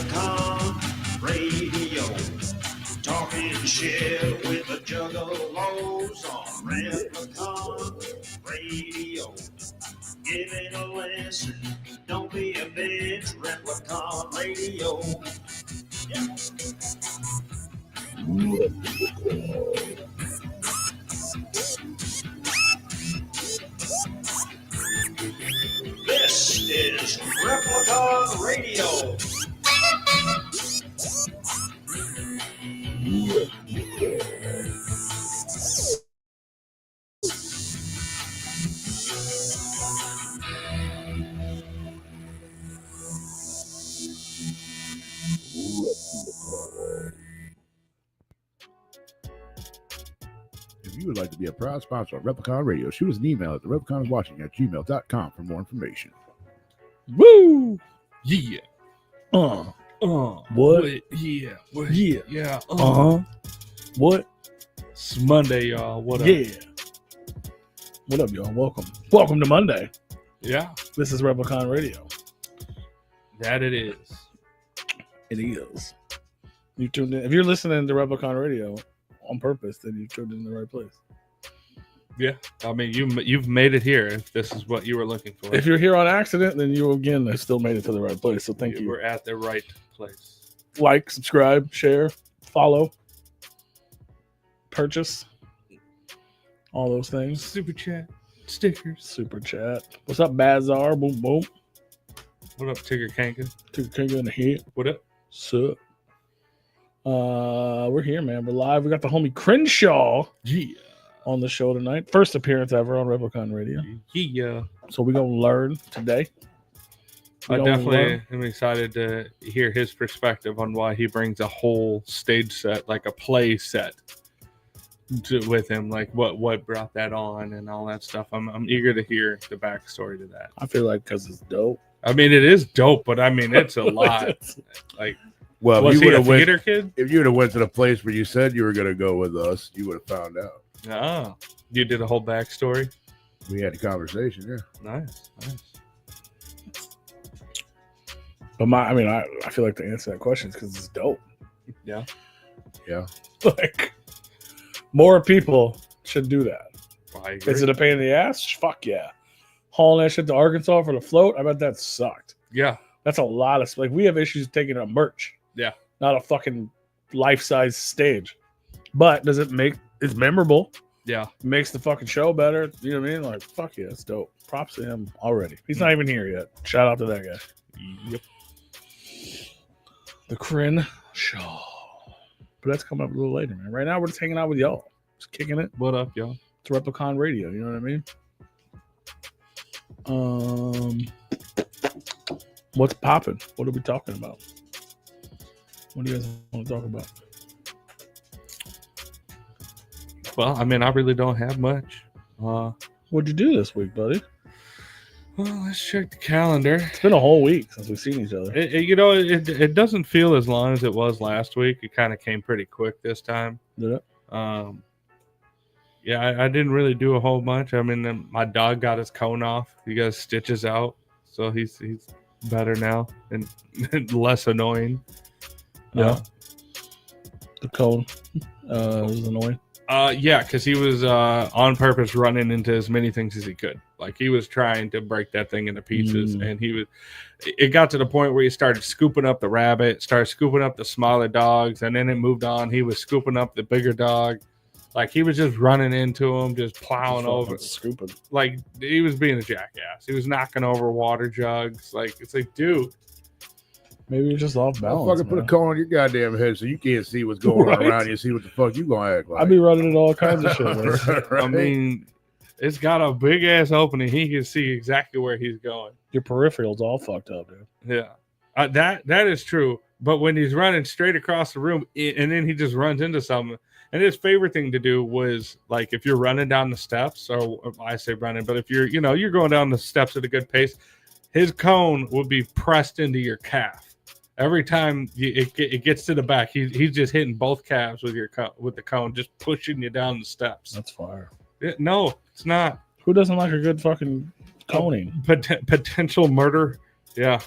Replicon Radio. Talking shit with the juggalos on Replicon Radio. Giving a lesson, don't be a bitch, Replicon Radio. Yeah. This is Replicon Radio. If you would like to be a proud sponsor of Replicon Radio, shoot us an email at therepliconiswatching@gmail.com for more information. Woo! Yeah. What? Yeah. What? Yeah. Yeah. What? It's Monday, y'all. What up? Yeah. What up, y'all? Welcome to Monday. Yeah. This is Replicon Radio. That it is. It is. You tuned in. If you're listening to Replicon Radio on purpose, then you tuned in the right place. Yeah. I mean, you've made it here if this is what you were looking for. If you're here on accident, then you again have still made it to the right place. So thank you. We're at the right place. Like, subscribe, share, follow, purchase, all those things. Super chat, stickers. Super chat. What's up, Bazaar? Boom, boom. What up, Tigger Kanka? Tigger Kanka in the head. What up? Sup? We're here, man. We're live. We got the homie KRENSHAW on the show tonight. First appearance ever on Replicon Radio. Yeah. So we're going to learn today. I definitely am excited to hear his perspective on why he brings a whole stage set, like a play set, with him. Like what brought that on and all that stuff. I'm eager to hear the backstory to that. I feel like because it's dope. I mean, it is dope, but I mean, it's a lot. Like, Well, was if he you a would have theater went, kid? if you would have went to the place where you said you were going to go with us, you would have found out. Oh, you did a whole backstory. We had a conversation, yeah. Nice. But I feel like to answer that question is because it's dope. Yeah. Like, more people should do that. I agree. Is it a pain in the ass? Fuck yeah. Hauling that shit to Arkansas for the float? I bet that sucked. Yeah. That's a lot of, like, we have issues taking a merch. Yeah. Not a fucking life-size stage. But does it make, it's memorable. Yeah. Makes the fucking show better. You know what I mean? Like, fuck yeah, it's dope. Props to him already. He's not even here yet. Shout out to that guy. Yep. The KRENSHAW. But that's coming up a little later, man. Right now, we're just hanging out with y'all. Just kicking it. What up, y'all? It's Replicon Radio. You know what I mean? What's popping? What are we talking about? What do you guys want to talk about? Well, I mean, I really don't have much. What'd you do this week, buddy? Well, let's check the calendar. It's been a whole week since we've seen each other. It doesn't feel as long as it was last week. It kind of came pretty quick this time. Did it? Yeah, I didn't really do a whole bunch. I mean, my dog got his cone off. He got his stitches out, so he's better now and less annoying. Yeah. The cone was annoying. Yeah, because he was on purpose running into as many things as he could. Like, he was trying to break that thing into pieces, and it got to the point where he started scooping up the rabbit, started scooping up the smaller dogs, and then it moved on. He was scooping up the bigger dog. Like, he was just running into him, just plowing over. Scooping. Like, he was being a jackass. He was knocking over water jugs. Like, it's like, dude. Maybe you're just off balance. I'll fucking put a cone on your goddamn head so you can't see what's going on around you, see what the fuck you gonna act like. I be running into all kinds of shit. Right? I mean, it's got a big ass opening. He can see exactly where he's going. Your peripheral's all fucked up, dude. Yeah, that is true. But when he's running straight across the room and then he just runs into something, and his favorite thing to do was, like, if you're running down the steps, or I say running, but if you're going down the steps at a good pace, his cone will be pressed into your calf. Every time it gets to the back, he's just hitting both calves with the cone, just pushing you down the steps. That's fire. No, it's not. Who doesn't like a good fucking coning? Potential murder. Yeah.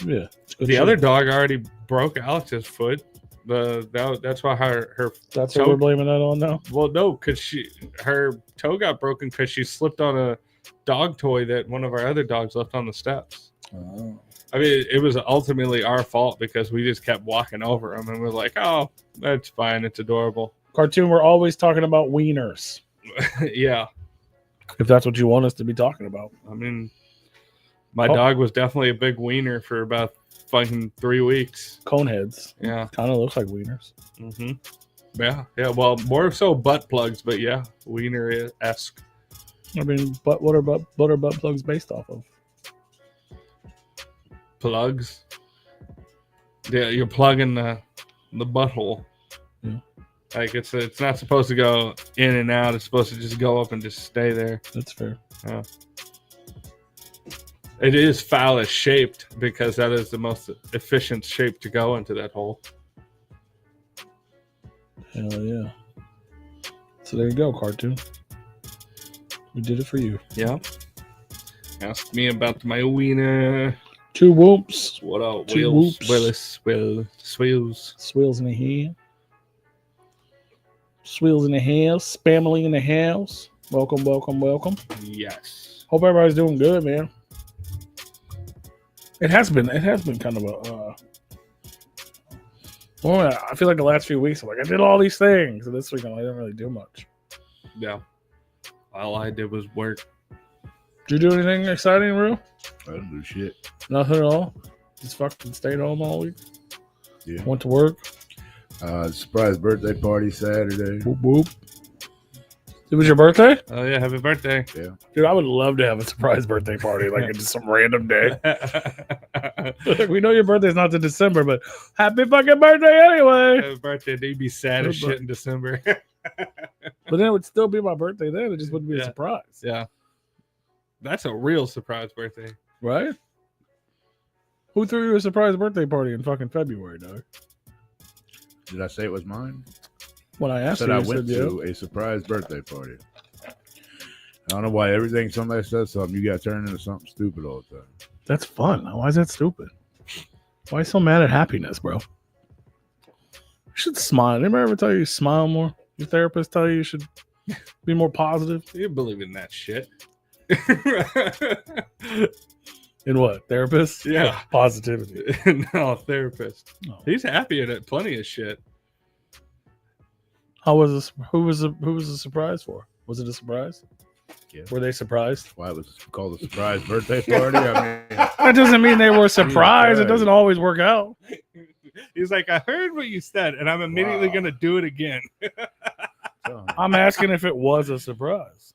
Yeah. it's good The shit. other dog already broke Alex's foot. That's why her That's what toe- we're blaming that on now. well, no, because her toe got broken because she slipped on a dog toy that one of our other dogs left on the steps. Oh. I mean, it was ultimately our fault because we just kept walking over them and we're like, oh, that's fine. It's adorable. Cartoon, we're always talking about wieners. Yeah. If that's what you want us to be talking about. I mean, my Oh. dog was definitely a big wiener for about fucking 3 weeks. Coneheads. Yeah. Kind of looks like wieners. Mm-hmm. Yeah. Yeah. Well, more so butt plugs, but yeah, wiener-esque. I mean, but what are butt plugs based off of? Plugs. Yeah, you're plugging the butthole. Yeah. Like it's not supposed to go in and out. It's supposed to just go up and just stay there. That's fair. It is phallus shaped because that is the most efficient shape to go into that hole. Hell yeah. So there you go, Cartoon. We did it for you. Yeah. Ask me about my wiener. 2 whoops. What up, 2 Wills? whoops. Willis, Swills. Swills in the head. Swills in the house. Family in the house. Welcome, welcome, welcome. Yes. Hope everybody's doing good, man. It has been kind of a well, I feel like the last few weeks I'm like I did all these things, and this week I didn't really do much. Yeah. All I did was work. Did you do anything exciting, real? I didn't do shit. Nothing at all. Just fucking stayed home all week. Yeah. Went to work. Surprise birthday party Saturday. Whoop whoop. It was your birthday? Oh yeah, happy birthday. Yeah. Dude, I would love to have a surprise birthday party, like it's just some random day. We know your birthday's not to December, but happy fucking birthday anyway. Happy birthday. You'd be sad as shit in December. But then it would still be my birthday then. It just wouldn't be a Yeah. surprise. Yeah. That's a real surprise birthday. Right? Who threw you a surprise birthday party in fucking February, dog? Did I say it was mine? When I I asked said you, I you went said, to a surprise birthday party. I don't know why everything somebody says something, you got to turn into something stupid all the time. That's fun. Why is that stupid? Why are you so mad at happiness, bro? You should smile. Anybody ever tell you smile more? Your therapist tell you should be more positive? You believe in that shit. In what? Therapist? Yeah. Positivity. No, therapist. No. He's happy at plenty of shit. How was this? Who was the surprise for? Was it a surprise? Yeah. Were they surprised? Why it was called a surprise birthday party? I mean, That doesn't mean they were surprised. It doesn't always work out. He's like, I heard what you said, and I'm immediately Wow. going to do it again. I'm asking if it was a surprise.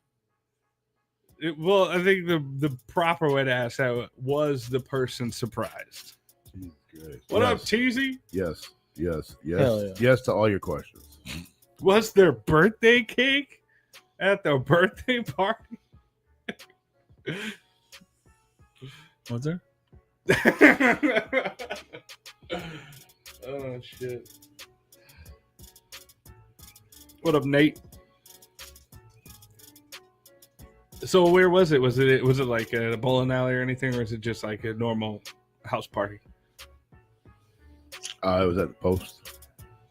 Well, I think the proper way to ask that was the person surprised. Jesus Christ. What up, Yes. Teasy? Yes, yes, Hell yes, yeah. yes to all your questions. Was there birthday cake at the birthday party? Was there? Oh shit! What up, Nate? So where was it? Was it like a bowling alley or anything, or is it just like a normal house party? It was at the Post.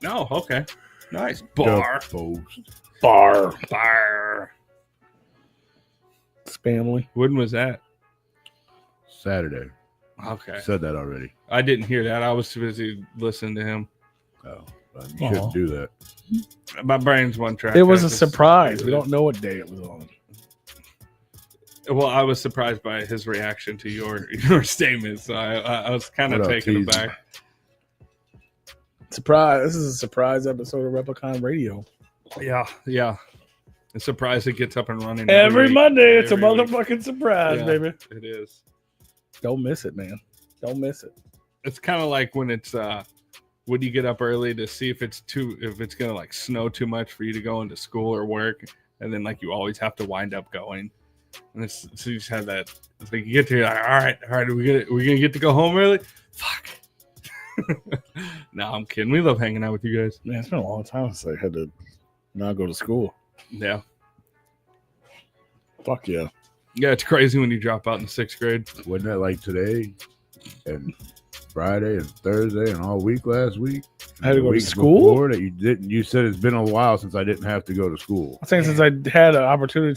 No, okay, nice bar. The Post. Bar. It's family. When was that? Saturday. Okay, Said that already. I didn't hear that. I was too busy listening to him. Oh, you shouldn't do that. My brain's one track. It was I a just- surprise. We don't know what day it was on. Well, I was surprised by his reaction to your statement, so I was kind of What up, taken Teasy? aback. Surprise. This is a surprise episode of Replicon Radio. Yeah. I'm surprised it gets up and running Every week. Monday, it's a Every week. motherfucking surprise, Yeah. baby. It is. Don't miss it, man. Don't miss it. It's kind of like when it's when you get up early to see if it's gonna like snow too much for you to go into school or work, and then like you always have to wind up going, and so you just have that. It's like you get to, like, all right, we're gonna get to go home early. Fuck. No, I'm kidding. We love hanging out with you guys. Man, it's been a long time since I had to not go to school. Yeah. Fuck yeah. Yeah, it's crazy when you drop out in 6th grade. Wasn't that like today? And Friday and Thursday and all week last week. I had to The go to weeks school? before that you didn't. You said it's been a while since I didn't have to go to school. I think since I had an opportunity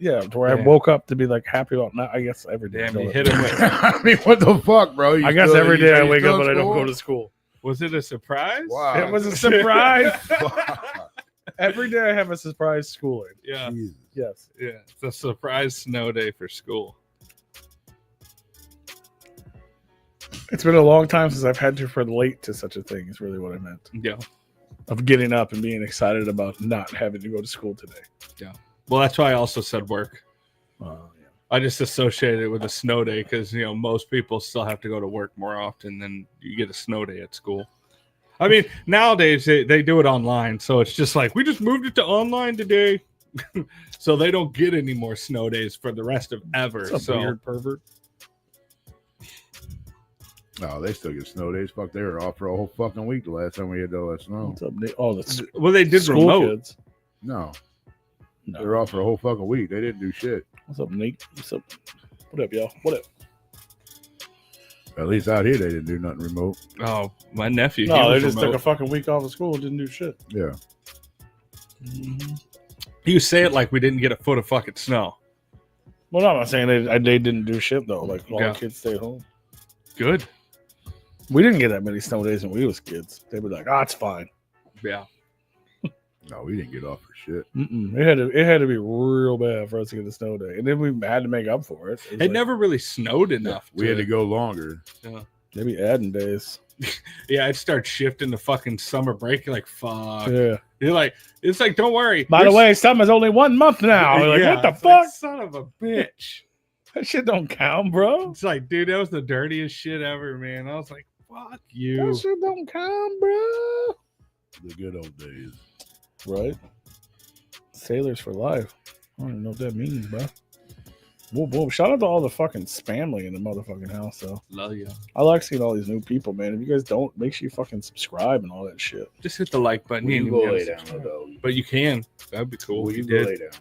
to where I Yeah. woke up to be like happy about now. I guess every day. Damn, I you go hit to- him with. I mean, what the fuck, bro? You I guess still- every you day I say you wake still up, but I don't school? go to school. Was it a surprise? Wow. It was a surprise. Every day I have a surprise schooling. Yeah, Jesus. Yes. yeah. It's a surprise snow day for school. It's been a long time since I've had to relate to such a thing, is really what I meant. Yeah. Of getting up and being excited about not having to go to school today. Well, that's why I also said work. Yeah. I just associated it with a snow day because most people still have to go to work more often than you get a snow day at school. I mean, nowadays they do it online, so it's just like we just moved it to online today, so they don't get any more snow days for the rest of ever. It's a weird pervert. No, they still get snow days. Fuck, they were off for a whole fucking week the last time we had all that snow. What's up, Nate? Oh, the Well, they did school remote. kids. No, No. they were off for a whole fucking week. They didn't do shit. What's up, Nate? What's up? What up, y'all? What up? At least out here, they didn't do nothing remote. Oh, my nephew. he No, they was just took remote. a fucking week off of school and didn't do shit. Yeah. You say it like we didn't get a foot of fucking snow. Well, no, I'm not saying they didn't do shit though. Like all Yeah. the kids stayed home. Good. We didn't get that many snow days when we was kids. They'd be like, "Ah, it's fine." Yeah. No, we didn't get off for shit. It had to be real bad for us to get a snow day, and then we had to make up for it. It never really snowed enough. We had to go longer. maybe adding days. Yeah, I'd start shifting to fucking summer break. You're like, fuck. Yeah. You're like, it's like, don't worry. By the way, summer's only 1 month now. We're like, Yeah, what the it's fuck? like, son of a bitch. That shit don't count, bro. It's like, dude, that was the dirtiest shit ever, man. I was like, fuck you. That shit don't count, bro. The good old days. Right? Sailors for life. I don't even know what that means, bro. Whoa, whoa. Shout out to all the fucking spamly in the motherfucking house, though. Love you. I like seeing all these new people, man. If you guys don't, make sure you fucking subscribe and all that shit. Just hit the like button. You You can ain't go even lay gotta down, subscribe. though. But you can. That'd be cool. Well, if you you can did. lay down.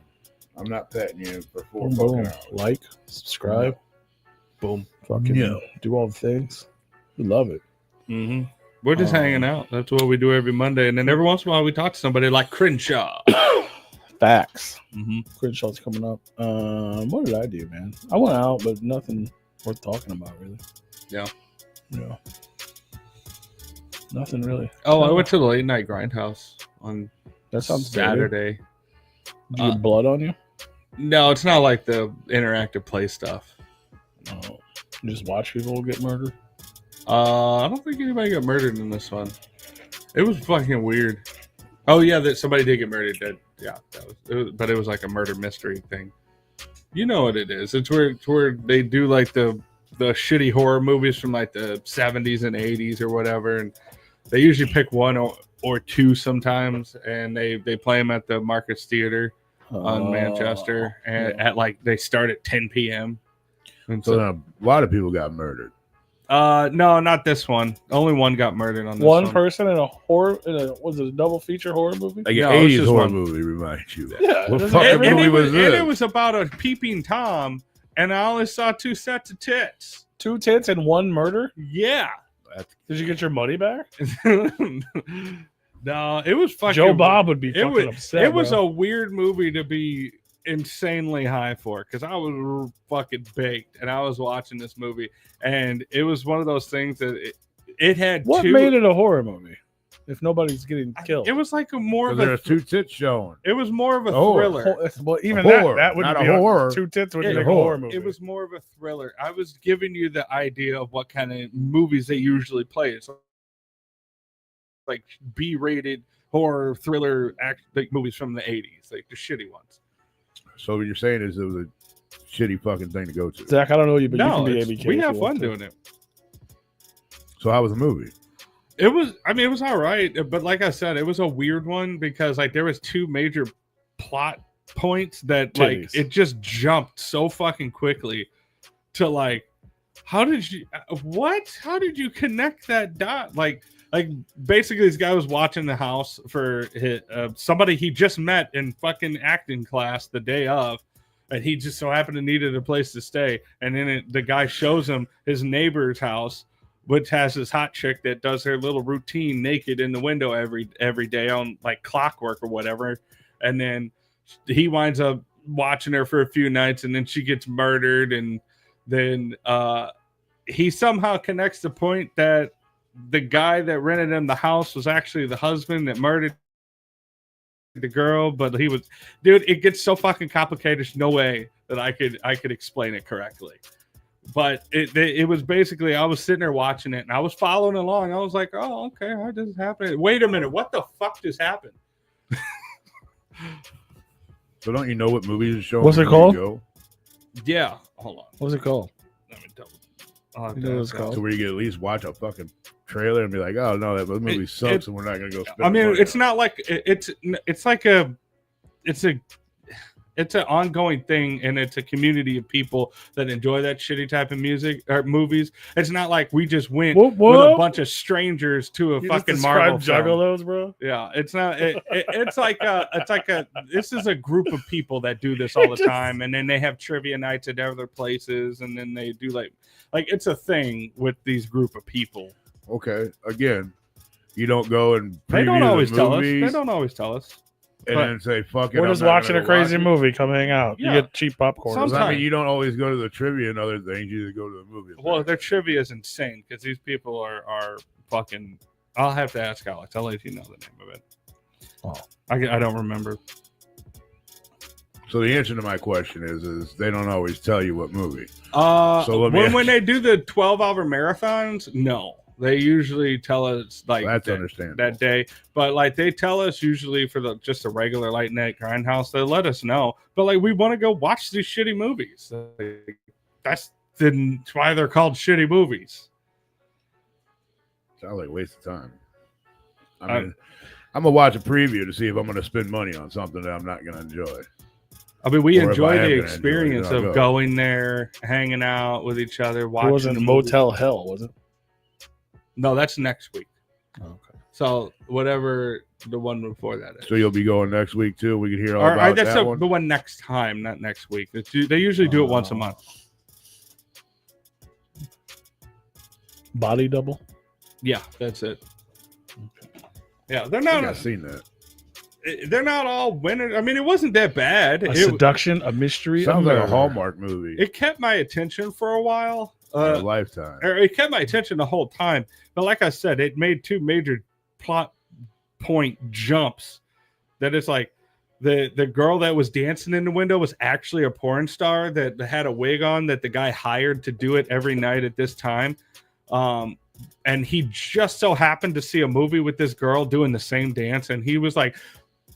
I'm not petting you for 4 Boom, fucking boom. hours. Like, subscribe, Boom. fucking do all the things. We love it. Mm-hmm. We're just hanging out. That's what we do every Monday. And then every once in a while, we talk to somebody like Crenshaw. Facts. Mm-hmm. Crenshaw's coming up. What did I do, man? I went out, but nothing worth talking about, really. Yeah. Yeah. Nothing really. Oh, I went to the late night grindhouse on That sounds dirty. Saturday. Did you get blood on you? No, it's not like the interactive play stuff. No. You just watch people get murdered? I don't think anybody got murdered in this one. It was fucking weird. Oh yeah, that somebody did get murdered. But it was like a murder mystery thing. You know what it is? It's where they do like the shitty horror movies from like the 70s and 80s or whatever, and they usually pick one or two sometimes, and they play them at the Marcus Theater on Manchester, and yeah. at like they start at 10 p.m. And So then a lot of people got murdered. no, not this one. Only one got murdered on this One one. person in a horror, was it a double feature horror movie? Like Yeah, an it was 80s just horror one. movie reminds you. Yeah, What it fucking doesn't- and movie was this? it was about a peeping Tom, and I only saw 2 sets of tits. 2 tits and 1 murder? Yeah. Did you get your money back? No, it was fucking. Joe Bob would be It fucking was. upset. It was bro. a weird movie to be insanely high for, because I was fucking baked, and I was watching this movie, and it was one of those things that it had. What made it a horror movie? If nobody's getting killed, It was like a more So of a. there's 2 tits showing. It was more of a Oh, thriller. Well, even horror, that would not be a horror. 2 tits would It- be a horror. horror movie. It was more of a thriller. I was giving you the idea of what kind of movies they usually play. It's like B-rated horror thriller like movies from the 80s, like the shitty ones. So what you're saying is it was a shitty fucking thing to go to. Zach, I don't know you, but you No, can be it's- ABK. we if have you fun want to. doing it. So how was the movie? It was, I mean, it was all right, but like I said, it was a weird one because like there was 2 major plot points that like Titties. it just jumped so fucking quickly to like, how did you connect that dot? Like basically this guy was watching the house for somebody he just met in fucking acting class the day of, and he just so happened to needed a place to stay, and then the guy shows him his neighbor's house which has this hot chick that does her little routine naked in the window every day on like clockwork or whatever, and then he winds up watching her for a few nights, and then she gets murdered, and then he somehow connects the point that the guy that rented him the house was actually the husband that murdered the girl, but he was, dude, it gets so fucking complicated. There's no way that I could explain it correctly. But it was basically, I was sitting there watching it and I was following along. I was like, oh, okay, how does this happen? Wait a minute, what the fuck just happened? So don't you know what movies are showing? What's it called? Yeah, hold on. What's it called? Let me double. You know what it's called? So where you can at least watch a fucking trailer and be like, oh no, that movie sucks, and we're not gonna go spend. I mean, money it's on not like it's like it's an ongoing thing, and it's a community of people that enjoy that shitty type of music or movies. It's not like we just went with a bunch of strangers to a You fucking just Marvel described film. juggalos, bro. Yeah, it's not. It's like this is a group of people that do this all the time, and then they have trivia nights at other places, and then they do like it's a thing with these group of people. Okay, again, you don't go and They don't preview always the tell us. movies They don't always tell us. and but then say fuck it. We're I'm just not watching gonna a crazy watch it. movie. Come hang out. Yeah. You get cheap popcorn. Some- I mean, you don't always go to the trivia and other things. You just go to the movie. Well, their trivia is insane because these people are fucking. I'll have to ask Alex. I'll let you know the name of it. Oh. I don't remember. So the answer to my question is they don't always tell you what movie. So let me when they do the 12-hour marathons, no, they usually tell us like That's understandable. that day. But like they tell us usually for just a regular late night grindhouse, they let us know. But like we want to go watch these shitty movies. Like, that's why they're called shitty movies. Sounds like a waste of time. I mean, I'm gonna watch a preview to see if I'm gonna spend money on something that I'm not gonna enjoy. I mean, we Or if enjoy I am the gonna enjoy it, experience then I'll of go. going there, hanging out with each other, It watching. wasn't the movie. Motel Hell, was it? No, that's next week. Okay. So whatever the one before that is. So you'll be going next week too. We can hear all Or about that's that one. the one next time, not next week. They usually do it once a month. Body Double. Yeah, that's it. Yeah, they're I think not. I've seen that. They're not all winners. I mean, it wasn't that bad. A seduction, a mystery. Sounds like a murder. Hallmark movie. It kept my attention for a while. A Lifetime. It kept my attention the whole time. But like I said, it made two major plot point jumps. That it's like the girl that was dancing in the window was actually a porn star that had a wig on that the guy hired to do it every night at this time. And he just so happened to see a movie with this girl doing the same dance. And he was like,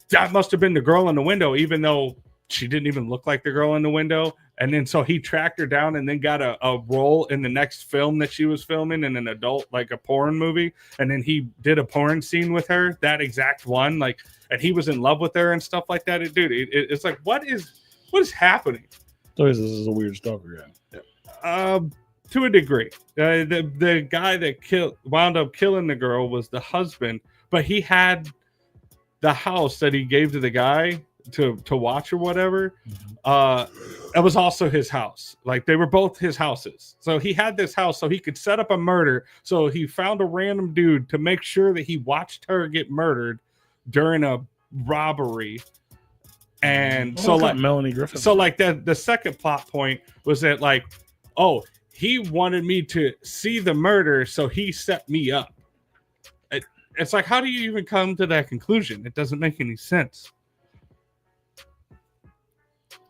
that must have been the girl in the window, even though she didn't even look like the girl in the window. And then so he tracked her down and then got a role in the next film that she was filming in an adult, like a porn movie. And then he did a porn scene with her, that exact one. Like, and he was in love with her and stuff like that. It's like, what is happening? So this is a weird stalker guy. To a degree. The guy that wound up killing the girl was the husband, but he had the house that he gave to the guy to watch or whatever. It was also his house. Like they were both his houses. So he had this house so he could set up a murder. So he found a random dude to make sure that he watched her get murdered during a robbery. And so like Melanie Griffin. So like the second plot point was that like, oh, he wanted me to see the murder, so he set me up. It's like, how do you even come to that conclusion? It doesn't make any sense.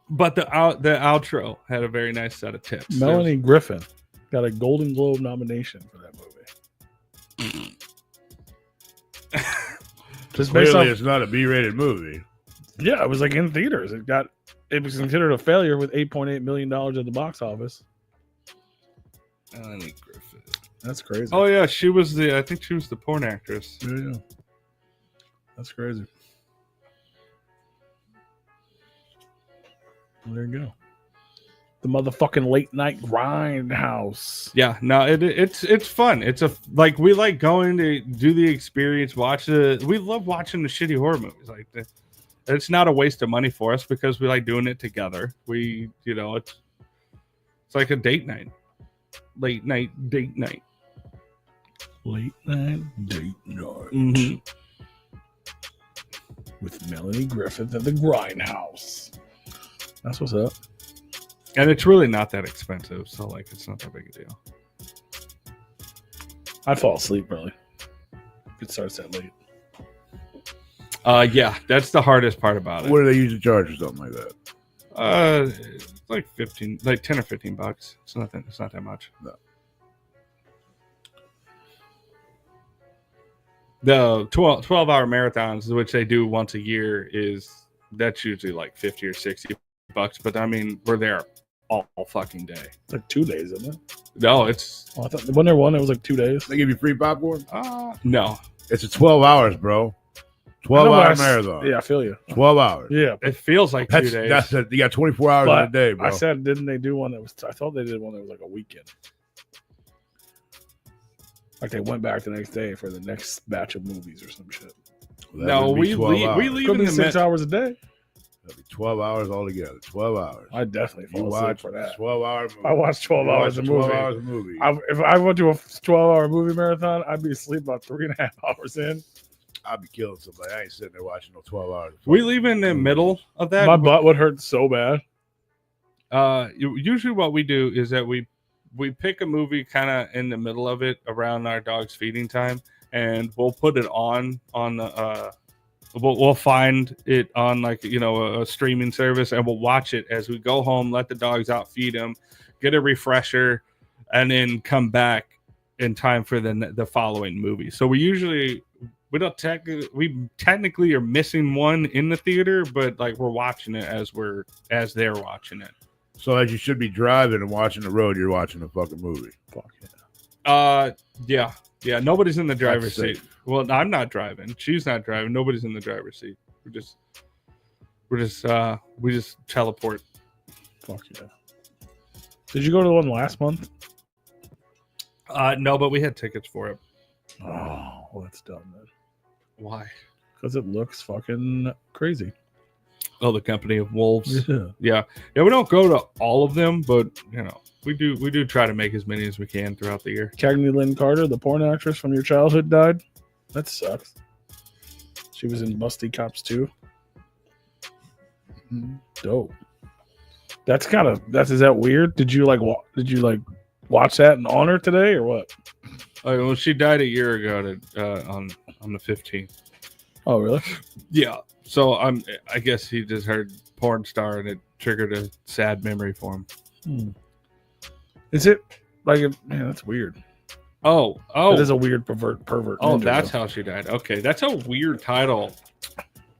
But the outro had a very nice set of tips. Melanie Griffin got a Golden Globe nomination for that movie. Just based Clearly, off, it's not a B-rated movie. yeah, it was like in theaters. It was considered a failure with $8.8 million at the box office. Melanie Griffin. That's crazy. Oh yeah, I think she was the porn actress. Yeah. That's crazy. Well, there you go. The motherfucking late night grindhouse. Yeah, no, it's fun. It's we like going to do the experience, we love watching the shitty horror movies. Like it's not a waste of money for us because we like doing it together. It's like a date night. Late night date night. Late night date night Mhm. with Melanie Griffith at the Grindhouse. That's what's up. And it's really not that expensive, so like it's not that big a deal. I fall asleep early. It starts that late. Yeah, that's the hardest part about it. What do they use to charge or something like that? It's like 10 or $15. It's nothing. It's not that much. No. The 12-hour marathons, which they do once a year, that's usually like $50 or $60. But I mean, we're there all fucking day. It's like 2 days, isn't it? No, it's Oh, I thought when there one, it was like 2 days. They give you free popcorn? no. It's a 12 hours, bro. 12-hour marathon. Yeah, I feel you. 12 hours. Yeah, It feels like 2 days. That's it. You got 24 hours in a day, bro. I said, didn't they do one that was? I thought they did one that was like a weekend. Like they went back the next day for the next batch of movies or some shit. Well, that No, would be we 12 hours. leave Could in be the 6 hours a day. That'd be 12 hours altogether. 12 hours. I definitely You fall asleep watch for that. 12-hour movie. I watched 12 hours of 12 movie. hours of movie. If I went to a 12-hour movie marathon, I'd be asleep about 3.5 hours in. I'd be killing somebody. I ain't sitting there watching no 12 hours. We leave in the middle of that. My butt would hurt so bad. Usually what we do is that we pick a movie kind of in the middle of it around our dog's feeding time, and we'll put it on the we'll find it on like a streaming service, and we'll watch it as we go home, let the dogs out, feed them, get a refresher, and then come back in time for the following movie. So we don't technically are missing one in the theater, but like we're watching it as they're watching it. So as you should be driving and watching the road, you're watching a fucking movie. Fuck yeah. Yeah. Nobody's in the driver's That's seat. Well, I'm not driving. She's not driving. Nobody's in the driver's seat. We just teleport. Fuck yeah. Did you go to the one last month? No, but we had tickets for it. Oh, well, that's dumb, man. Why? Because it looks fucking crazy. Oh, the Company of Wolves. Yeah. Yeah. We don't go to all of them, but we do try to make as many as we can throughout the year. Cagney Lynn Carter, the porn actress from your childhood, died. That sucks. She was in Busty Cops 2. Dope. Is that weird? Did you watch that in honor today or what? Well, she died a year ago on the 15th. Oh, really? Yeah. So I guess he just heard porn star and it triggered a sad memory for him. Is it man, that's weird. Oh. It is a weird pervert. Oh, ninja, that's though. how she died. Okay, that's a weird title.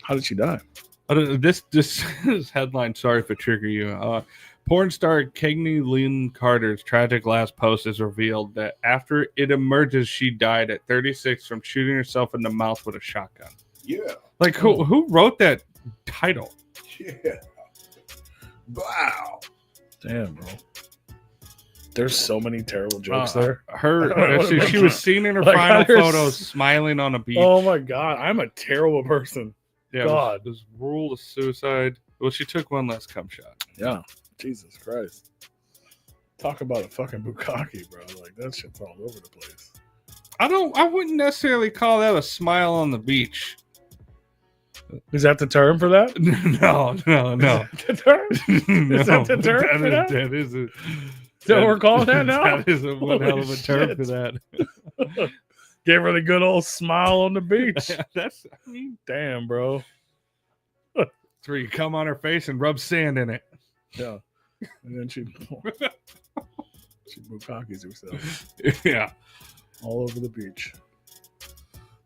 How did she die? This headline, sorry if it trigger you. Porn star Cagney Lynn Carter's tragic last post has revealed that after it emerges she died at 36 from shooting herself in the mouth with a shotgun. Yeah. Like who wrote that title? Yeah. Wow. Damn, bro. There's so many terrible jokes there. She was seen in her Like, final there's- photos smiling on a beach. Oh my god, I'm a terrible person. Yeah, God. it was rule of suicide. Well, she took one less cum shot. Yeah. Jesus Christ. Talk about a fucking bukkake, bro. Like that shit's all over the place. I wouldn't necessarily call that a smile on the beach. Is that the term for that? No. The term? Is that the term for that? That is a. So we're calling that now? That is one hell of a term Shit. for that. Gave her the good old smile on the beach. I mean, Damn, bro. it's where you come on her face and rub sand in it. Yeah. And then she bukkakes herself Yeah. all over the beach.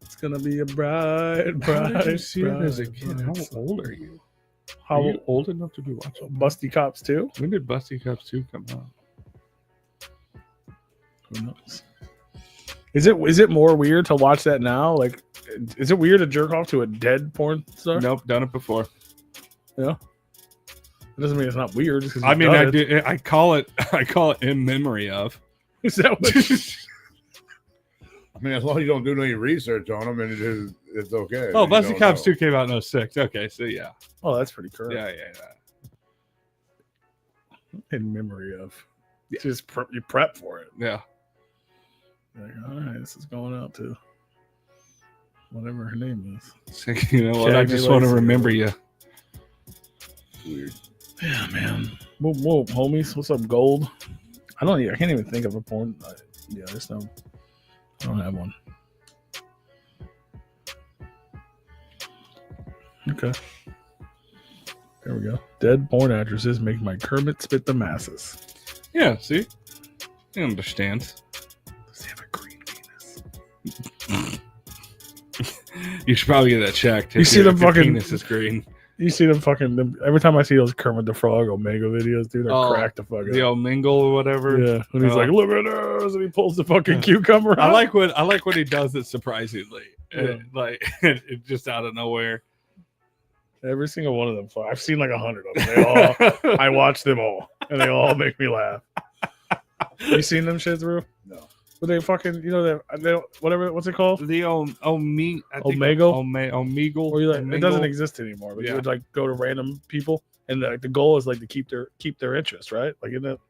It's gonna be a bright, How bright. did you see it as a bright, kid? bright How sun. old are you? How Are you old enough to be watching? Busty Cops 2? When did Busty Cups 2 come out? Who knows? Is it more weird to watch that now? Like, is it weird to jerk off to a dead porn star? Nope, done it before. Yeah. It doesn't mean it's not weird. Just 'cause I you've mean, done I it. do. I call it in memory of. Is that what? I mean, as long as you don't do any research on them, and it's okay. Oh, You Busty don't Cops know. 2 came out in 06. Okay, so yeah. Oh, that's pretty current. Yeah. In memory of. Yeah. Just you prep for it. Yeah. Like, all right, this is going out to whatever her name is. So, you know what? I Shaggy just want to Lacey. remember you. Weird. Yeah, man. Whoa, homies. What's up, Gold? I can't even think of a porn. Yeah, there's no. I don't have one. Okay. There we go. Dead porn actresses make my Kermit spit the masses. Yeah, see? He understands. Does he have a green penis? You should probably get that checked. You see the fucking- penis is green. You see them fucking. Every time I see those Kermit the Frog Omega videos, dude, I crack the fuck up. The old mingle or whatever. Yeah, when he's like, "Look at this," and he pulls the fucking cucumber out. I like when he does it surprisingly. Yeah. It just out of nowhere. Every single one of them. I've seen like 100 of them. They all. I watch them all, and they all make me laugh. You seen them shits, Rue? No. But they fucking, they whatever. What's it called? The Omegle. Omegle? Or you like, it Omegle. doesn't exist anymore. But you would like go to random people, and the goal is like to keep their interest, right? Like in it.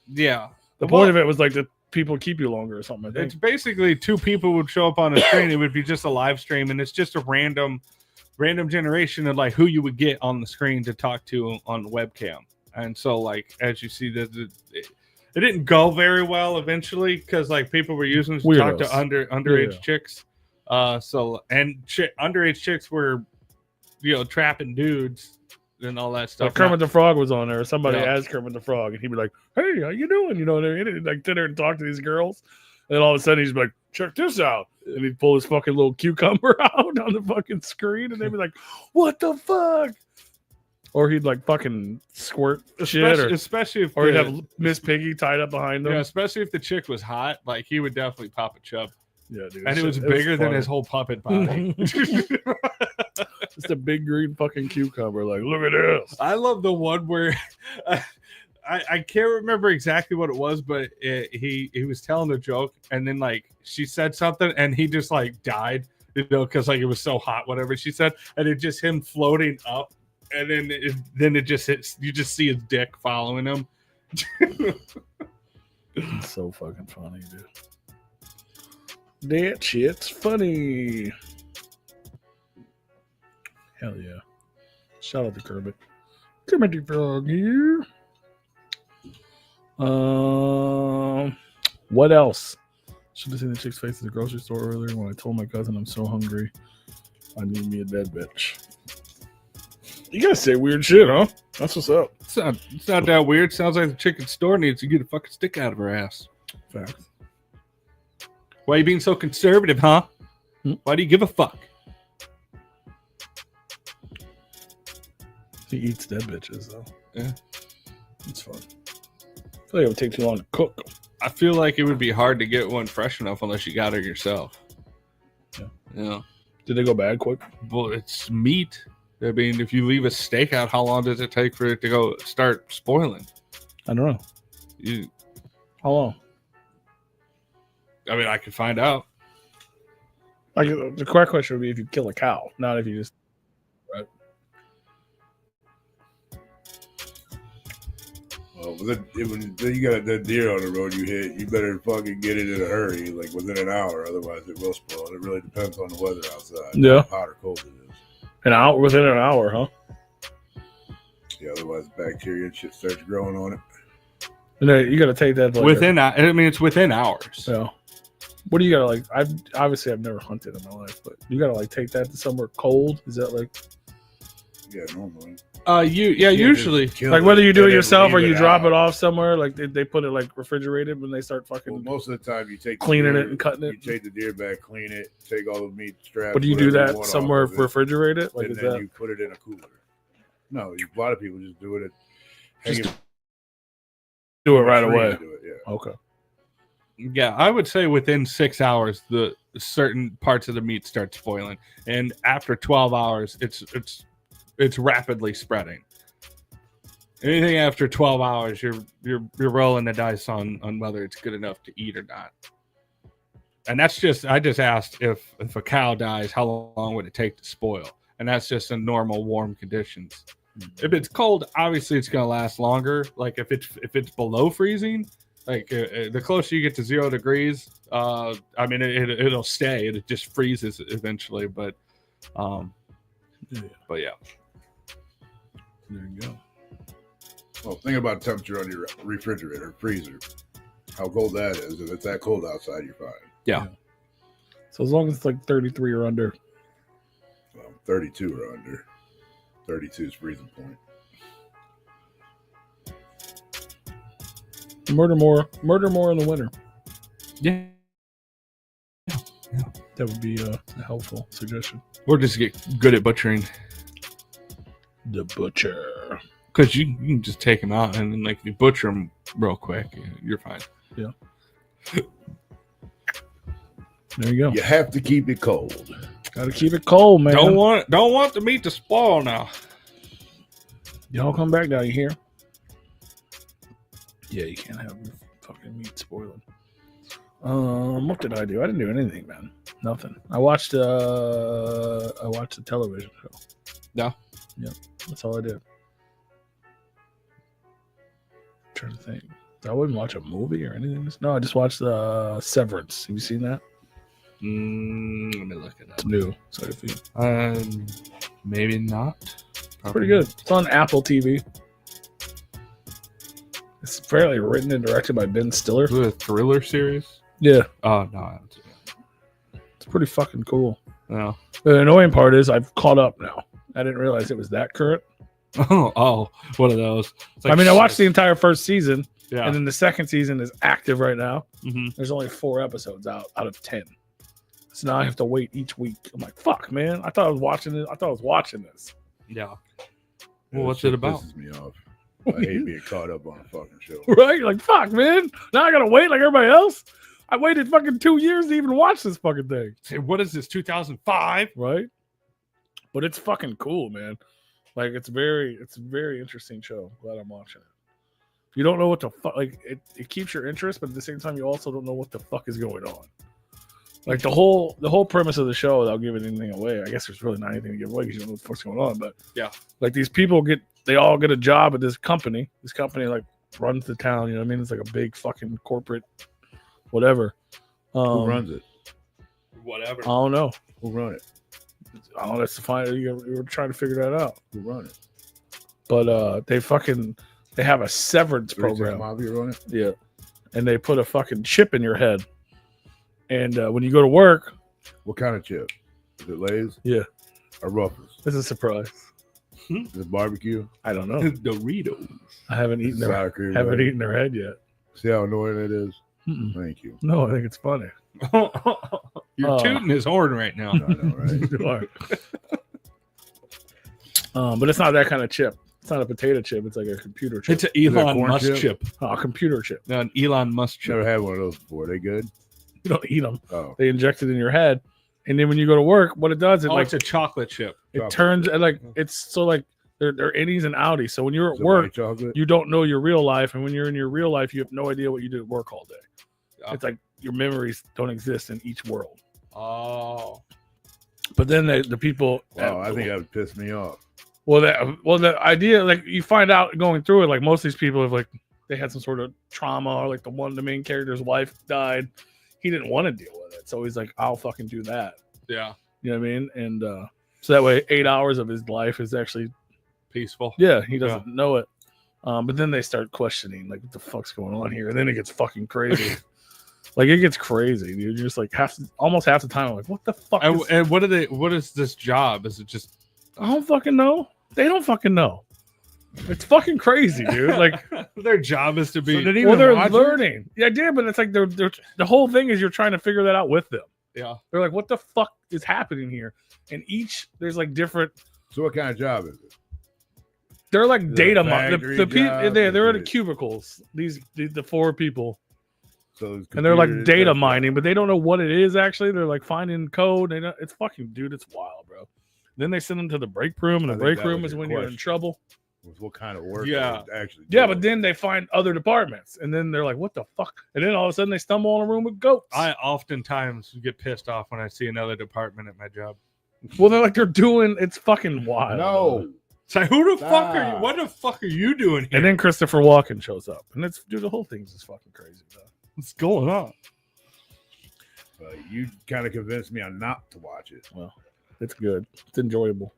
Yeah. The point of it was like that people keep you longer or something. I think. It's basically two people would show up on a screen. It would be just a live stream, and it's just a random generation of like who you would get on the screen to talk to on the webcam. And so, like as you see, it didn't go very well eventually because like people were using it to talk to underage chicks. Underage chicks were, trapping dudes and all that stuff. Like Kermit the Frog was on there. Somebody asked Kermit the Frog, and he'd be like, "Hey, how you doing?" You know what I mean? And he'd like sit there and talk to these girls. And then all of a sudden he's like, "Check this out." And he'd pull his fucking little cucumber out on the fucking screen, and they'd be like, "What the fuck?" Or he'd like fucking squirt shit, especially if he'd have Miss Piggy tied up behind him. Yeah, especially if the chick was hot, like he would definitely pop a chub. Yeah, dude. And it was bigger than his whole puppet body. Just a big green fucking cucumber. Like, look at this. I love the one where I can't remember exactly what it was, but he was telling a joke, and then like she said something, and he just like died, because like it was so hot, whatever she said, and it just him floating up, and then it just hits. You just see his dick following him. It's so fucking funny, dude. That shit's funny. Hell yeah. Shout out to Kermit. Kermit the Frog here. What else? Should have seen the chick's face at the grocery store earlier when I told my cousin I'm so hungry. I need me a dead bitch. You gotta say weird shit, huh? That's what's up. It's not that weird. Sounds like the chicken store needs to get a fucking stick out of her ass. Facts. Why are you being so conservative, huh? Why do you give a fuck? He eats dead bitches, though. Yeah. It's fun. I feel like it would take too long to cook. I feel like it would be hard to get one fresh enough unless you got her yourself. Yeah. Did they go bad quick? Well, it's meat. I mean, if you leave a steak out, how long does it take for it to start spoiling? I don't know. How long? I mean, I could find out. Like the correct question would be if you kill a cow, not if you just right. Well, when you got a dead deer on the road you hit, you better fucking get it in a hurry, like within an hour. Otherwise, it will spoil. It really depends on the weather outside. Yeah, how hot or cold it is. Within an hour, huh? Yeah, otherwise bacteria and shit starts growing on it. And then you got to take that it's within hours. Yeah. What do you gotta like? I've never hunted in my life, but you gotta like take that to somewhere cold. Is that like? Yeah, normally. Usually. Like whether you do it yourself or you drop it off somewhere, like they put it like refrigerated when they start fucking. Well, most of the time you take cleaning it and cutting it. You take the deer back, clean it, take all the meat straps. But do you do that somewhere refrigerate it? Like and is then that? You put it in a cooler. No, a lot of people just do it. Do it right away. Do it, yeah. Okay. Yeah, I would say within 6 hours, the certain parts of the meat start spoiling, and after 12 hours, it's rapidly spreading. Anything after 12 hours, you're rolling the dice on whether it's good enough to eat or not. And I just asked if a cow dies, how long would it take to spoil? And that's just in normal warm conditions. If it's cold, obviously it's going to last longer. Like if it's below freezing, Like the closer you get to 0 degrees, I mean, it'll stay. It just freezes eventually, but yeah. There you go. Well, think about temperature on your refrigerator, freezer. How cold that is. If it's that cold outside, you're fine. Yeah. So as long as it's like 33 or under. Well, 32 or under. 32 is freezing point. Murder more in the winter. Yeah. That would be a helpful suggestion. Or just get good at butchering. The butcher. Because you can just take them out and then, like, you butcher them real quick. You're fine. Yeah. There you go. You have to keep it cold. Got to keep it cold, man. Don't want the meat to spoil now. Y'all come back now, you hear? Yeah, you can't have your fucking meat spoiling. What did I do? I didn't do anything, man. Nothing. I watched a television show. Yeah. Yep. That's all I did. I'm trying to think. I wouldn't watch a movie or anything. No, I just watched Severance. Have you seen that? Let me look it up. It's new. Sorry for you. Maybe not. It's pretty good. It's on Apple TV. It's fairly written and directed by Ben Stiller. Is it a thriller series? Yeah. Oh, no. I haven't seen it. It's pretty fucking cool. No. The annoying part is I've caught up now. I didn't realize it was that current. Oh, one of those. I mean, I watched the entire first season, Yeah. and then the second season is active right now. Mm-hmm. There's only 4 episodes out of 10. So now I have to wait each week. I'm like, fuck, man. I thought I was watching it. I thought I was watching this. Yeah. Well, what's it about? Pisses me off. I hate being caught up on a fucking show. Right? You're like, fuck, man. Now I gotta wait like everybody else. I waited fucking 2 years to even watch this fucking thing. Hey, what is this? 2005? Right? But it's fucking cool, man. Like it's a very interesting show. Glad I'm watching it. You don't know what the fuck, like it keeps your interest, but at the same time, you also don't know what the fuck is going on. Like the whole premise of the show, without giving anything away. I guess there's really not anything to give away because you don't know what the fuck's going on. But yeah, like these people they all get a job at this company. This company like runs the town. You know what I mean? It's like a big fucking corporate, whatever. Who runs it? Whatever. I don't know. Who run it? Oh, that's the final. You're trying to figure that out. Who run it? But they have a severance program. Mafia run it? Yeah. And they put a fucking chip in your head. And when you go to work. What kind of chip? Is it Lay's? Yeah. Or Ruffles? It's a surprise. Is it barbecue? I don't know. Doritos. I haven't eaten their head yet. See how annoying it is? Mm-mm. Thank you. No, I think it's funny. You're tooting his horn right now. I know, right? You are. But it's not that kind of chip. It's not a potato chip. It's like a computer chip. It's an Elon corn Musk chip? chip. Oh, a computer chip. No, an Elon Musk chip. Never had one of those before. They good? You don't eat them. Oh. They inject it in your head. And then when you go to work, what it does is It's a chocolate chip. it turns and like it's so like they're innies and outies. So when you're at Is it work, white chocolate? you don't know your real life, and when you're in your real life, you have no idea what you did at work all day. Yeah. It's like your memories don't exist in each world. Oh. But then the people. Wow, I think that would piss me off. Well, the idea, like you find out going through it, like most of these people have like they had some sort of trauma, or like the main character's wife died. He didn't want to deal with it, so he's like, "I'll fucking do that." Yeah. You know what I mean? And so that way, 8 hours of his life is actually Peaceful. yeah. He doesn't know it, but then they start questioning, like, what the fuck's going on here? And then it gets fucking crazy. Like it gets crazy, dude. You're just like almost half the time, I'm like, what the fuck? And what is this job? Is it just? I don't fucking know. They don't fucking know. It's fucking crazy, dude. Like Their job is to be. So well, they're watch it? learning. Yeah, I did, but it's like they're the whole thing is you're trying to figure that out with them. Yeah. They're like, what the fuck is happening here? And there's like different. So what kind of job is it? They're like Is it data a factory the people. job? They're Is in it- cubicles. The 4 people, So it's and they're like computer data stuff. mining, but they don't know what it is actually. They're like finding code. It's fucking dude. It's wild, bro. Then they send them to the break room, and I the think break that room was is your when you're in question. trouble. What kind of work? Yeah. they actually Yeah, do. but then they find other departments, and then they're like, "What the fuck?" And then all of a sudden, they stumble in a room with goats. I oftentimes get pissed off when I see another department at my job. Well, they're like they're doing. It's fucking wild. No. It's like, who the fuck are you? What the fuck are you doing here? And then Christopher Walken shows up, and the whole thing's just fucking crazy, though. What's going on? You kind of convinced me on not to watch it. Well, it's good. It's enjoyable.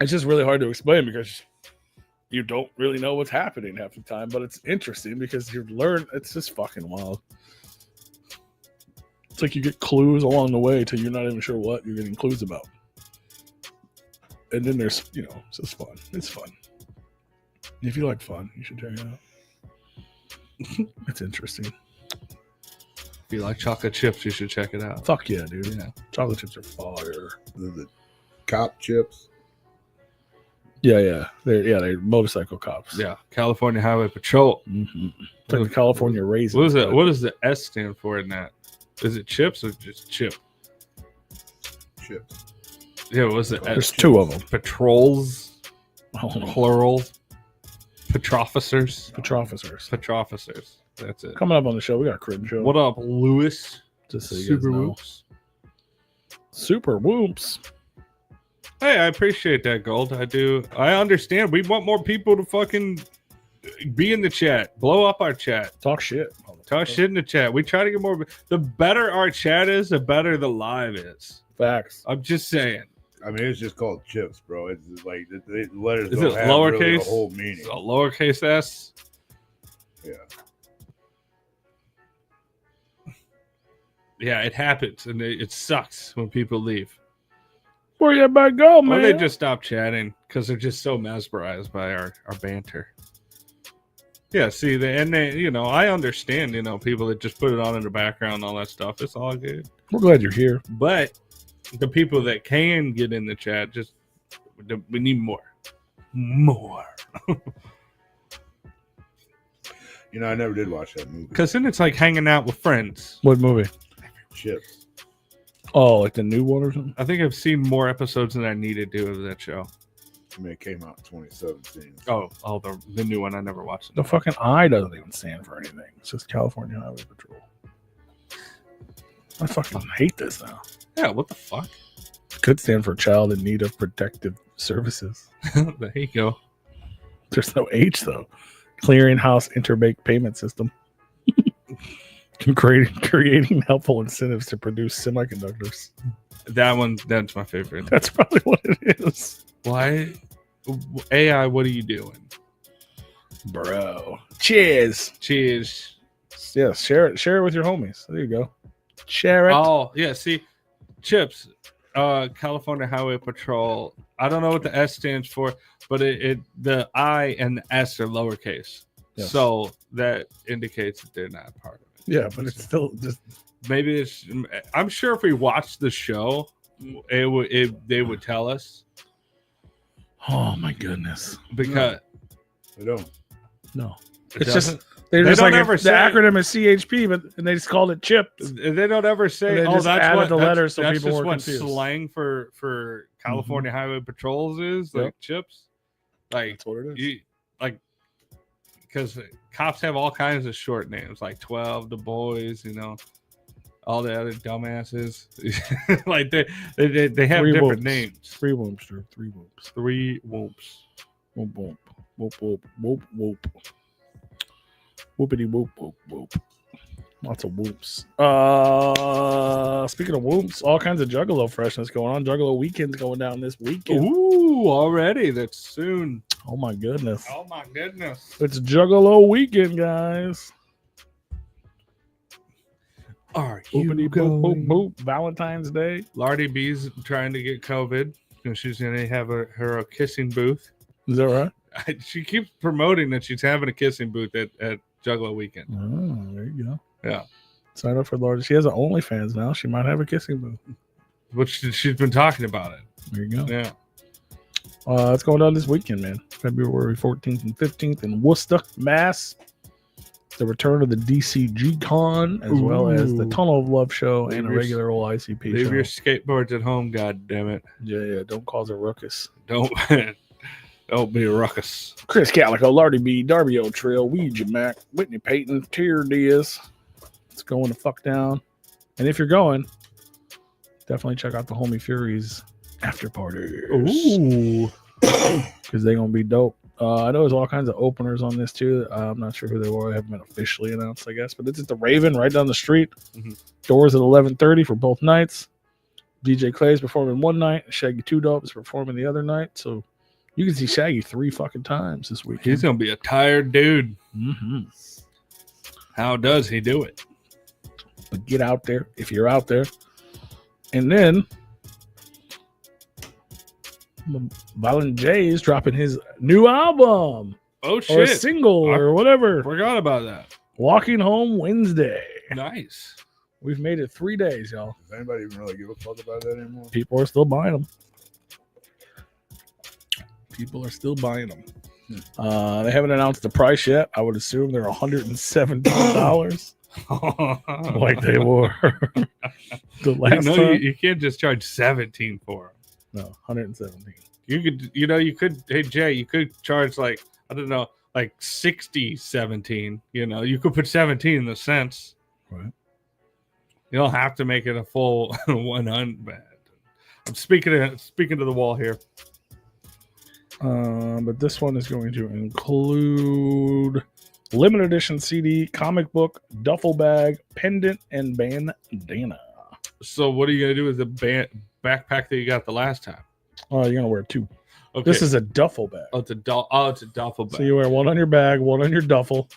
It's just really hard to explain because you don't really know what's happening half the time, but it's interesting because you learn. It's just fucking wild. It's like you get clues along the way till you're not even sure what you're getting clues about. And then there's, it's just fun. It's fun. If you like fun, you should check it out. It's interesting. If you like chocolate chips, you should check it out. Fuck yeah, dude. Yeah. Chocolate chips are fire. The cop chips. Yeah. They're motorcycle cops. Yeah. California Highway Patrol. Mm-hmm. It's like the California raisins. What is it? What does the S stand for in that? Is it chips or just chip? Chips. Yeah, what was it? There's two of them. Patrols. Oh, Plural. Patrofficers. Patrofficers. That's it. Coming up on the show, we got KRENSHAW. What up, Lewis? Just so you Super guys know. Whoops. Super Whoops. Hey, I appreciate that, Gold. I do. I understand. We want more people to fucking be in the chat. Blow up our chat. Talk shit. Talk shit in the chat. We try to get more. The better our chat is, the better the live is. Facts. I'm just saying. I mean, it's just called chips, bro. It's just like the letters Is don't it have lowercase? really a whole meaning. So lowercase s. Yeah. Yeah, it happens, and it sucks when people leave. Where you about to go, man? Or they just stop chatting because they're just so mesmerized by our banter. Yeah, see, I understand, people that just put it on in the background and all that stuff. It's all good. We're glad you're here. But the people that can get in the chat, we need more. More. I never did watch that movie. Because then it's like hanging out with friends. What movie? Chips. Oh, like the new one or something? I think I've seen more episodes than I needed to of that show. I mean, it came out in 2017. Oh, the new one. I never watched it. The fucking I doesn't even stand for anything. It's just California Highway Patrol. I fucking hate this now. Yeah, what the fuck? It could stand for Child in Need of Protective Services. There you go. There's no H, though. Clearinghouse Interbank Payment System. Creating helpful incentives to produce semiconductors. That's my favorite. That's probably what it is. Why? AI, what are you doing? Bro. Cheers. Cheers. Yeah, share it with your homies. There you go. Share it. Oh, yeah, see, Chips, California Highway Patrol. I don't know what the S stands for, but the I and the S are lowercase. Yes. So that indicates that they're not part of it. Yeah, but it's still just maybe it's. I'm sure if we watched the show, they would tell us. Oh my goodness! Because they don't. No, it's just they're just they like ever the acronym is CHP, and they just called it CHIPS. They don't ever say. Oh, that's what the letters, so that's people just were what confused. Slang for California Highway Patrols is like CHIPS. Like that's what it is. Because cops have all kinds of short names, like 12, the boys, all the other dumbasses. Like they have Three different whoops. names. 3 whoops, Drew. 3 whoops. 3 whoops. Whoop whoop whoop whoop whoop whoop. Whoopity whoop whoop whoop. Lots of whoops. Speaking of whoops, all kinds of Juggalo freshness going on. Juggalo weekend's going down this weekend. Ooh, already. That's soon. Oh my goodness. Oh my goodness. It's Juggalo weekend, guys. Are Boopity you boop going? boop boop. Valentine's Day. Lardy B's trying to get COVID. And she's going to have her kissing booth. Is that right? She keeps promoting that she's having a kissing booth at Juggalo weekend. Oh, there you go. Yeah. Sign up for Lardy. She has an OnlyFans now. She might have a kissing booth. But she's been talking about it. There you go. Yeah. It's going down this weekend, man. February 14th and 15th in Worcester, Mass. The return of the DCG Con, as well as the Tunnel of Love show and a regular old ICP show. Leave your skateboards at home, god damn it. Yeah. Don't cause a ruckus. Don't be a ruckus. Chris Calico, Lardy B, Darby O Trail, Ouija Mac, Whitney Payton, Tier Diaz. It's going to fuck down. And if you're going, definitely check out the Homie Furies after party. Ooh. because they're gonna be dope. I know there's all kinds of openers on this too. I'm not sure who they were. They haven't been officially announced, I guess. But it's at the Raven right down the street. Mhm. Doors at 11:30 for both nights. DJ Clay's performing one night. Shaggy 2 Dope is performing the other night. So you can see Shaggy 3 fucking times this weekend. He's gonna be a tired dude. Mm-hmm. How does he do it? But get out there if you're out there. And then Violent J is dropping his new album Oh or shit! single or whatever. Forgot about that. Walking Home Wednesday. Nice. We've made it 3 days, y'all. Does anybody even really give a fuck about that anymore? People are still buying them. People are still buying them. They haven't announced the price yet. I would assume they're $117 like they were the last time. You can't just charge 17 for them. No, 117. You could, you could. Hey Jay, you could charge like I don't know, like 60, 17. You could put 17 in the cents. Right. You don't have to make it a full 100. I'm speaking to the wall here. But this one is going to include limited edition CD, comic book, duffel bag, pendant, and bandana. So what are you gonna do with the backpack that you got the last time? Oh, you're gonna wear 2. Okay. This is a duffel bag. it's a duffel bag. So you wear one on your bag, one on your duffel.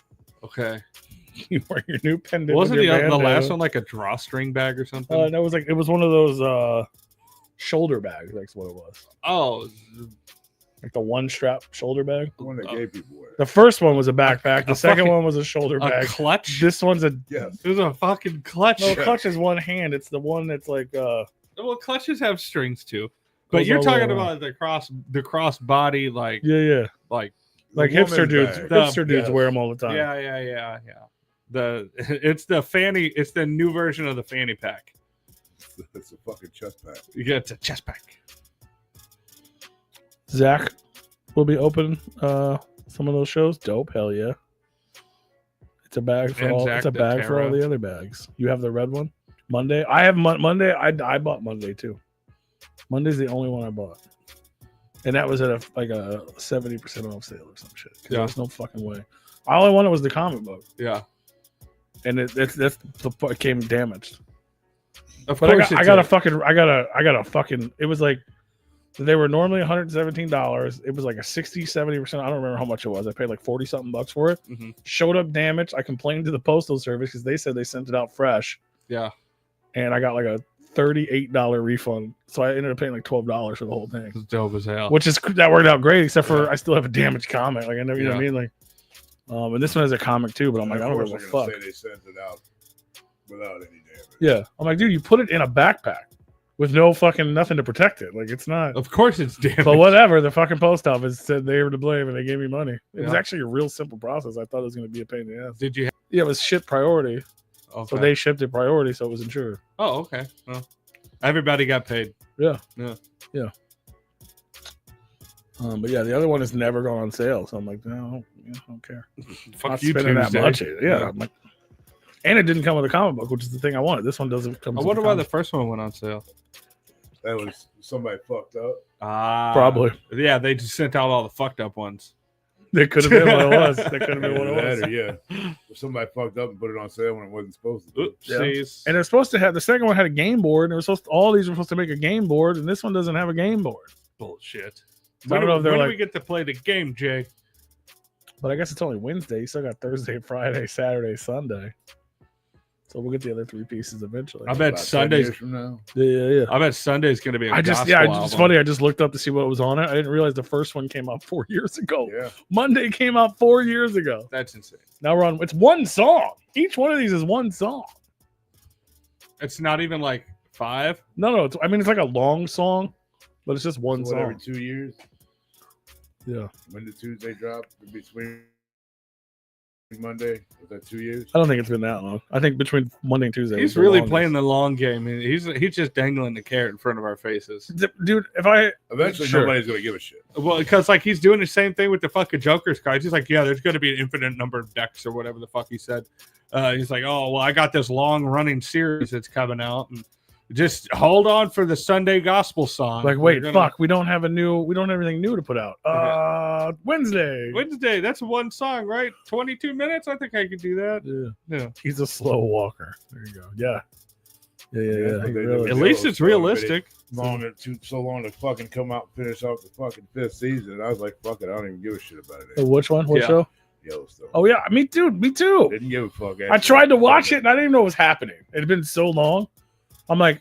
Okay. You wear your new pendant. Wasn't with the your bandana. last one like a drawstring bag or something? No, it was one of those shoulder bags. That's what it was. Oh, Like the one strap shoulder bag. The one that gay people wear. The first one was a backpack. The A second fucking- one was a shoulder a bag. clutch. This one's a Yes. There's a fucking clutch. no clutch is one hand. It's the one that's like Well, clutches have strings too. But Goes you're all the way talking around. about the cross body like yeah. like Like The hipster woman's dudes. bag. Hipster dudes Yes. wear them all the time. yeah. It's the fanny. It's the new version of the fanny pack. It's a fucking chest pack. You get it's a chest pack. Zach will be opening some of those shows. Dope, hell yeah. It's a bag for And all. Zach It's a the bag for all Terra. the other bags. You have the red one. Monday. I have Monday. I bought Monday too. Monday's the only one I bought, and that was at a 70% off sale or some shit. 'Cause Yeah. There's no fucking way. I only wanted was the comic book, Yeah. and it came damaged. Of But course, I got a fucking. It was like they were normally $117. It was like a 60-70%. I don't remember how much it was. I paid like 40 something bucks for it. Mhm. Showed up damaged. I complained to the postal service because they said they sent it out fresh, Yeah. and I got like a $38 refund. So I ended up paying like $12 for the whole thing, It's dope as hell. which is that worked out great. Except for I still have a damaged comic. Like I never, you know what I Yeah. mean? Like, and this one has a comic too. But I'm like, And I of don't course give a they're fuck. gonna say they sent it out without any damage. Yeah, I'm like, dude, you put it in a backpack with no fucking nothing to protect it. Like it's not. Of course, it's damaged. But whatever, the fucking post office said they were to blame and they gave me money. It was Yeah. actually a real simple process. I thought it was going to be a pain in the ass. Did you? Yeah, it was shipped priority. Okay. So they shipped it priority, so it was insured. Oh, okay. Well, everybody got paid. Yeah. Yeah. But yeah, the other one has never gone on sale. So I'm like, no, I don't care. Fuck Not you, spending that Tuesday. much. Yeah. I'm like, and it didn't come with a comic book, which is the thing I wanted. This one doesn't come I with wonder a why the comic. first one went on sale. That was somebody fucked up. Probably. Yeah, they just sent out all the fucked up ones. That could have been what it was. That could have been what Either it was. that or, yeah. Or somebody fucked up and put it on sale when it wasn't supposed to. Oopsies. And they're supposed to have the second one had a game board, and it was supposed to, all these were supposed to make a game board, and this one doesn't have a game board. Bullshit. So I don't know if they're when do like, we get to play the game, Jay? but I guess it's only Wednesday. You still got Thursday, Friday, Saturday, Sunday. So we'll get the other 3 pieces eventually. I bet About 10 Sunday's. years from now. Yeah. I bet Sunday's going to be a It's gospel funny. I just looked up to see what was on it. I didn't realize the first one came out 4 years ago. Yeah. Monday came out 4 years ago. That's insane. Now we're on. It's one song. Each one of these is one song. It's not even like 5. No. It's like a long song, but it's just one So what, every song. 2 years? Yeah. When did Tuesday drop? Between Monday? Was that 2 years? I don't think it's been that long. I think between Monday and Tuesday. He's really playing the long game. He's just dangling the carrot in front of our faces. Dude, if I Eventually, Sure. nobody's going to give a shit. Well, because like he's doing the same thing with the fucking Joker's cards. He's like, yeah, there's going to be an infinite number of decks or whatever the fuck he said. He's like, oh well, I got this long running series that's coming out, and Just hold on for the Sunday gospel song. Like, wait, fuck, we don't have anything new to put out. Wednesday. Wednesday, that's one song, right? 22 minutes? I think I could do that. Yeah. Yeah. He's a slow walker. There you go. Yeah. Yeah. But they Really- At least it's realistic. So long to fucking come out and finish off the fucking 5th season. I was like, fuck it, I don't even give a shit about it. Which one? What Yeah. show? Yellowstone. Oh yeah, me too. Didn't give a fuck. I tried to watch it and I didn't even know what was happening. It had been so long. I'm like,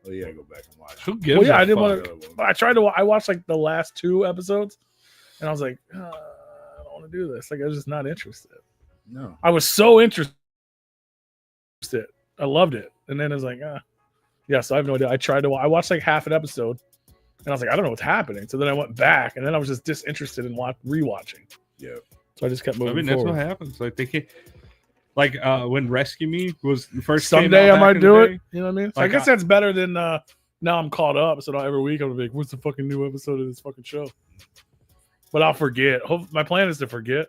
Oh yeah, go back and watch. Who gives well, yeah, a I didn't fuck? want to. I tried to. I watched like the last 2 episodes, and I was like, I don't want to do this. Like, I was just not interested. No. I was so interested. I loved it, and then it was like, yeah. So I have no idea. I watched like half an episode, and I was like, I don't know what's happening. So then I went back, and then I was just disinterested in rewatching. Yeah. So I just kept moving. I mean, that's forward. what happens. Like they can't. Like when Rescue Me was the first. Someday I might do it. You know what I mean? So Like, I guess that's better than now I'm caught up. So every week I'm gonna be like, what's the fucking new episode of this fucking show? But I'll forget. My plan is to forget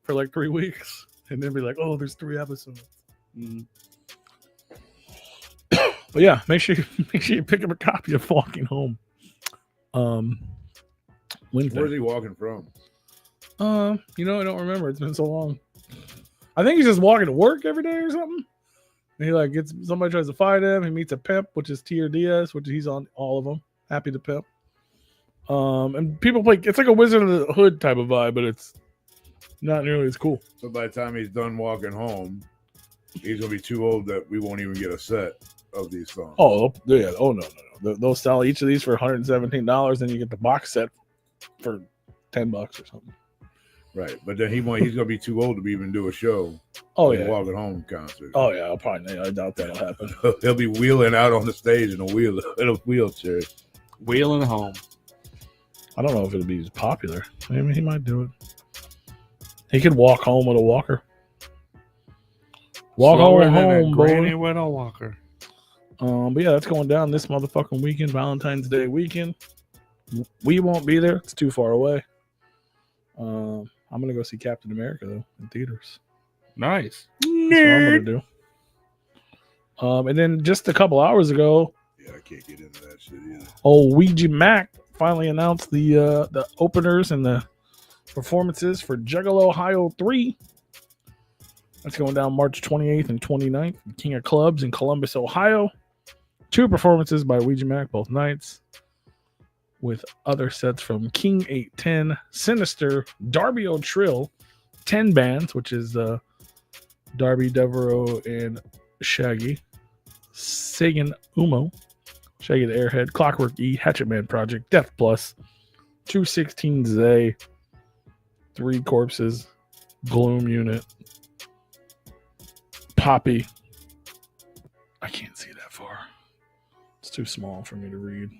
for like 3 weeks and then be like, oh, there's 3 episodes. But yeah, make sure you pick up a copy of Walking Home. Wednesday. Where's he walking from? I don't remember. It's been so long. I think he's just walking to work every day or something. And he like gets somebody tries to fight him. He meets a pimp, which is Tier Diaz, which he's on all of them. Happy to pimp. And people play. It's like a Wizard of the Hood type of vibe, but it's not nearly as cool. So by the time he's done walking home, he's gonna be too old that we won't even get a set of these songs. Oh yeah. Oh no. They'll sell each of these for $117, and you get the box set for $10 or something. Right, but then he's gonna be too old to even do a show. Oh like yeah. a walking home concert. Oh yeah. I doubt that'll happen. He'll be wheeling out on the stage in a wheelchair. Wheeling home. I don't know if it'll be as popular. Maybe he might do it. He could walk home with a walker. Walk Slower than home, a granny boy. with a walker. But yeah, that's going down this motherfucking weekend, Valentine's Day weekend. We won't be there; it's too far away. I'm gonna go see Captain America though in theaters. Nice. That's what I'm gonna do. And then just a couple hours ago, Yeah, I can't get into that shit either. old Ouija Mac finally announced the openers and the performances for Juggalo Ohio 3. That's going down March 28th and 29th. King of Clubs in Columbus, Ohio. 2 performances by Ouija Mac both nights, with other sets from King 810, Sinister, Darby O'Trill, 10 bands, which is Darby, Devereaux, and Shaggy, Sagan Umo, Shaggy the Airhead, Clockwork E, Hatchet Man Project, Death Plus, 216 Zay, 3 Corpses, Gloom Unit, Poppy. I can't see that far. It's too small for me to read.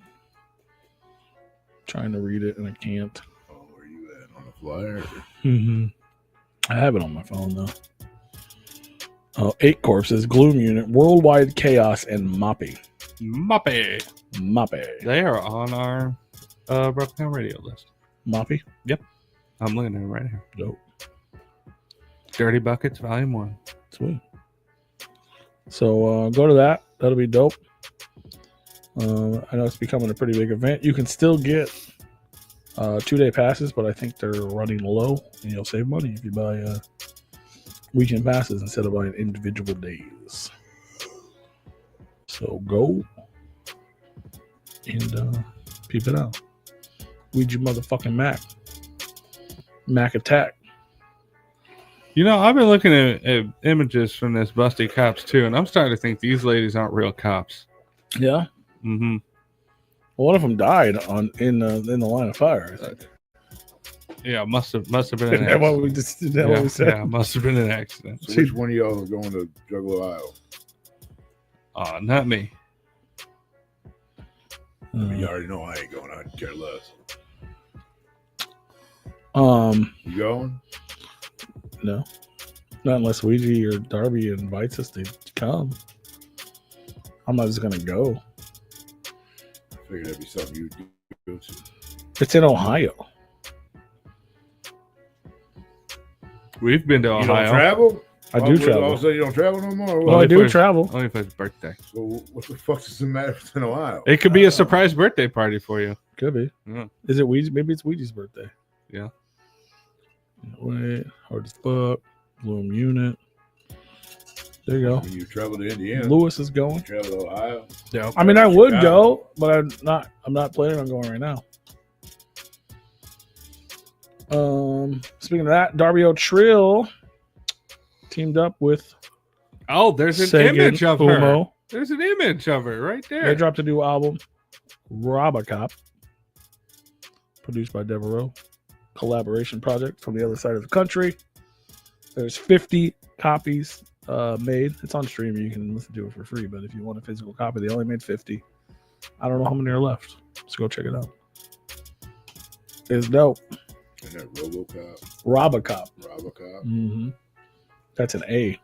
Trying to read it and I can't. Oh, where you at on the flyer? Mm-hmm. I have it on my phone though. 8 Corpses, Gloom Unit, Worldwide Chaos, and Moppy. Moppy. They are on our Replicon radio list. Moppy? I'm looking at it right here. Dope. Dirty Buckets, Volume 1. Sweet. So go to that. That'll be dope. I know it's becoming a pretty big event. You can still get 2-day passes, but I think they're running low, and you'll save money if you buy weekend passes instead of buying individual days. So go and peep it out. Ouija motherfucking Mac. Mac Attack. You know, I've been looking at images from this Busty Cops too, and I'm starting to think these ladies aren't real cops. Yeah. Mm-hmm. Well, one of them died in the line of fire. I think. Yeah, must have been an Isn't that accident. what we just? Isn't that what we said? Yeah, must have been an accident. So which one of y'all are going to Juggalo, Ohio? Not me. I mean, you already know I ain't going. I care less. You going? No, not unless Ouija or Darby invites us to come. I'm not just gonna go. I figured that'd be something you'd go to. It's in Ohio. We've been to You Ohio. don't travel? I do All of travel. a sudden you don't travel no more? Well, I Only do for his- travel. Only for his birthday. So what the fuck does it matter if it's in Ohio? It could be a surprise birthday party for you. Could be. Yeah. Is it Ouija? Maybe it's Ouija's birthday. Yeah. Wait, hard as fuck. Bloom unit. There you go. When you travel to Indiana, Lewis is you going. travel to Ohio. Yeah. I mean, I would Chicago. go, but I'm not planning on going right now. Speaking of that, Darby O'Trill teamed up with Oh, there's an Sagan image of her. Umo. There's an image of her right They there. dropped a new album, Robocop, produced by Devereaux. Collaboration project from the other side of the country. There's 50 copies made. It's on stream. You can listen to it for free. But if you want a physical copy, they only made 50. I don't know how many are left. So go check it out. It's dope. And that RoboCop, Robocop. Robocop. Mm-hmm. That's an A.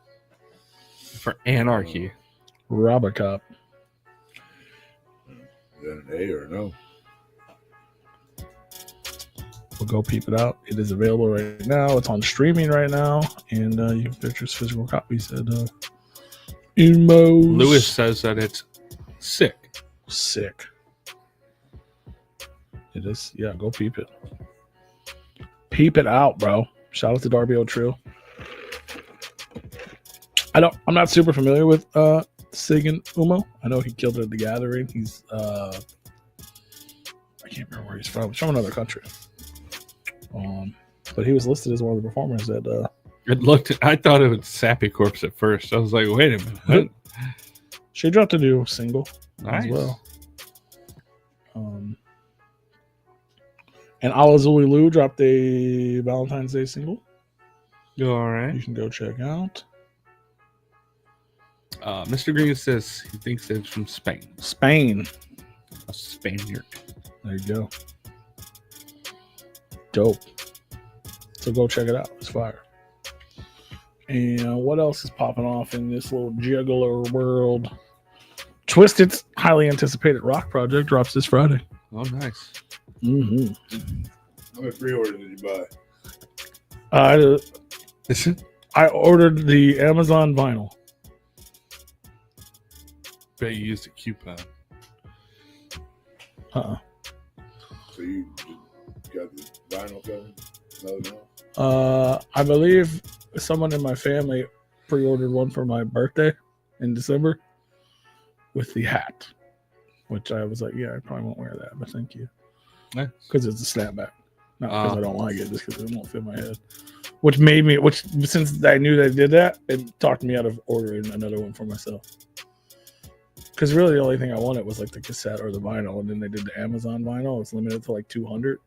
For anarchy. Robocop. Is that an A or a no? We'll go peep it out. It is available right now. It's on streaming right now. And you can purchase physical copies at Umo's. Lewis says that it's sick. Sick. It is. Yeah, go peep it. Peep it out, bro. Shout out to Darby O'Trill. I'm not super familiar with Sagan Umo. I know he killed it at the Gathering. He's I can't remember where he's from. He's from another country. But he was listed as one of the performers at I thought it was Sappy Corpse at first. I was like, wait a minute. What? she dropped a new single Nice. as well. And Alazuli Lou dropped a Valentine's Day single. You all right? You can go check out. Mr. Green says he thinks it's from Spain. Spain. A Spaniard. There you go. Dope. So go check it out. It's fire. And what else is popping off in this little juggalo world? Twisted's highly anticipated rock project drops this Friday. Oh, nice. Mm-hmm. How many pre-orders did you buy? I ordered the Amazon vinyl. Bet you used a coupon. Uh-uh. So you got the vinyl cover? Nothing else? I believe someone in my family pre-ordered one for my birthday in December with the hat, which I was like, yeah, I probably won't wear that, but thank you. Nice. Because it's a snapback. Not because I don't like it, just because it won't fit my head. Which since I knew they did that, it talked me out of ordering another one for myself. Because really the only thing I wanted was like the cassette or the vinyl, and then they did the Amazon vinyl. It's limited to like 200,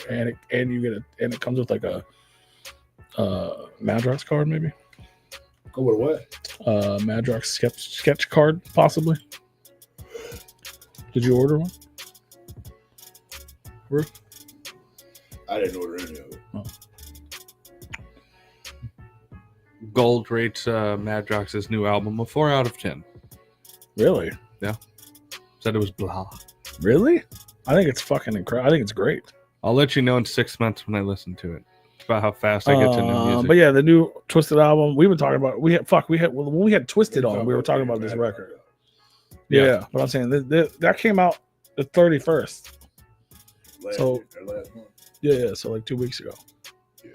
and it comes with like a Madrox card maybe. Oh, what? Madrox sketch card possibly. Did you order one? I didn't order any of it. Oh. Gold rates Madrox's new album a 4 out of 10. Really? Said it was blah. Really? I think it's fucking incredible. I think it's great. I'll let you know in 6 months when I listen to it. It's about how fast I get to new music. But yeah, the new Twisted album. We've been talking about. When we had Twisted on, we were talking about this record. Yeah, but I'm saying that came out the 31st. Last month. Yeah. So like 2 weeks ago. Yeah.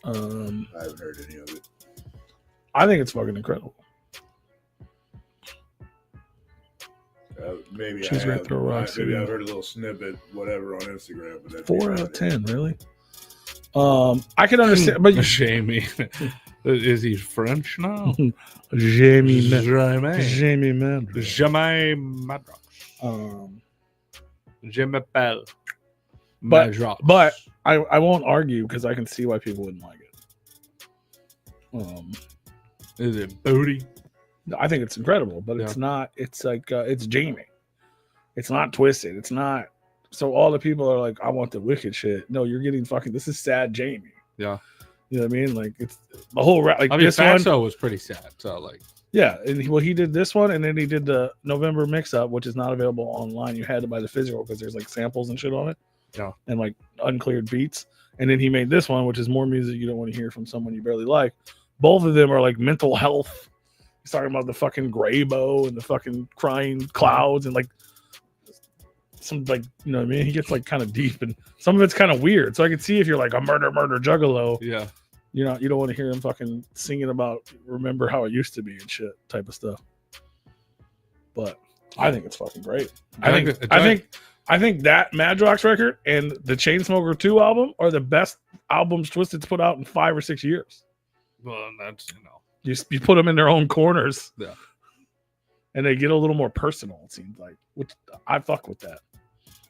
I I haven't heard any of it. I think it's fucking incredible. Maybe She's right through rocks. Maybe I heard a little snippet, whatever, on Instagram. But that's 4 out of 10, really. I can understand, but Jamie. Is he French now? Jamie Jamais Madrox. Je m'appelle But- Madrox. but I won't argue because I can see why people wouldn't like it. Is it booty? I think it's incredible, but it's not. It's like it's Jamie. It's not Twisted. It's not. So all the people are like, I want the wicked shit. No, you're getting fucking. This is sad Jamie. Yeah. You know what I mean? Like it's the whole like I mean, this one. Fatso was pretty sad. So like, Yeah, and he did this one, and then he did the November mix-up, which is not available online. You had to buy the physical because there's like samples and shit on it. Yeah. And like uncleared beats. And then he made this one, which is more music you don't want to hear from someone you barely like. both of them are like mental health. He's talking about the fucking gray bow and the fucking crying clouds and like some like, you know what I mean? He gets like kind of deep and some of it's kind of weird. So I can see if you're like a murder juggalo. Yeah. You don't want to hear him fucking singing about remember how it used to be and shit type of stuff. But I think it's fucking great. I think that Madrox record and the Chainsmoker 2 album are the best albums Twisted's put out in 5 or 6 years. Well, that's, You put them in their own corners. Yeah. And they get a little more personal, it seems like. Which I fuck with that.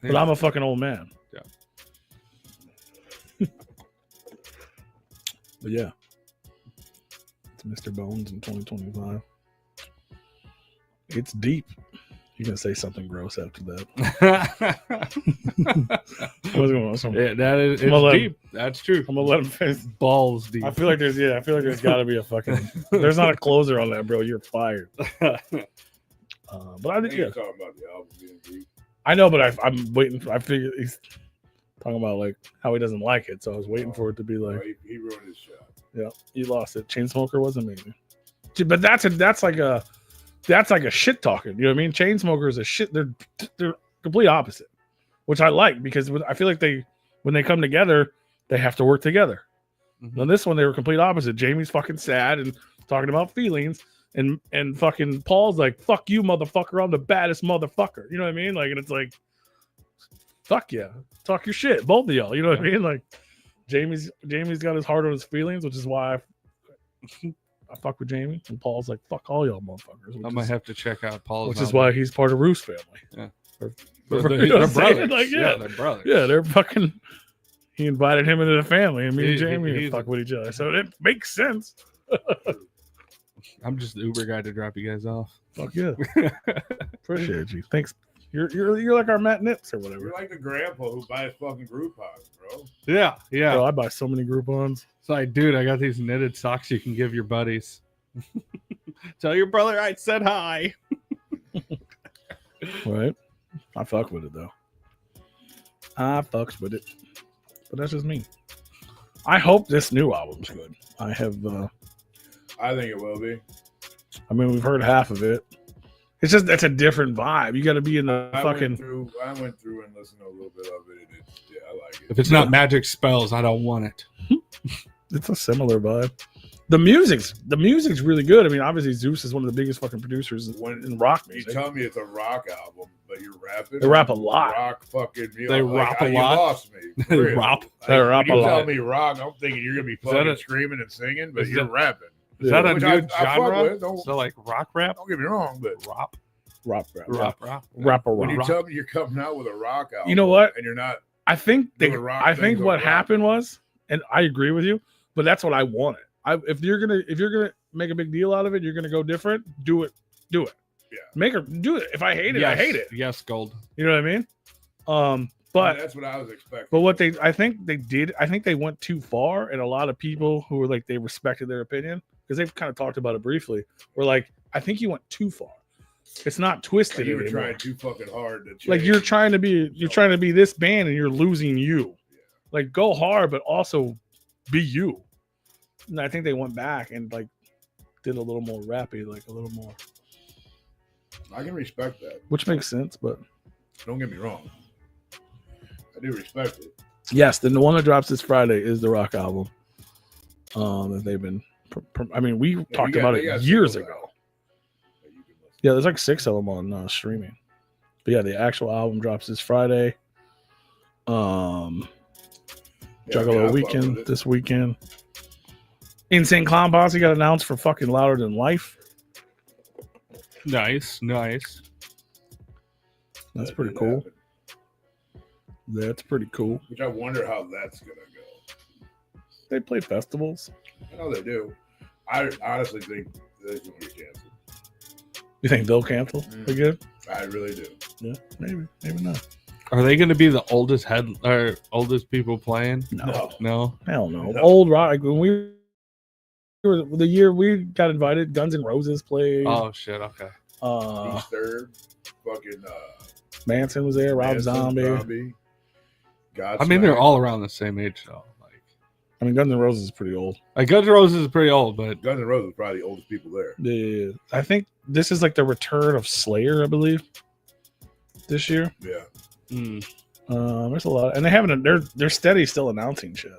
But I'm a fucking old man. Yeah. But yeah. It's Mr. Bones in 2025. It's deep. You're gonna say something gross after that. Yeah, that is it's deep. That's true. I'm gonna let him finish. Balls deep. I feel like there's gotta be a fucking. There's not a closer on that, bro. You're fired. But I think You're talking about the album being deep. I know, but I'm waiting. I figure he's talking about like how he doesn't like it, so I was waiting for it to be like. He ruined his shot. Yeah, he lost it. Chainsmoker was amazing, but that's like a shit talking. You know what I mean? Chainsmoker is a shit. They're complete opposite, which I like because I feel like when they come together, they have to work together. Mm-hmm. On this one, they were complete opposite. Jamie's fucking sad and talking about feelings, and fucking Paul's like, "Fuck you, motherfucker! I'm the baddest motherfucker." You know what I mean? Like, and it's like, "Fuck yeah, talk your shit, both of y'all." You know what I mean? Like, Jamie's got his heart on his feelings, which is why I fuck with Jamie, and Paul's like, "Fuck all y'all motherfuckers." I might have to check out Paul's. Which is why he's part of Roos family. Yeah, they're brothers. Like, yeah, they're brothers. Yeah, they're fucking. He invited him into the family, and me and Jamie fuck with each other, so it makes sense. I'm just the Uber guy to drop you guys off. Fuck yeah, appreciate you. Thanks. You're like our Matt Nips or whatever. You're like the grandpa who buys fucking Groupons, bro. Yeah. Bro, I buy so many Groupons. It's like, dude, I got these knitted socks you can give your buddies. Tell your brother I said hi. Right. I fuck with it though. I fucks with it. But that's just me. I hope this new album's good. I think it will be. I mean, we've heard half of it. It's just that's a different vibe. You got to be in the I fucking. I went through and listened to a little bit of it. And I like it. If it's not magic spells, I don't want it. It's a similar vibe. The music's really good. I mean, obviously Zeus is one of the biggest fucking producers in rock music. You tell me it's a rock album, but you're rapping. They rap a lot. Rock fucking music. They rap a lot. You lost me. They rap a lot. You tell me rock, I'm thinking you're gonna be fucking screaming and singing, but you're rapping. Is that a Which new I genre? fuck with. So like rock rap? Don't get me wrong, but Rap. when you tell me you're coming out with a rock album, you know what? And you're not. I think doing what happened was, and I agree with you, but that's what I wanted. If you're gonna make a big deal out of it, you're gonna go different. Do it. Yeah. Do it. If I hate it, I hate it. Yes, gold. You know what I mean? But that's what I was expecting. But what I think they went too far, and a lot of people who were like they respected their opinion because they've kind of talked about it briefly. Were like, I think you went too far. It's not twisted. You were anymore. trying too fucking hard to change. Like you're trying to be this band, and you're losing you. Yeah. Like go hard, but also be you. And I think they went back and like did a little more rappy, like a little more. I can respect that, which makes sense, but don't get me wrong. I do respect it. Yes, the one that drops this Friday is the rock album. That they've been. I mean, we talked about it years ago. Yeah, there's like 6 of them on streaming. But yeah, the actual album drops this Friday. Juggalo weekend this weekend. Insane Clown Posse got announced for fucking Louder Than Life. Nice. That's pretty cool. That's pretty cool. Which I wonder how that's gonna go. They play festivals. I know they do. I honestly think they're gonna get canceled. You think they'll cancel again? I really do. Yeah, maybe not. Are they going to be the oldest people playing? No. Hell no. Old rock. Like when we were the year we got invited, Guns N' Roses played. Oh shit. Okay. Third, fucking Manson was there. Rob Zombie. God, I mean, they're all around the same age though. Like I mean, Guns N' Roses is pretty old. Like Guns N' Roses is pretty old, but Guns N' Roses is probably the oldest people there. Yeah, I think this is like the return of Slayer, I believe, this year. Yeah. There's a lot, and they haven't. They're steady still announcing shit.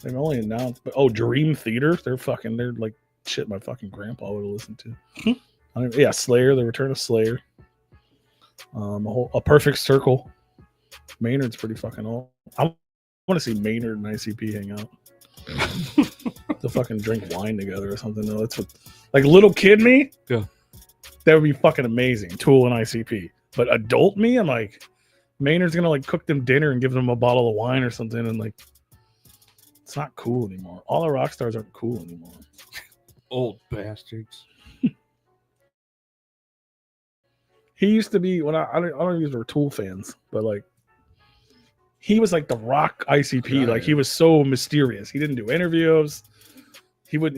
They've only announced, but Dream Theater, they're like shit. My fucking grandpa would have listened to. Yeah, Slayer, the return of Slayer. A Perfect Circle. Maynard's pretty fucking old. I want to see Maynard and ICP hang out. To fucking drink wine together or something. No, that's what, like little kid me. Yeah, that would be fucking amazing. Tool and ICP, but adult me, I'm like, Maynard's gonna like cook them dinner and give them a bottle of wine or something, and like, it's not cool anymore. All the rock stars aren't cool anymore. Old bastards. He used to be when I don't know if you guys were Tool fans, but like. He was like the rock ICP. Yeah, like he was so mysterious. He didn't do interviews. He would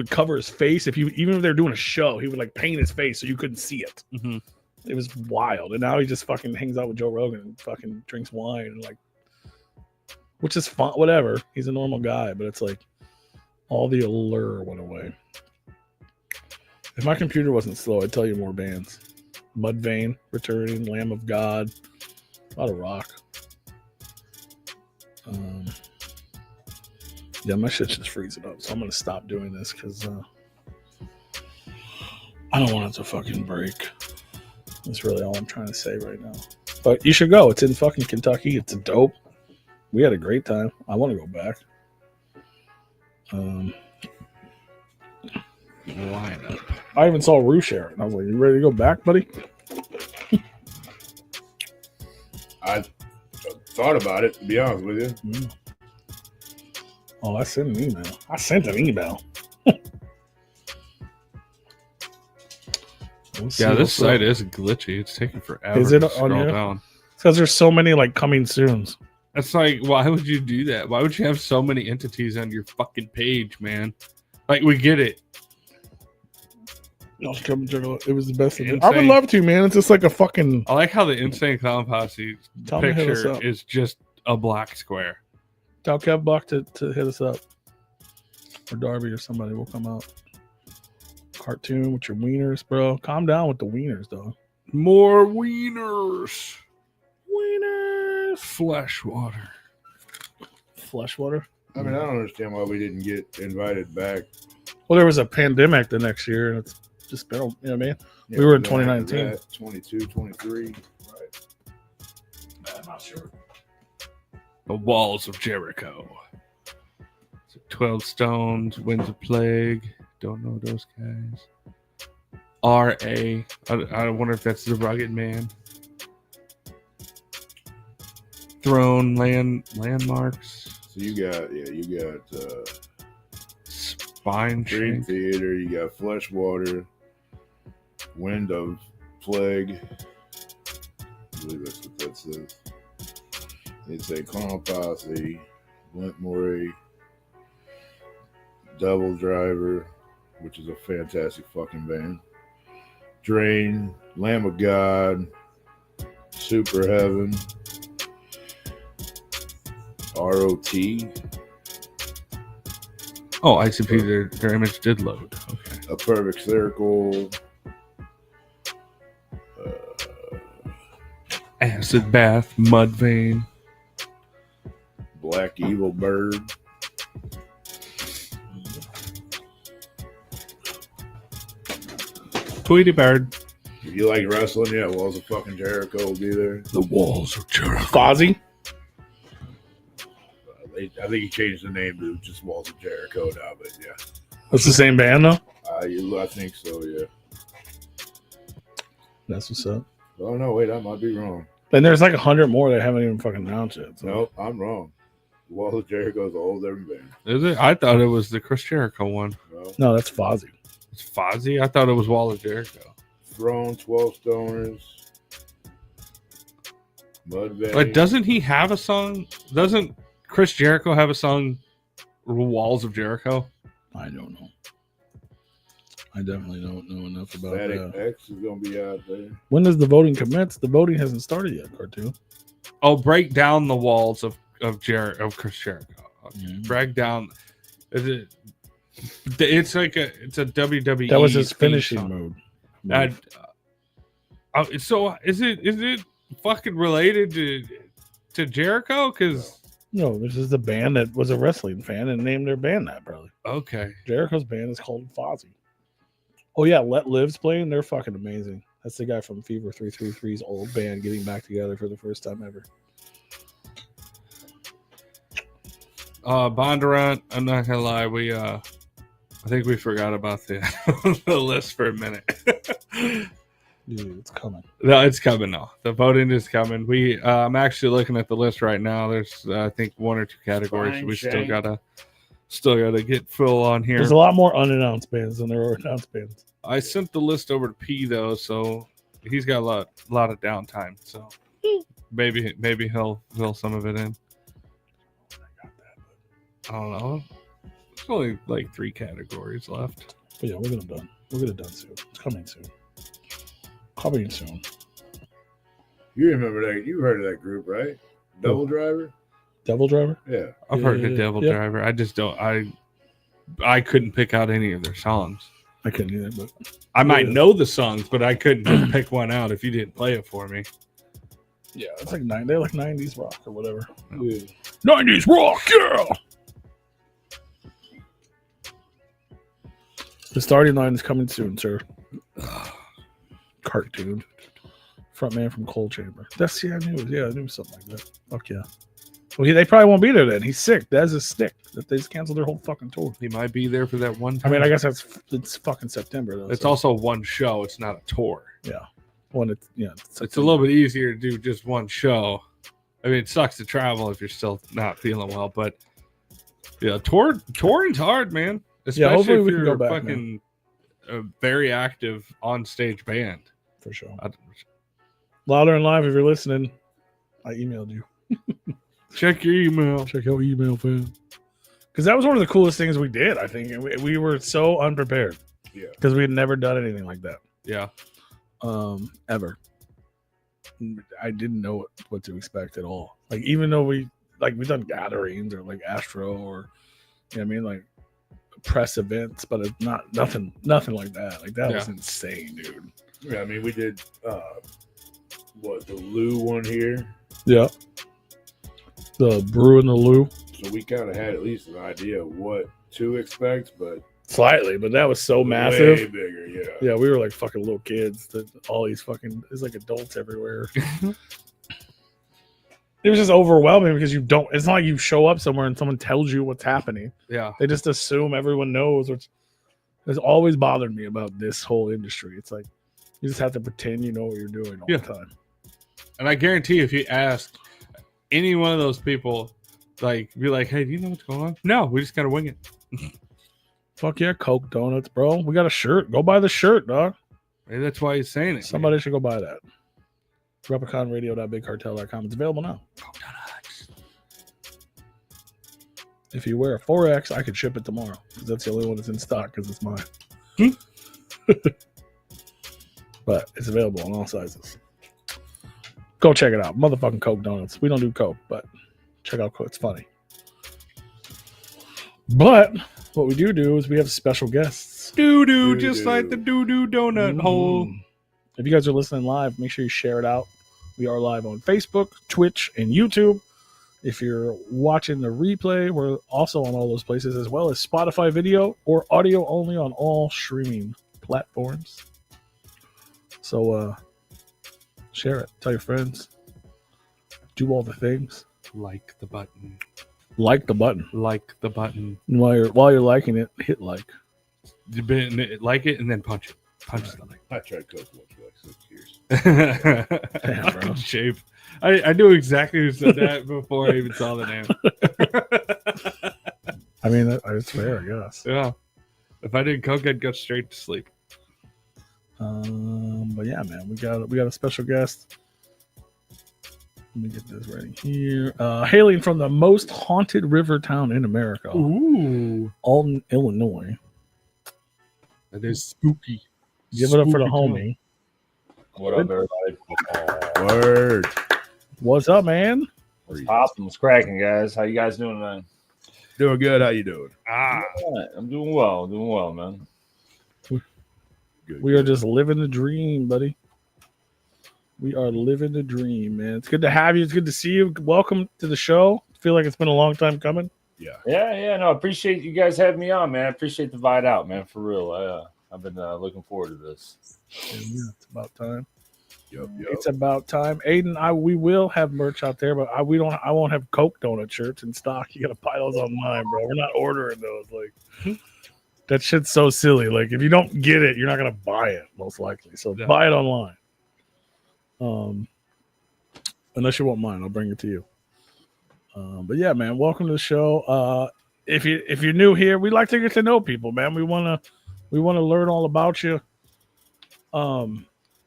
cover his face even if they were doing a show. He would like paint his face so you couldn't see it. Mm-hmm. It was wild. And now he just fucking hangs out with Joe Rogan and fucking drinks wine and like, which is fun. Whatever. He's a normal guy, but it's like all the allure went away. If my computer wasn't slow, I'd tell you more bands. Mudvayne returning, Lamb of God, a lot of rock. Yeah, my shit's just freezing up, so I'm gonna stop doing this because I don't want it to fucking break. That's really all I'm trying to say right now. But you should go. It's in fucking Kentucky. It's dope. We had a great time. I want to go back. Lineup. I even saw Rue share it, and I was like, "You ready to go back, buddy?" I thought about it, to be honest with you. Mm. Oh, I sent an email. Yeah, this site is glitchy. It's taking forever. Is it to on scroll here? down? Because there's so many like coming soons. That's like, why would you do that? Why would you have so many entities on your fucking page, man? Like, we get it. It was the best. Insane. I would love to, man. It's just like a fucking. I like how the Insane Clown Posse Tell me to hit us picture up. is just a black square. Tell Kev Buck to hit us up. Or Darby or somebody will come out. Cartoon with your wieners, bro. Calm down with the wieners, though. More wieners. Wieners. Flesh water. Flesh water. I mean, I don't understand why we didn't get invited back. Well, there was a pandemic the next year, and it's just been, you know what I mean? Yeah, We were in but then after 2019. that, 22, 23. Right. I'm not sure. The Walls of Jericho. 12 Stones, Winds of Plague. Don't know those guys. R.A. I wonder if that's the Rugged Man. Throne, Landmarks. So you got Spine Dream Shank. Theater, you got Fleshwater, Wind of Plague. I believe that's what that says. It's a Clown Posse, Blint Morey, Double Driver, which is a fantastic fucking band. Drain, Lamb of God, Super Heaven, ROT. Oh, ICP, their image did load. Okay. A Perfect Circle, Acid Bath, Mudvayne. Black Evil Bird, Tweety Bird. if you like wrestling, yeah, Walls of fucking Jericho will be there. The Walls of Jericho. Fozzy. I think he changed the name to just Walls of Jericho now, but yeah. That's the same band, though? I think so, yeah. That's what's up. Oh, no, wait, I might be wrong. And there's like 100 more that haven't even fucking announced yet. So. Nope, I'm wrong. Walls of Jericho is an old every band. Is it? I thought it was the Chris Jericho one. No. No, that's Fozzy. It's Fozzy? I thought it was Wall of Jericho. Throne, 12 Stoners, Mudvayne. But doesn't he have a song? Doesn't Chris Jericho have a song, Walls of Jericho? I don't know. I definitely don't know enough about Static that. X is going to be out there. When does the voting commence? The voting hasn't started yet, Cartoon. Oh, break down the walls of Chris Jericho. Okay. Drag down. Is it? It's like it's a WWE. That was his finishing song. move. So is it fucking related to Jericho? Because no, this is the band that was a wrestling fan and named their band that, probably. Okay. Jericho's band is called Fozzy. Oh yeah, Let Live's playing. They're fucking amazing. That's the guy from Fever 333's old band getting back together for the first time ever. Bondurant, I'm not gonna lie, I think we forgot about the the list for a minute. Dude, it's coming. No, it's coming now. The voting is coming. I'm actually looking at the list right now. There's I think 1 or 2 categories Fine, we Shane. still gotta get full on here. There's a lot more unannounced bands than there are announced bands. I sent the list over to P though, so he's got a lot of downtime. So maybe he'll fill some of it in. I don't know. There's only like 3 categories left. But yeah, we'll get them done. We'll get it done soon. It's coming soon. Coming soon. You remember that? You heard of that group, right? Double Driver? Devil Driver? Yeah. I've heard the Devil Driver. I just don't. I couldn't pick out any of their songs. I couldn't either, but I might know the songs, but I couldn't just pick one out if you didn't play it for me. yeah, it's like they're like 90s rock or whatever. Yeah. 90s rock, yeah. The starting line is coming soon, sir. Cartoon. Frontman from Cold Chamber. I knew something like that. Fuck yeah. Well, they probably won't be there then. He's sick. That's a stick. That they just canceled their whole fucking tour. He might be there for that one I time. mean, I guess it's fucking September though. It's so. also one show. It's not a tour. Yeah. Well, It's a little bit easier to do just one show. I mean, it sucks to travel if you're still not feeling well, but yeah, touring's hard, man. Especially hopefully if we can you're go back, fucking a very active on-stage band. For sure. I- Louder and Live, if you're listening, I emailed you. Check your email. Check out email, fam. Because that was one of the coolest things we did, I think. We were so unprepared. Yeah. Because we had never done anything like that. Yeah. Ever. I didn't know what to expect at all. Like, even though we've done gatherings or like Astro or, you know what I mean? Like, press events, but it's nothing like that. Like, that was insane, dude. Yeah, I mean, we did, the Lou one here. Yeah. The Brew and the Lou. So we kind of had at least an idea of what to expect, but Slightly, but that was so way massive. bigger, yeah. Yeah, we were like fucking little kids. All these there's like adults everywhere. It was just overwhelming because it's not like you show up somewhere and someone tells you what's happening. Yeah. They just assume everyone knows, which has always bothered me about this whole industry. It's like you just have to pretend you know what you're doing all the time. And I guarantee if you asked any one of those people, like, be like, hey, do you know what's going on? No, we just got to wing it. Fuck yeah, Coke Donuts, bro. We got a shirt. Go buy the shirt, dog. Maybe that's why he's saying it. Somebody should go buy that. Repliconradio.bigcartel.com. It's available now. If you wear a 4X, I could ship it tomorrow because that's the only one that's in stock because it's mine. But it's available in all sizes. Go check it out. Motherfucking Coke Donuts. We don't do Coke, but check out Coke. It's funny. But what we do is we have special guests. Doo-doo, just like the doo-doo donut hole. If you guys are listening live, make sure you share it out. We are live on Facebook, Twitch, and YouTube. If you're watching the replay, we're also on all those places, as well as Spotify video or audio only on all streaming platforms. So share it. Tell your friends. Do all the things. Like the button. Like the button. Like the button. And while you're liking it, hit like. Like it and then punch it. Punch the like. I tried Coke once for like 6 years. Damn, bro. Shape. I knew exactly who said that before I even saw the name. I mean, it's fair, I guess. Yeah. If I did Coke, I'd go straight to sleep. But yeah, man, we got a special guest. Let me get this ready here. Hailing from the most haunted river town in America, Alton, Illinois. That is spooky. Give it up for the homie. What up, everybody? Word. What's up, man? What's popping? What's cracking, guys? How you guys doing tonight? Doing good. How you doing? Ah, Yeah, I'm doing well, man. Good. We are just living the dream, buddy. We are living the dream, man. It's good to have you. It's good to see you. Welcome to the show. I feel like it's been a long time coming. Yeah. No, I appreciate you guys having me on, man. I appreciate the Vide out, man. For real. I've been looking forward to this. Yeah, it's about time. Yep. It's about time. Aiden, we will have merch out there, but I won't have Coke donut shirts in stock. You gotta buy those online, bro. We're not ordering those. Like that shit's so silly. Like if you don't get it, you're not gonna buy it, most likely. So buy it online. Unless you want mine, I'll bring it to you. But yeah, man, welcome to the show. If you're new here, we like to get to know people, man. We wanna learn all about you.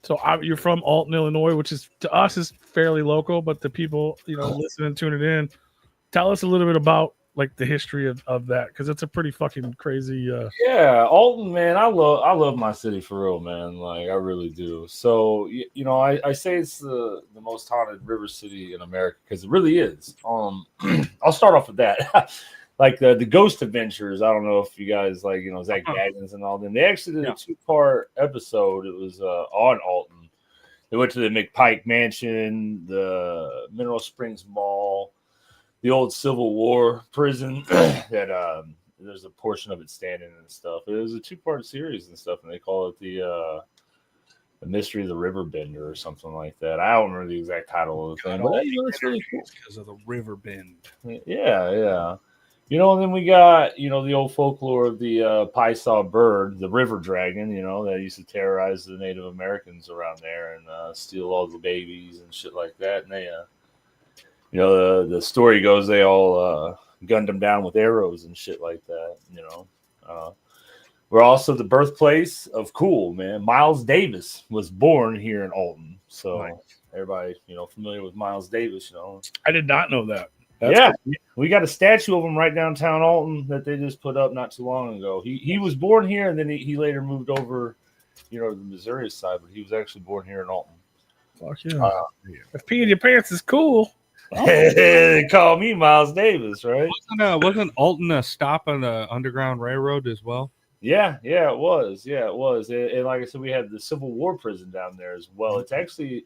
So you're from Alton, Illinois, which is to us is fairly local, but the people listening, tuning in, tell us a little bit about like the history of that, because it's a pretty fucking crazy. Yeah, Alton, man, I love my city for real, man. Like I really do. So I say it's the most haunted river city in America because it really is. I'll start off with that. Like the Ghost Adventures. I don't know if you guys like Zach Gaggins and all them. They actually did a 2-part episode. It was on Alton. They went to the McPike Mansion, the Mineral Springs Mall, the old Civil War prison. That there's a portion of it standing and stuff. It was a 2-part series and stuff, and they call it the Mystery of the River Bender or something like that. I don't remember the exact title of the thing, but it's really cool because of the river bend. Yeah. And then we got, the old folklore of the Paisaw bird, the river dragon, that used to terrorize the Native Americans around there and steal all the babies and shit like that. And they, the story goes they all gunned them down with arrows and shit like that, We're also the birthplace of cool, man. Miles Davis was born here in Alton. So everybody, familiar with Miles Davis, I did not know that. We got a statue of him right downtown Alton that they just put up not too long ago. He was born here, and then he later moved over, the Missouri side, but he was actually born here in Alton. Fuck yeah. If peeing your pants is cool. They call me Miles Davis, right? Wasn't Alton a stop on the Underground Railroad as well? Yeah, it was. And like I said, we had the Civil War prison down there as well. It's actually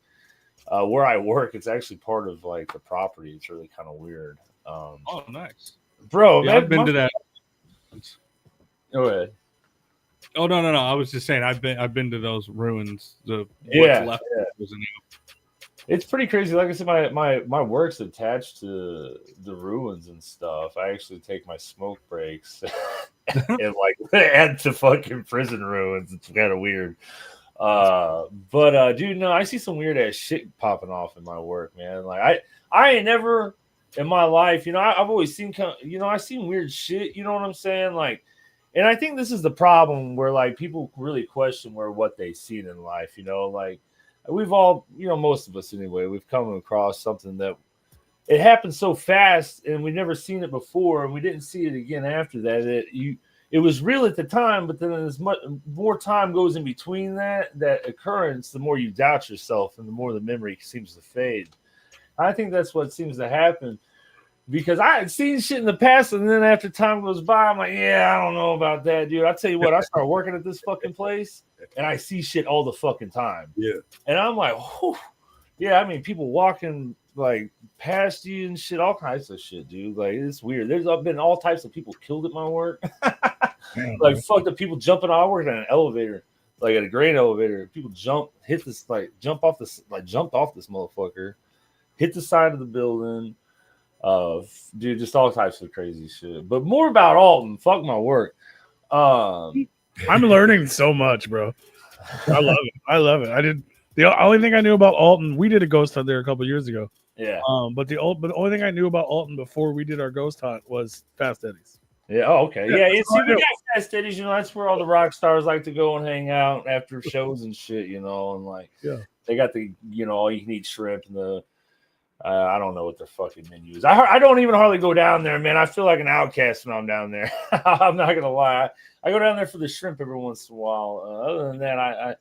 where I work. It's actually part of like the property. It's really kind of weird. Oh, nice, bro. Yeah, I've been to that. Go ahead. Oh no! I was just saying I've been to those ruins. It's pretty crazy. Like I said, my work's attached to the ruins and stuff. I actually take my smoke breaks and like add to fucking prison ruins. It's kind of weird. But dude, no, I see some weird ass shit popping off in my work, man. Like I ain't never in my life, I've always seen, I've seen weird shit. You know what I'm saying? Like, and I think this is the problem where like people really question what they seen in life. Like we've all, most of us anyway, we've come across something that it happened so fast and we've never seen it before, and we didn't see it again after that. It was real at the time, but then as much more time goes in between that occurrence, the more you doubt yourself and the more the memory seems to fade. I think that's what seems to happen, because I had seen shit in the past, and then after time goes by, I'm like, yeah, I don't know about that, dude. I tell you what, I start working at this fucking place, and I see shit all the fucking time. Yeah. And I'm like, whew. Yeah, I mean, people walking like past you and shit, all kinds of shit, dude. Like, it's weird. There's been all types of people killed at my work. Like, fuck the people jumping. I worked at an elevator, like at a grain elevator. People jumped off this motherfucker, hit the side of the building. Dude, just all types of crazy shit. But more about Alton. Fuck my work. I'm learning so much, bro. I love it. The only thing I knew about Alton, we did a ghost hunt there a couple years ago. Yeah. But the only thing I knew about Alton before we did our ghost hunt was Fast Eddie's. Yeah. Oh, okay. Yeah. We got Fast Eddie's. That's where all the rock stars like to go and hang out after shows and shit. And like, they got the all you can eat shrimp and the. I don't know what their fucking menu is. I don't even hardly go down there, man. I feel like an outcast when I'm down there. I'm not gonna lie. I go down there for the shrimp every once in a while. Other than that,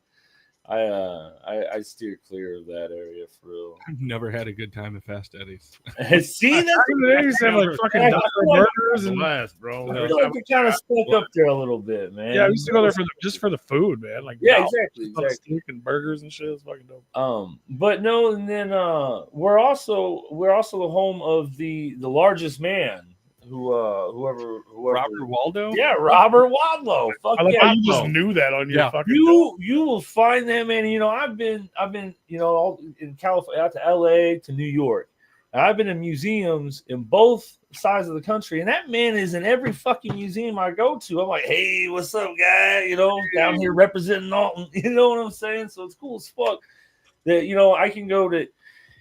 I steer clear of that area for real. I've never had a good time at Fast Eddie's. See, that's They used to have like fucking Yeah, dollar burgers and Blast, bro. I feel like they kind of stuck up there a little bit, man. yeah, we used to go there for just for the food, man. Like Yeah, dollar exactly. steak and burgers and shit. It's fucking dope. But no, and then we're also the home of the largest man whoever Robert Waldo? Yeah, Robert Wadlow. Fuck I like yeah, how you just bro. knew that on your Yeah. fucking. You will find that man. You know, I've been all in California, out to LA to New York. And I've been in museums in both sides of the country, and that man is in every fucking museum I go to. I'm like, hey, what's up, guy? You know, down here representing Alton. You know what I'm saying? So it's cool as fuck that I can go to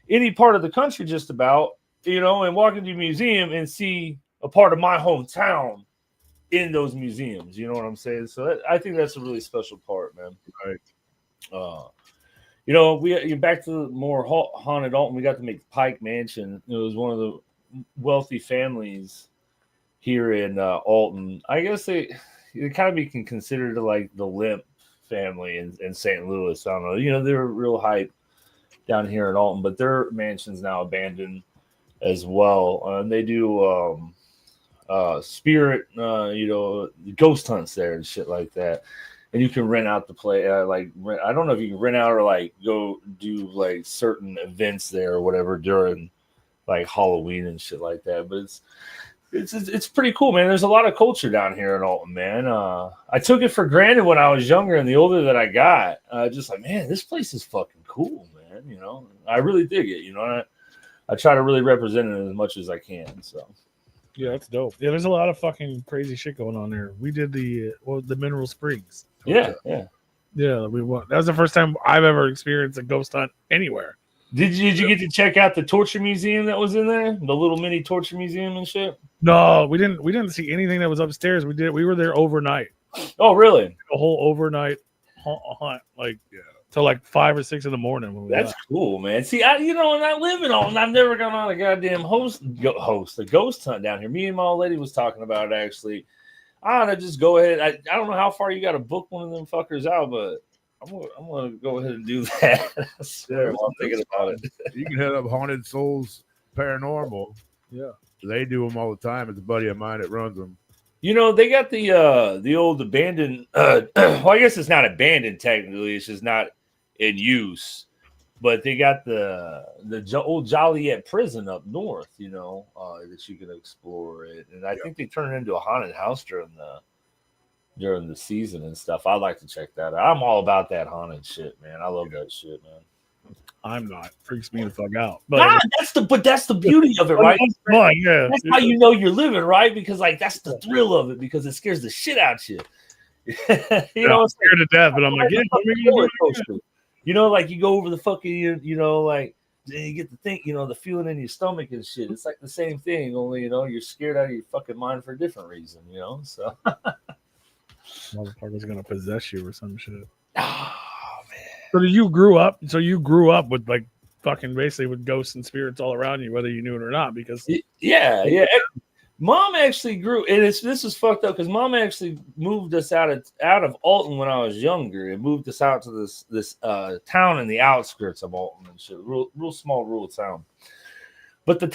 any part of the country just about, and walk into a museum and see a part of my hometown in those museums. You know what I'm saying? So I think that's a really special part, man. Right. We back to the more haunted Alton. We got to make Pike Mansion. It was one of the wealthy families here in Alton. I guess they kind of can consider it like the Limp family in St. Louis. I don't know. They're real hype down here in Alton, but their mansion's now abandoned as well. And they do spirit, ghost hunts there and shit like that. And you can rent out the play. I don't know if you can rent out or like go do like certain events there or whatever during like Halloween and shit like that. But it's pretty cool, man. There's a lot of culture down here in Alton, man. I took it for granted when I was younger, and the older that I got, just like, man, this place is fucking cool, man. I really dig it. I try to really represent it as much as I can. So. Yeah, that's dope. Yeah, there's a lot of fucking crazy shit going on there. We did the Mineral Springs. Yeah. We went. That was the first time I've ever experienced a ghost hunt anywhere. Did you get to check out the torture museum that was in there? The little mini torture museum and shit? No, we didn't. We didn't see anything that was upstairs. We were there overnight. Oh, really? A whole overnight hunt, till like 5 or 6 in the morning. That's cool, man. See, and I live in Alton. I've never gone on a goddamn a ghost hunt down here. Me and my old lady was talking about it, actually. I want to just go ahead. I don't know how far you got to book one of them fuckers out, but I'm gonna go ahead and do that. I swear, while I'm thinking about it. You can hit up Haunted Souls Paranormal. Yeah, they do them all the time. It's a buddy of mine that runs them. They got the old abandoned. Well, I guess it's not abandoned technically. It's just not in use. But they got the old Joliet prison up north, that you can explore it. And I think they turn it into a haunted house during the season and stuff. I'd like to check that out. I'm all about that haunted shit, man. I love that shit, man. I'm not. Freaks me the fuck out. But that's the beauty of it, right? Fun, yeah. That's how you're living, right? Because that's the thrill of it, because it scares the shit out you. I'm scared to death, but I'm like, like you go over the fucking, then you get to think, the feeling in your stomach and shit. It's like the same thing, only you're scared out of your fucking mind for a different reason, so. Motherfucker's gonna possess you or some shit. Oh man. So you grew up with like fucking basically with ghosts and spirits all around you, whether you knew it or not, because yeah. Mom actually grew, and this is fucked up because Mom actually moved us out of Alton when I was younger, and moved us out to this town in the outskirts of Alton and shit, real small rural town. But the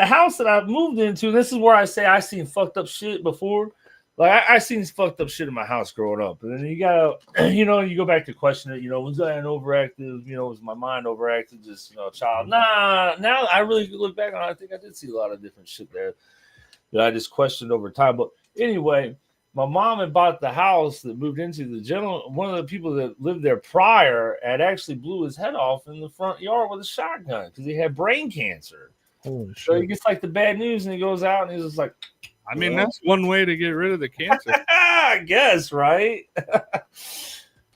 house that I moved into, this is where I say I seen fucked up shit before. Like I seen fucked up shit in my house growing up, and then you gotta, you go back to question it. Was I an overactive? Was my mind overactive? Just a child? Nah. Now I really look back on it, I think I did see a lot of different shit there that I just questioned over time. But anyway, my mom had bought the house that moved into one of the people that lived there prior had actually blew his head off in the front yard with a shotgun because he had brain cancer. Holy shit. So he gets like the bad news and he goes out and he's just like, I mean, that's one way to get rid of the cancer. I guess, right?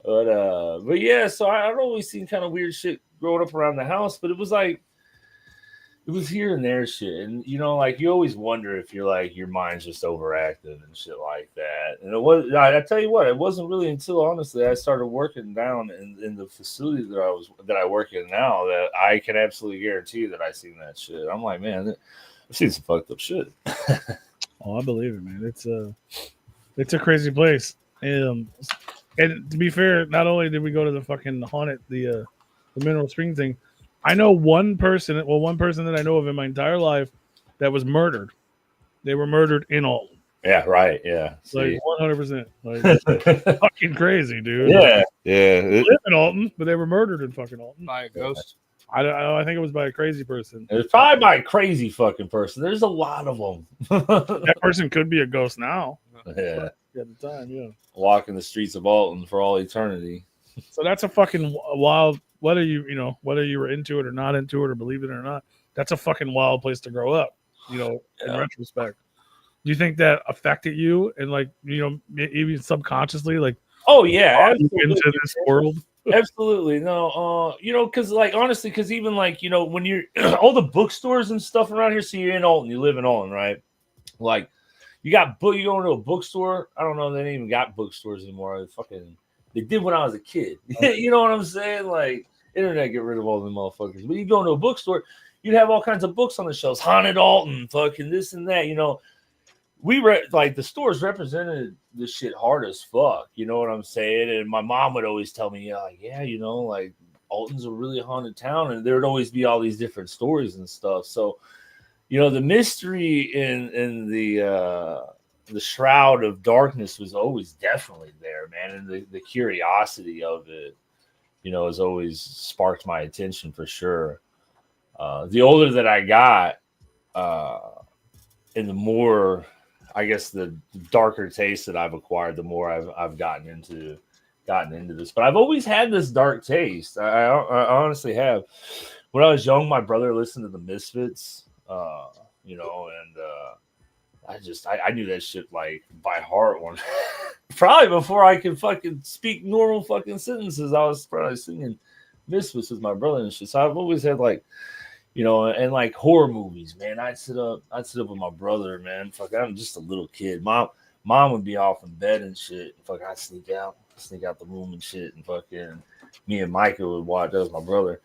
But yeah, so I've always seen kind of weird shit growing up around the house, but it was here and there shit. And you always wonder if your mind's just overactive and shit like that. And I tell you what, it wasn't really until honestly I started working down in the facility that I work in now that I can absolutely guarantee that I seen that shit. I'm like, man, I've seen some fucked up shit. Oh, I believe it, man. It's a crazy place. And to be fair, not only did we go to the fucking haunted, the Mineral Spring thing, I know one person that I know of in my entire life that was murdered. They were murdered in Alton. Yeah, right. Yeah. Like See. 100%. Like fucking crazy, dude. Yeah. Yeah. They live in Alton, but they were murdered in fucking Alton. By a ghost. I don't know. I think it was by a crazy person. It's probably by a crazy fucking person. There's a lot of them. That person could be a ghost now. Yeah. At the time, yeah. Walking the streets of Alton for all eternity. So that's a fucking wild. Whether you were into it or not into it or believe it or not, that's a fucking wild place to grow up. In retrospect, do you think that affected you and even subconsciously, like? Oh yeah, into this world. Absolutely. No, because honestly, because even when you're all the bookstores and stuff around here, so you're in Alton, you live in Alton, right? Like you go into a bookstore. I don't know, they ain't even got bookstores anymore. They did when I was a kid. You know what I'm saying? Like internet, get rid of all the motherfuckers. But you go into a bookstore, you'd have all kinds of books on the shelves, Haunted Alton, fucking this and that. The stores represented this shit hard as fuck. You know what I'm saying? And my mom would always tell me, Alton's a really haunted town, and there would always be all these different stories and stuff. So, the mystery in the shroud of darkness was always definitely there, man. And the curiosity of it, has always sparked my attention for sure. The older that I got, and the more, I guess, the darker taste that I've acquired, the more I've gotten into this. But I've always had this dark taste. I honestly have. When I was young, my brother listened to the Misfits, I knew that shit like by heart one. Probably before I could fucking speak normal fucking sentences, I was probably singing Misfits with my brother and shit. So I've always had and like horror movies, man. I'd sit up with my brother, man. Fuck, I'm just a little kid. Mom would be off in bed and shit. Fuck, I'd sneak out the room and shit. And fucking me and Micah would watch. That was my brother.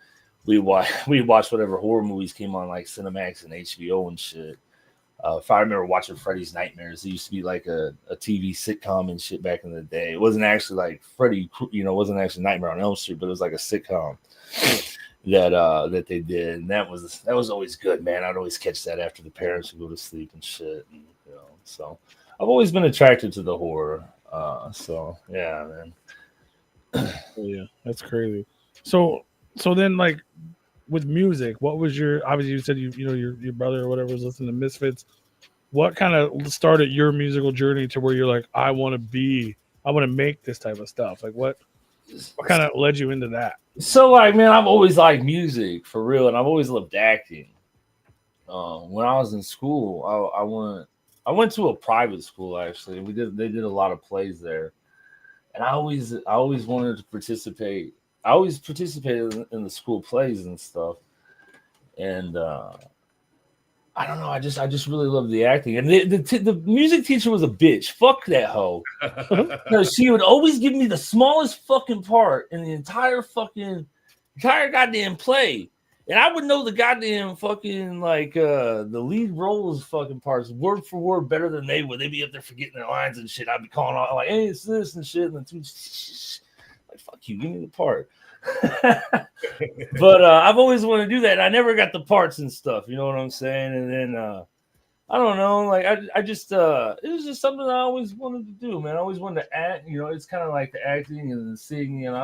We'd watch whatever horror movies came on, like Cinemax and HBO and shit. If I remember watching Freddy's Nightmares, it used to be like a TV sitcom and shit back in the day. It wasn't actually like Freddy, it wasn't actually Nightmare on Elm Street, but it was like a sitcom that they did, and that was always good, man. I'd always catch that after the parents would go to sleep and shit. And, so I've always been attracted to the horror. So yeah, man. Yeah, that's crazy. So then, like, with music, what was obviously you said your brother or whatever was listening to Misfits. What kind of started your musical journey to where you're like, I want to make this type of stuff? Like what kind of led you into that? So man, I've always liked music for real, and I've always loved acting. When I was in school, I went to a private school actually. They did a lot of plays there, and I always wanted to participate. I always participated in the school plays and stuff, and I don't know. I just really loved the acting, and the music teacher was a bitch. Fuck that hoe. She would always give me the smallest fucking part in the entire goddamn play, and I would know the goddamn fucking the lead roles fucking parts word for word better than they would. They'd be up there forgetting their lines and shit. I'd be calling out like, "Hey, it's this and shit," and then like, "Fuck you, give me the part." But I've always wanted to do that, and I never got the parts and stuff. You know what I'm saying? And then I don't know, like I just it was just something I always wanted to do, man. I always wanted to act. It's kind of like the acting and the singing, and it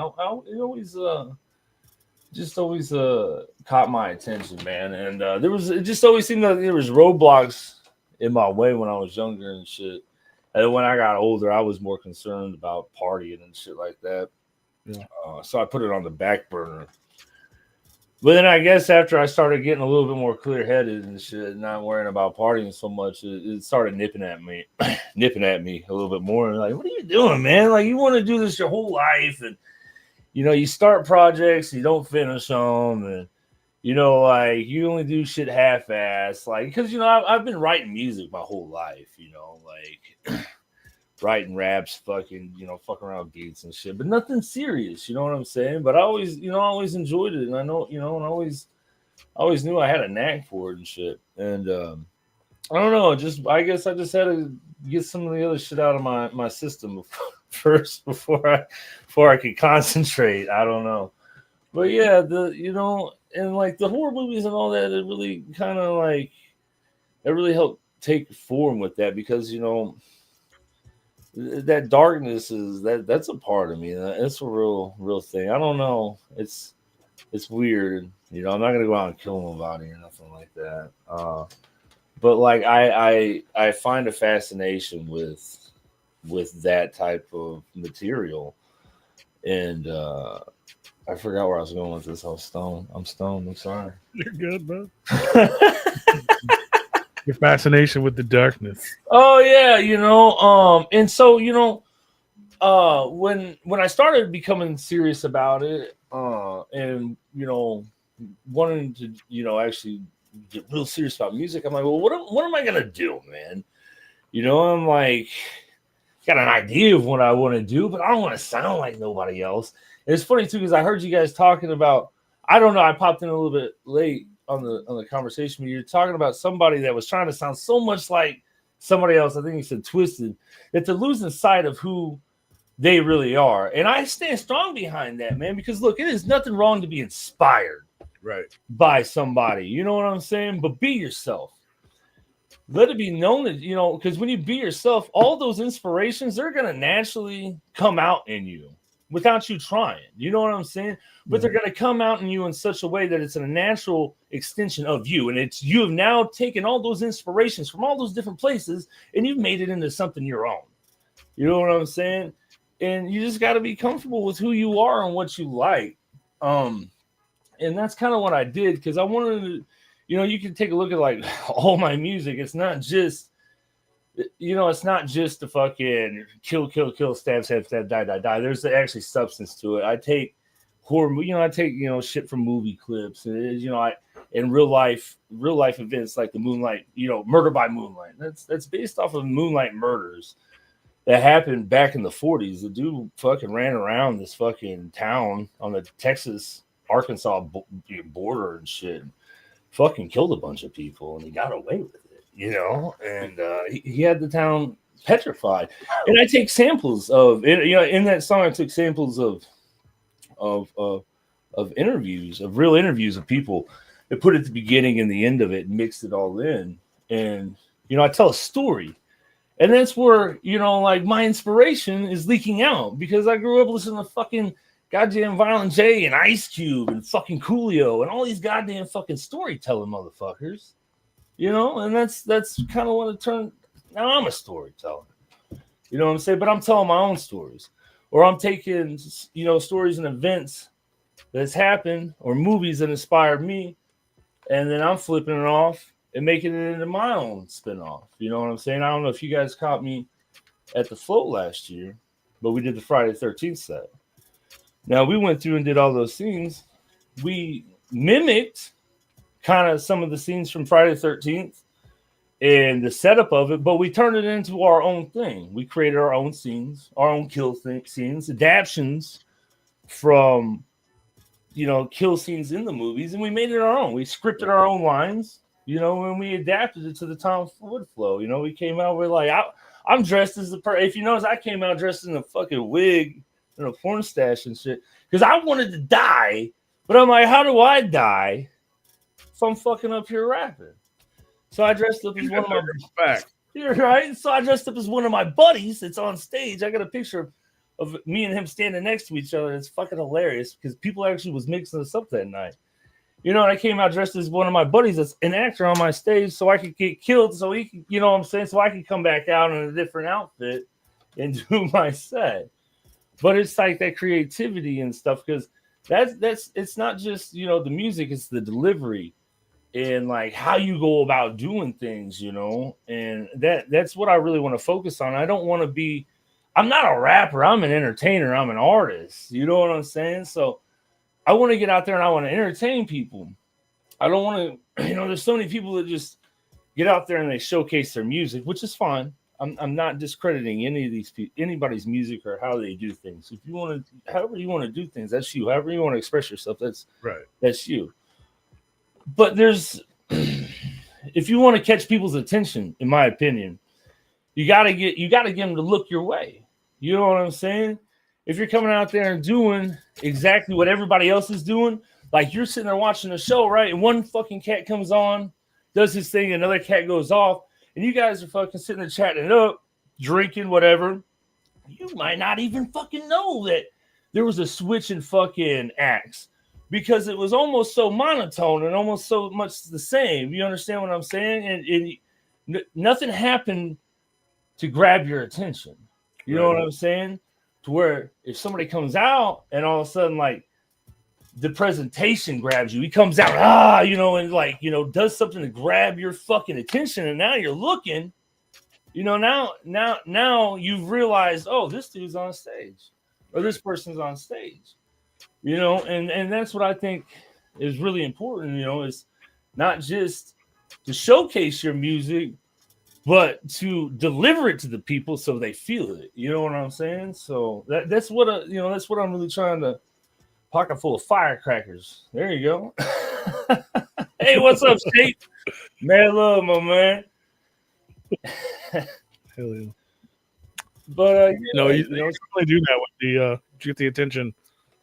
always caught my attention, man. And it just always seemed like there was roadblocks in my way when I was younger and shit. And then when I got older, I was more concerned about partying and shit like that. Yeah. So I put it on the back burner. But then I guess after I started getting a little bit more clear-headed and shit, not worrying about partying so much, it started nipping at me a little bit more. Like, what are you doing, man? Like, you want to do this your whole life, and you start projects, you don't finish them, and like you only do shit half-ass, like because I've been writing music my whole life, like. Writing raps, fucking around beats and shit, but nothing serious. You know what I'm saying? But I always enjoyed it, and I know, and I always knew I had a knack for it and shit. And I don't know, I guess I just had to get some of the other shit out of my system first before I could concentrate. I don't know. But yeah, and like the horror movies and all that, it really kind of like it really helped take form with that, because that darkness that's a part of me. It's a real thing. I don't know. It's weird. I'm not gonna go out and kill nobody or nothing like that. But like I find a fascination with that type of material, and I forgot where I was going with this. I'm stoned. I'm sorry. You're good, man. Your fascination with the darkness. Oh yeah, and so when I started becoming serious about it, and wanting to actually get real serious about music, I'm like, well, what am I gonna do, man? I'm like, got an idea of what I want to do, but I don't want to sound like nobody else. And it's funny too, because I heard you guys talking about, I don't know, I popped in a little bit late on the conversation, but you're talking about somebody that was trying to sound so much like somebody else. I think you said Twisted, that they're losing sight of who they really are. And I stand strong behind that, man, because look, it is nothing wrong to be inspired by somebody. You know what I'm saying? But be yourself. Let it be known that, because when you be yourself, all those inspirations, they're going to naturally come out in you without you trying. You know what I'm saying? But they're going to come out in you in such a way that it's a natural extension of you. And you have now taken all those inspirations from all those different places and you've made it into something your own. You know what I'm saying? And you just got to be comfortable with who you are and what you like. And that's kind of what I did, because I wanted to, you can take a look at like all my music. It's not just, it's not just the fucking kill, stab, die. There's actually substance to it. I take horror, I take, shit from movie clips. And, in real life events like the Moonlight, Murder by Moonlight. That's based off of Moonlight murders that happened back in the 40s. The dude fucking ran around this fucking town on the Texas-Arkansas border and shit. Fucking killed a bunch of people, and he got away with it, and he had the town petrified. And I take samples of it, in that song I took samples of interviews, of real interviews of people, and put it at the beginning and the end of it and mixed it all in. And I tell a story. And that's where, like my inspiration is leaking out, because I grew up listening to fucking goddamn Violent J and Ice Cube and fucking Coolio and all these goddamn fucking storytelling motherfuckers, and that's kind of what it turned. Now I'm a storyteller, you know what I'm saying? But I'm telling my own stories, or I'm taking, stories and events that's happened or movies that inspired me, and then I'm flipping it off and making it into my own spinoff. You know what I'm saying? I don't know if you guys caught me at the Float last year, but we did the Friday the 13th set. Now, we went through and did all those scenes. We mimicked kind of some of the scenes from Friday the 13th and the setup of it, but we turned it into our own thing. We created our own scenes, our own kill scenes, adaptions from, kill scenes in the movies, and we made it our own. We scripted our own lines, and we adapted it to the Tom Ford flow. We came out with like, I'm dressed as if you notice, I came out dressed in a fucking wig and a porn stash and shit, because I wanted to die, but I'm like, how do I die if I'm fucking up here rapping? So I dressed up as one of my respect. You're right. So I dressed up as one of my buddies that's on stage. I got a picture of me and him standing next to each other. It's fucking hilarious, because people actually was mixing us up that night. I came out dressed as one of my buddies that's an actor on my stage, so I could get killed, so he could, what I'm saying, so I could come back out in a different outfit and do my set. But it's like that creativity and stuff, because that's it's not just the music, it's the delivery and like how you go about doing things, and that's what I really want to focus on. I don't want to be, I'm not a rapper, I'm an entertainer, I'm an artist, you know what I'm saying? So I want to get out there and I want to entertain people. I don't want to, there's so many people that just get out there and they showcase their music, which is fine. I'm not discrediting any of these people, anybody's music or how they do things. If you want to, however you want to do things, that's you. However you want to express yourself, that's right. That's you. But if you want to catch people's attention, in my opinion, you gotta get them to look your way. You know what I'm saying? If you're coming out there and doing exactly what everybody else is doing, like you're sitting there watching the show, right? And one fucking cat comes on, does his thing, another cat goes off, and you guys are fucking sitting there chatting it up, drinking, whatever. You might not even fucking know that there was a switch in fucking acts because it was almost so monotone and almost so much the same. You understand what I'm saying? And nothing happened to grab your attention. You know what I'm saying? To where if somebody comes out and all of a sudden, like, the presentation grabs you, he comes out, and like, does something to grab your fucking attention, and now you're looking, now you've realized, oh, this dude's on stage, or this person's on stage, and that's what I think is really important, is not just to showcase your music, but to deliver it to the people so they feel it. You know what I'm saying? So that's what I'm really trying to. Pocket full of firecrackers. There you go. Hey, what's up, Shape? Man, love, my man. Hell yeah. But you really do that with the to get the attention.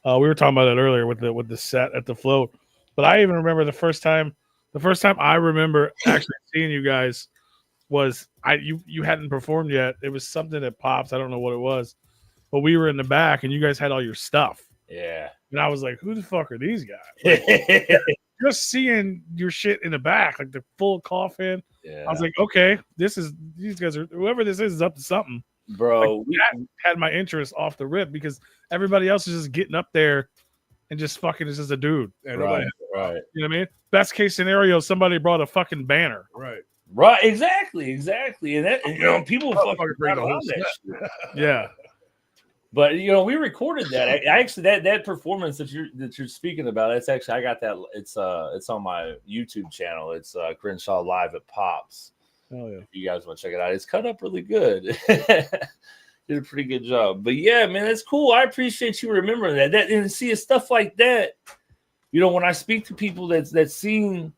We were talking about that earlier with the set at the float. But I even remember the first time I remember actually seeing you guys was you hadn't performed yet. It was something at Pops. I don't know what it was, but we were in the back and you guys had all your stuff. Yeah. And I was like, who the fuck are these guys? Like, just seeing your shit in the back, like the full coffin. Yeah. I was like, okay, these guys are, whoever this is up to something. Bro. Like, that had my interest off the rip because everybody else is just getting up there and just fucking is just a dude. Right. You know what I mean? Best case scenario, somebody brought a fucking banner. Right. Exactly. And that, people fucking bring the whole that shit. Yeah. But we recorded that. I actually that performance that you're speaking about. It's actually I got that. It's on my YouTube channel. It's KRENSHAW Live at Pops. Oh yeah. If you guys want to check it out, it's cut up really good. Did a pretty good job. But yeah, man, that's cool. I appreciate you remembering that. And see stuff like that. When I speak to people that has seen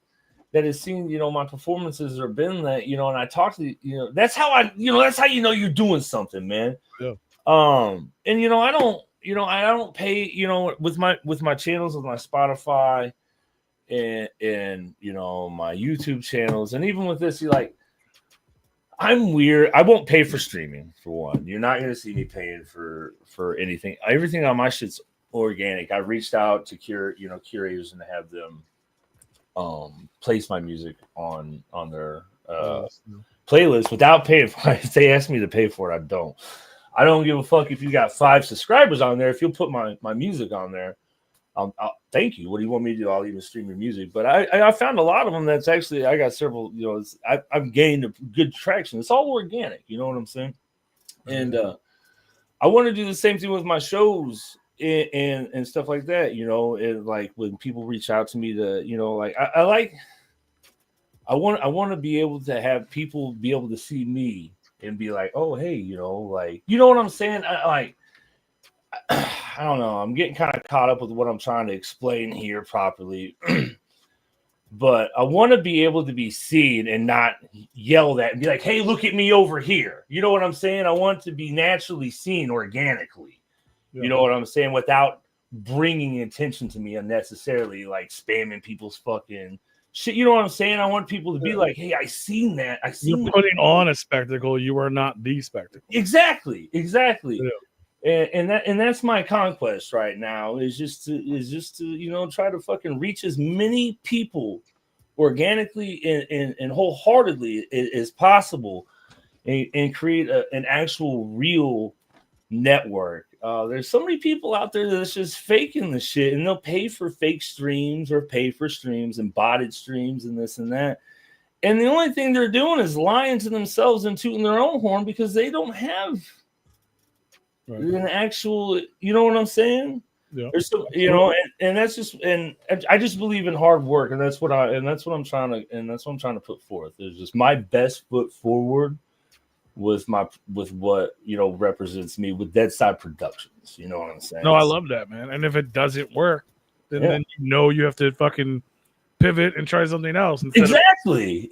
my performances or been that and I talk to that's how that's how you're doing something, man. Yeah. And I don't pay, with my channels, with my Spotify and my YouTube channels, and even with this, I'm weird. I won't pay for streaming, for one. You're not gonna see me paying for anything. Everything on my shit's organic. I reached out to curators and have them place my music on their playlist without paying for it. If they ask me to pay for it, I don't. I don't give a fuck if you got 5 subscribers on there. If you'll put my music on there, I'll thank you. What do you want me to do? I'll even stream your music. But I found a lot of them that's actually, I got several, I've gained a good traction. It's all organic. You know what I'm saying? And I want to do the same thing with my shows and stuff like that, and like when people reach out to me to, I want to be able to have people be able to see me and be like, oh, hey, what I'm saying? I don't know. I'm getting kind of caught up with what I'm trying to explain here properly. But I want to be able to be seen and not yelled at and be like, hey, look at me over here. You know what I'm saying? I want to be naturally seen organically. Yeah. You know what I'm saying? Without bringing attention to me unnecessarily, like spamming people's fucking shit. You know what I'm saying? I want people to be like, hey, I seen that. You're putting on a spectacle. You are not the spectacle. Exactly. Yeah. And that's my conquest right now is just to try to fucking reach as many people organically and wholeheartedly as possible and create an actual real network. There's so many people out there that's just faking the shit, and they'll pay for fake streams or pay for streams and botted streams and this and that. And the only thing they're doing is lying to themselves and tooting their own horn because they don't have an actual, you know what I'm saying? Yeah. There's some, and that's just, and I just believe in hard work, and that's what I'm trying to put forth. It's just my best foot forward with what represents me with Dead Side Productions. You know what I'm saying? No, I love that, man. And if it doesn't work, then you have to fucking pivot and try something else. Exactly.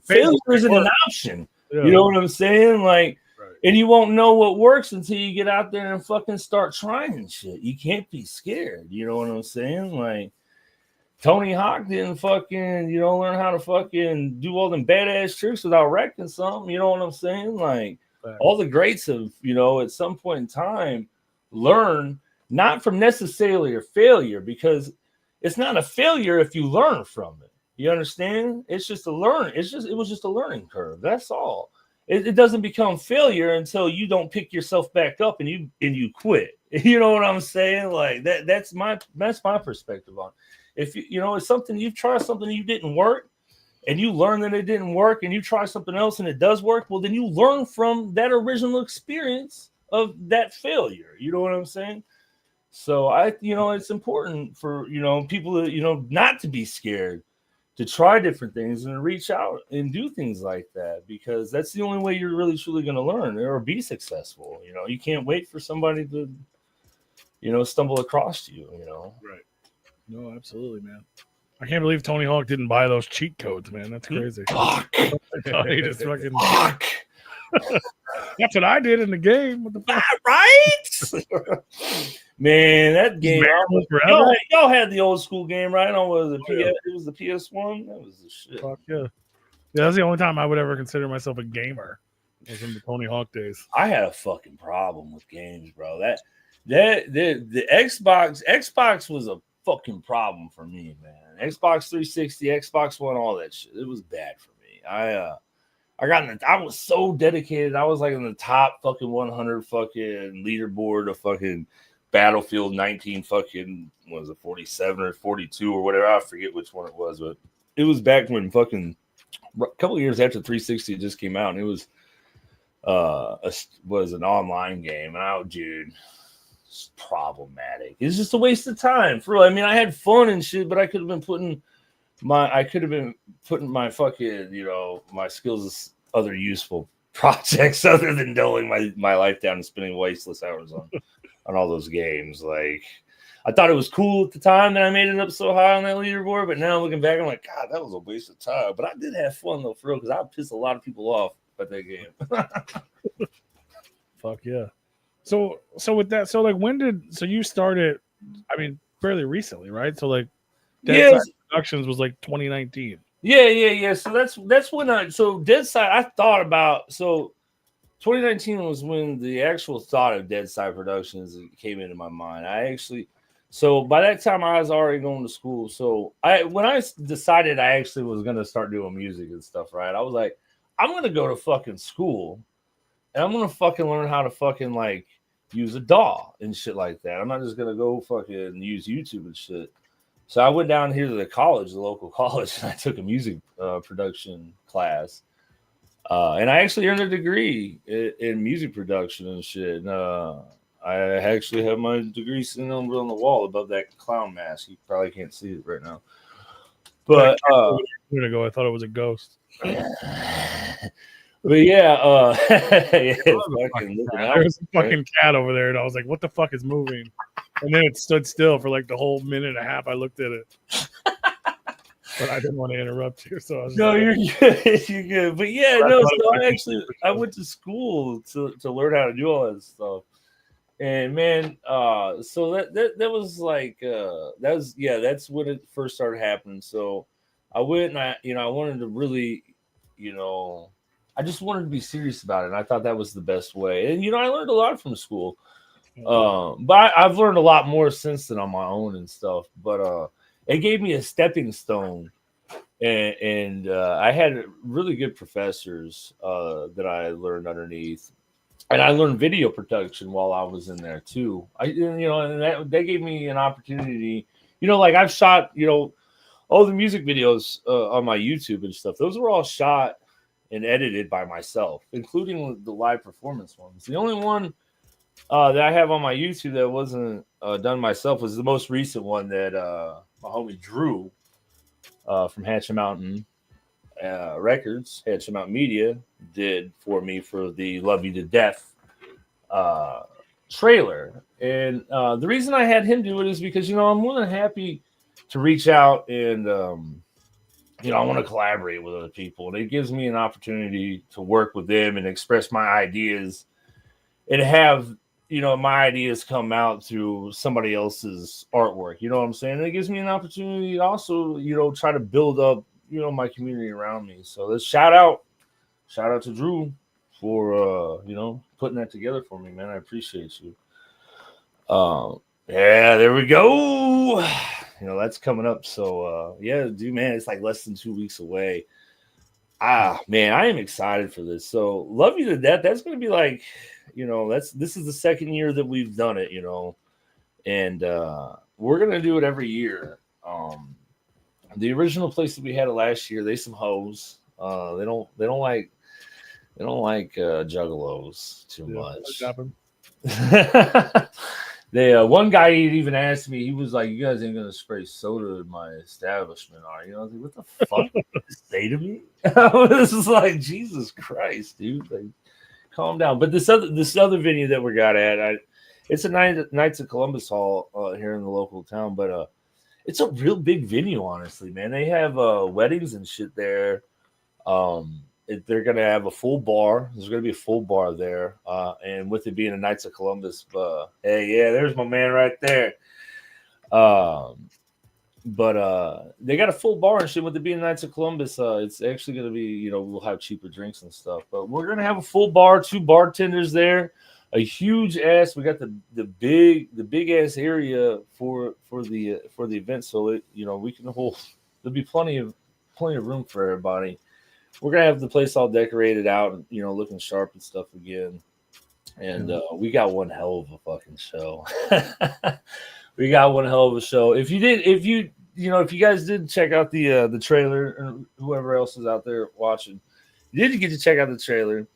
Failure isn't an option. Yeah. You know what I'm saying? Like, And you won't know what works until you get out there and fucking start trying shit. You can't be scared. You know what I'm saying? Like Tony Hawk didn't fucking, learn how to fucking do all them badass tricks without wrecking something. You know what I'm saying? Like all the greats have, at some point in time, learn not from necessarily a failure, because it's not a failure if you learn from it. You understand? It's just a learn. It was just a learning curve. That's all. It doesn't become failure until you don't pick yourself back up and you quit. You know what I'm saying? Like that's my perspective on it. If it's something you've tried something you didn't work, and you learn that it didn't work, and you try something else and it does work, well then you learn from that original experience of that failure. You know what I'm saying? So it's important for people to not to be scared, to try different things and reach out and do things like that, because that's the only way you're really truly going to learn or be successful. You can't wait for somebody to, stumble across you, Right. No, absolutely, man. I can't believe Tony Hawk didn't buy those cheat codes, man. That's crazy. Fuck. He just fucking... Fuck. That's what I did in the game. What the fuck? Right? Man, that game. Y'all had the old school game, right? It was the PS1. That was the shit. Fuck yeah. Yeah, that's the only time I would ever consider myself a gamer. Was in the Tony Hawk days. I had a fucking problem with games, bro. The Xbox was a fucking problem for me, man. Xbox 360, Xbox One, all that shit. It was bad for me. I was so dedicated. I was like in the top fucking 100 fucking leaderboard of fucking Battlefield 19 fucking, was it 47 or 42 or whatever? I forget which one it was, but it was back when fucking a couple of years after 360 just came out, and it was was an online game, and dude, it's problematic. It's just a waste of time. For real. I mean, I had fun and shit, but I could have been putting my fucking, my skills as other useful projects other than doling my life down and spending wasteless hours on all those games. Like, I thought it was cool at the time that I made it up so high on that leaderboard, but now looking back, I'm like, God, that was a waste of time. But I did have fun though, for real, because I pissed a lot of people off at that game. Fuck yeah. So with that, so you started, I mean, fairly recently, right? So like Dead Side Productions was like 2019. Yeah. So that's when Dead Side, I thought about, 2019 was when the actual thought of Dead Side Productions came into my mind. So by that time I was already going to school. So when I decided I actually was going to start doing music and stuff, right? I was like, I'm going to go to fucking school and I'm going to fucking learn how to fucking like use a DAW and shit like that. I'm not just going to go fucking use YouTube and shit. So I went down here to the local college, and I took a music production class. And I actually earned a degree in music production and shit. And, I actually have my degree sitting on the wall above that clown mask. You probably can't see it right now. But a minute ago, I thought it was a ghost. But yeah, there was a fucking cat over there, and I was like, "What the fuck is moving?" And then it stood still for like the whole minute and a half. I looked at it, but I didn't want to interrupt you. So I was you're good. You're good. But yeah, so I went to school to learn how to do all that stuff. And man, so that was like that's when it first started happening. So I went and I wanted to really, I just wanted to be serious about it. And I thought that was the best way. And I learned a lot from school. But I've learned a lot more since then on my own and stuff. But it gave me a stepping stone. And I had really good professors that I learned underneath. And I learned video production while I was in there too. And that gave me an opportunity. Like I've shot, all the music videos on my YouTube and stuff. Those were all shot and edited by myself, including the live performance ones. The only one that I have on my YouTube that wasn't done myself was the most recent one that my homie Drew from Hatchet Mountain Records, Hatchet Mountain Media, did for me for the Love You to Death trailer. And the reason I had him do it is because I'm more than happy to reach out and I want to collaborate with other people, and it gives me an opportunity to work with them and express my ideas and have, my ideas come out through somebody else's artwork. You know what I'm saying? And it gives me an opportunity to also, try to build up, my community around me. So let's shout out to Drew for, putting that together for me, man. I appreciate you. Yeah, there we go. That's coming up. So, yeah, dude, man, it's like less than 2 weeks away. Man, I am excited for this. So, Love You to Death. That's going to be like, this is the second year that we've done it, and we're going to do it every year. The original place that we had it last year, they some hoes. They don't like juggalos too much. They one guy even asked me, he was like, "You guys ain't gonna spray soda in my establishment, are you?" I was like, "What the fuck did you say to me?" This is like, Jesus Christ, dude. Like, calm down. But this other venue that we got at, it's a Knights of Columbus Hall here in the local town, but it's a real big venue, honestly, man. They have weddings and shit there. They're going to have a full bar. There's going to be a full bar there. And with it being a Knights of Columbus, hey, yeah, there's my man right there. But they got a full bar and shit. With it being Knights of Columbus, it's actually going to be, we'll have cheaper drinks and stuff. But we're going to have a full bar, 2 bartenders there, a huge ass. We got the big ass area for the event. So we can hold. There'll be plenty of room for everybody. We're gonna have the place all decorated out and looking sharp and stuff again. And we got one hell of a fucking show. We got one hell of a show. If you guys did check out the trailer, or whoever else is out there watching, you did get to check out the trailer.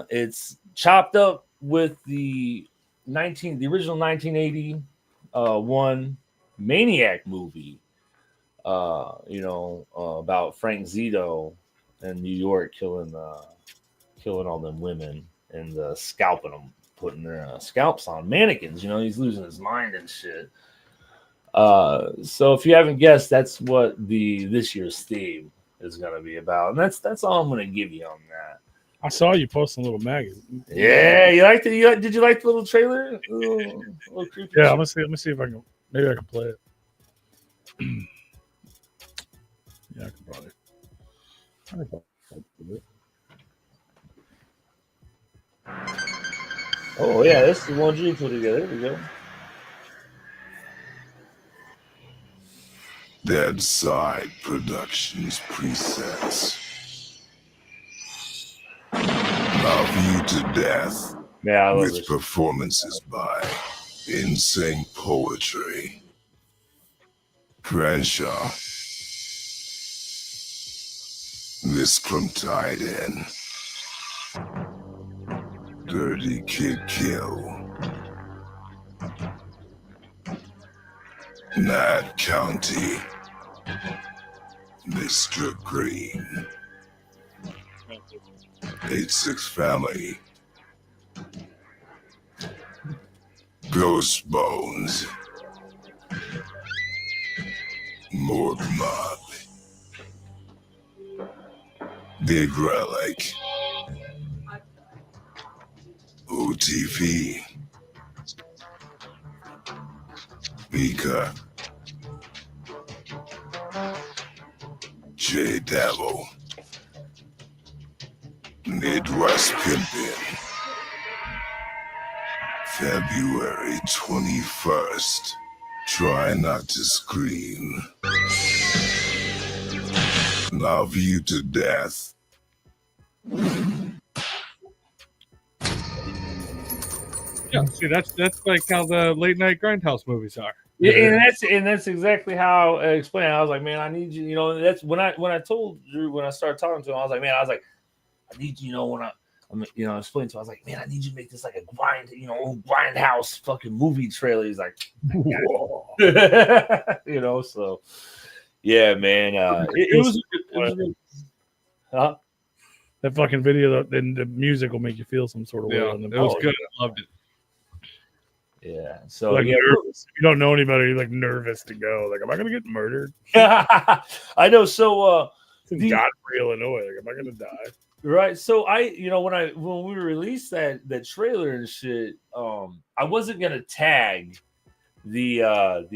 It's chopped up with the original 1980 Maniac movie. About Frank Zito in New York killing all them women and scalping them, putting their scalps on mannequins. He's losing his mind and shit. So if you haven't guessed, that's what this year's theme is going to be about, and that's all I'm going to give you on that. I saw you posting a little magazine. Yeah, you liked it? Did you like the little trailer? Little creepy yeah, shit? let me see if I can. Maybe I can play it. Yeah, I can probably. Oh yeah, this is the one you put together. There we go. Dead Side Productions presents Love You to Death, Yeah, I love with this. performances by Insane Poetry, KRENSHAW, Miss Crumptide, Dirty Kid Kill, Nat County, Mr. Green, 86 Family, Ghost Bones, Morgue Mob, Big Relic, OTV, Mika, J Devil, Midwest Pimpin', February 21st. Try not to scream. Love You to Death. Yeah, see, that's like how the late night grindhouse movies are. Yeah, and that's exactly how I explained it. I was like, man, I need you. That's when I told Drew, when I started talking to him, I was like, I need you. When I explained to him, I was like, man, I need you to make this like a grindhouse fucking movie trailer. He's like, so yeah, man. It was huh? That fucking video, then the music will make you feel some sort of way. Yeah, On the it was good. I loved it. Yeah. So Like yeah, nervous. If you don't know anybody, you're like nervous to go. Like, am I gonna get murdered? I know. So It's in Godfrey, Illinois. Like, am I gonna die? right. So when we released that trailer and shit, I wasn't gonna tag the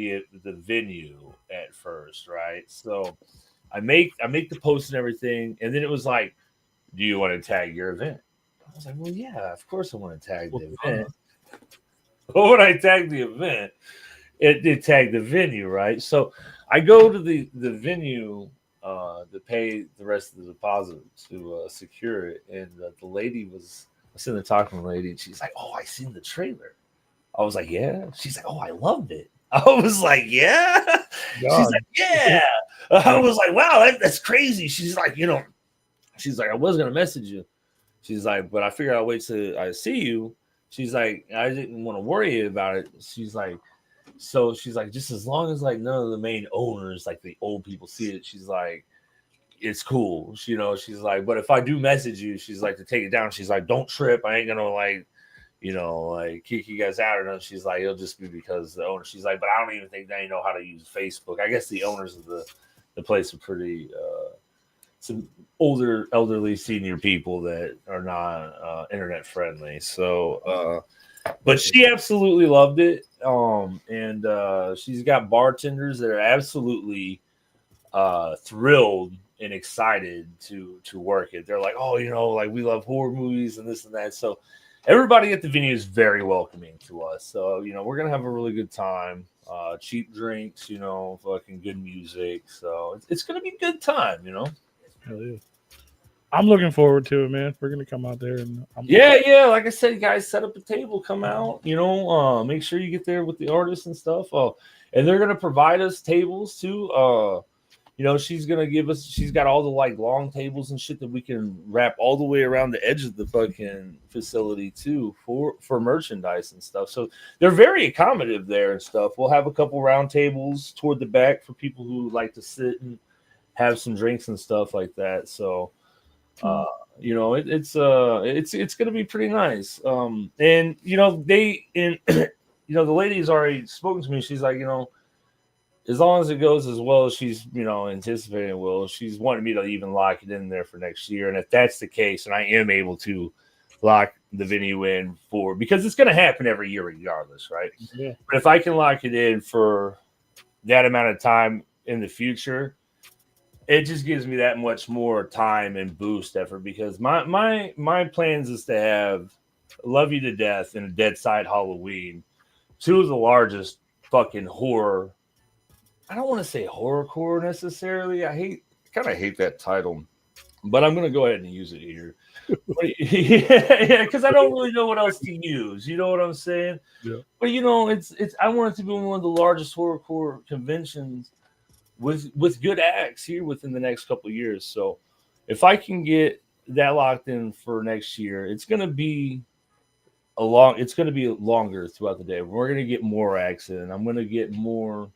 venue at first, right? So I make the post and everything, and then it was like, do you want to tag your event? I was like, well, yeah, of course I want to tag the event. But when I tag the event, it tagged the venue, right? So I go to the venue to pay the rest of the deposit to secure it, and the lady was sitting there talking to the lady, and she's like, "Oh, I seen the trailer." I was like, "Yeah." She's like, "Oh, I loved it." I was like, "Yeah." God. She's like, "Yeah." I was like, "Wow, that's crazy." She's like, she's like, "I was gonna message you." She's like, "But I figured I'll wait till I see you." She's like, "I didn't want to worry about it." She's like, just as long as like none of the main owners, like the old people, see it, she's like, it's cool. She's like, but if I do message you, she's like, to take it down. She's like, don't trip. I ain't gonna like kick you guys out or nothing. She's like, it'll just be because the owner. She's like, but I don't even think they know how to use Facebook. I guess the owners of the place are pretty some older, elderly, senior people that are not internet friendly. So, but she absolutely loved it. And she's got bartenders that are absolutely thrilled and excited to work it. They're like, oh, like we love horror movies and this and that. So everybody at the venue is very welcoming to us. So, we're going to have a really good time. Cheap drinks, fucking good music. So it's going to be a good time, Hell yeah. I'm looking forward to it, man. We're gonna come out there and yeah. Like I said, guys, set up a table, come out. Make sure you get there with the artists and stuff. And they're gonna provide us tables too. She's gonna give us. She's got all the like long tables and shit that we can wrap all the way around the edge of the fucking facility too for merchandise and stuff. So they're very accommodative there and stuff. We'll have a couple round tables toward the back for people who like to sit and have some drinks and stuff like that. So. It's gonna be pretty nice. And the lady's already spoken to me. She's like, as long as it goes as well as she's anticipating it will, she's wanting me to even lock it in there for next year. And if that's the case, and I am able to lock the venue in because it's gonna happen every year regardless, right? Yeah. But if I can lock it in for that amount of time in the future, it just gives me that much more time and boost effort, because my plans is to have Love You to Death and a Dead Side Halloween, two of the largest fucking horror. I don't want to say horrorcore necessarily. I kind of hate that title, but I'm going to go ahead and use it here. Yeah, because I don't really know what else to use. You know what I'm saying? Yeah. But it's I want it to be one of the largest horrorcore conventions with good acts here within the next couple of years. So if I can get that locked in for next year, it's going to be longer throughout the day. We're going to get more acts in. I'm going to get more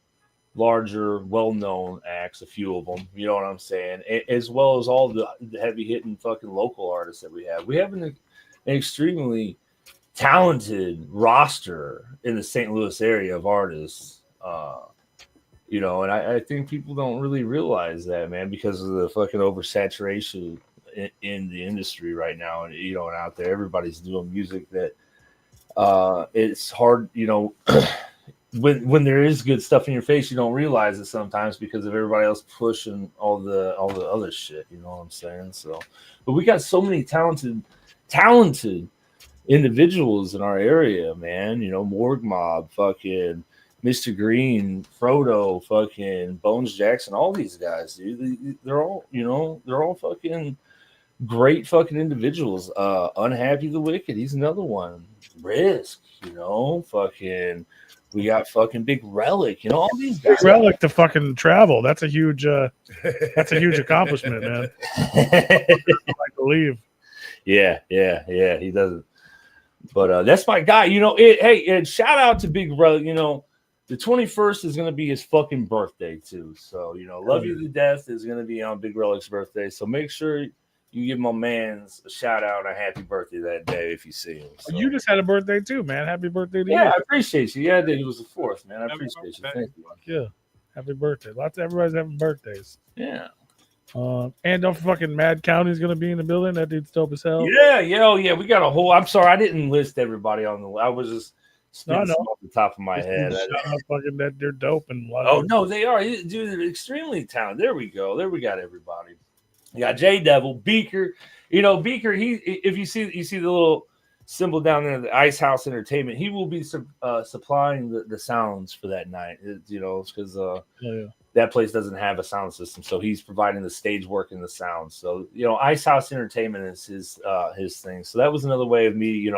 larger, well-known acts, a few of them, you know what I'm saying? As well as all the heavy hitting fucking local artists that we have. We have an extremely talented roster in the St. Louis area of artists. And I think people don't really realize that, man, because of the fucking oversaturation in the industry right now. And, and out there, everybody's doing music that it's hard, when there is good stuff in your face, you don't realize it sometimes because of everybody else pushing all the other shit. You know what I'm saying? So, but we got so many talented individuals in our area, man. Morgue Mob, fucking Mr. Green, Frodo, fucking Bones Jackson, all these guys, dude. They're all fucking great fucking individuals. Unhappy the Wicked, he's another one. Risk, fucking. We got fucking Big Relic, all these guys. Big Relic to fucking travel. That's a huge accomplishment, man. I believe. Yeah, he doesn't. But that's my guy. And shout out to Big Relic. The 21st is gonna be his fucking birthday too. So Love You to Death is gonna be on Big Relic's birthday. So make sure you give my man's a shout out and a happy birthday that day if you see him. So. You just had a birthday too, man. Happy birthday to you. Yeah, I appreciate you. Yeah, it was the 4th, man. I appreciate you. Thank you. Yeah. Happy birthday. Lots of everybody's having birthdays. Yeah. And don't fucking Mad County's gonna be in the building. That dude's dope as hell. Yeah. We got a whole. I'm sorry, I didn't list everybody on the. I was just spitting some off the top of my head. Fucking that they're dope and. Oh no, they are, dude. They're extremely talented. There we go. There we got everybody. You got J Devil, Beaker. You know, Beaker. If you see the little symbol down there, the Ice House Entertainment. He will be supplying the sounds for that night. Because that place doesn't have a sound system, so he's providing the stage work and the sound. So Ice House Entertainment is his thing. So that was another way of me,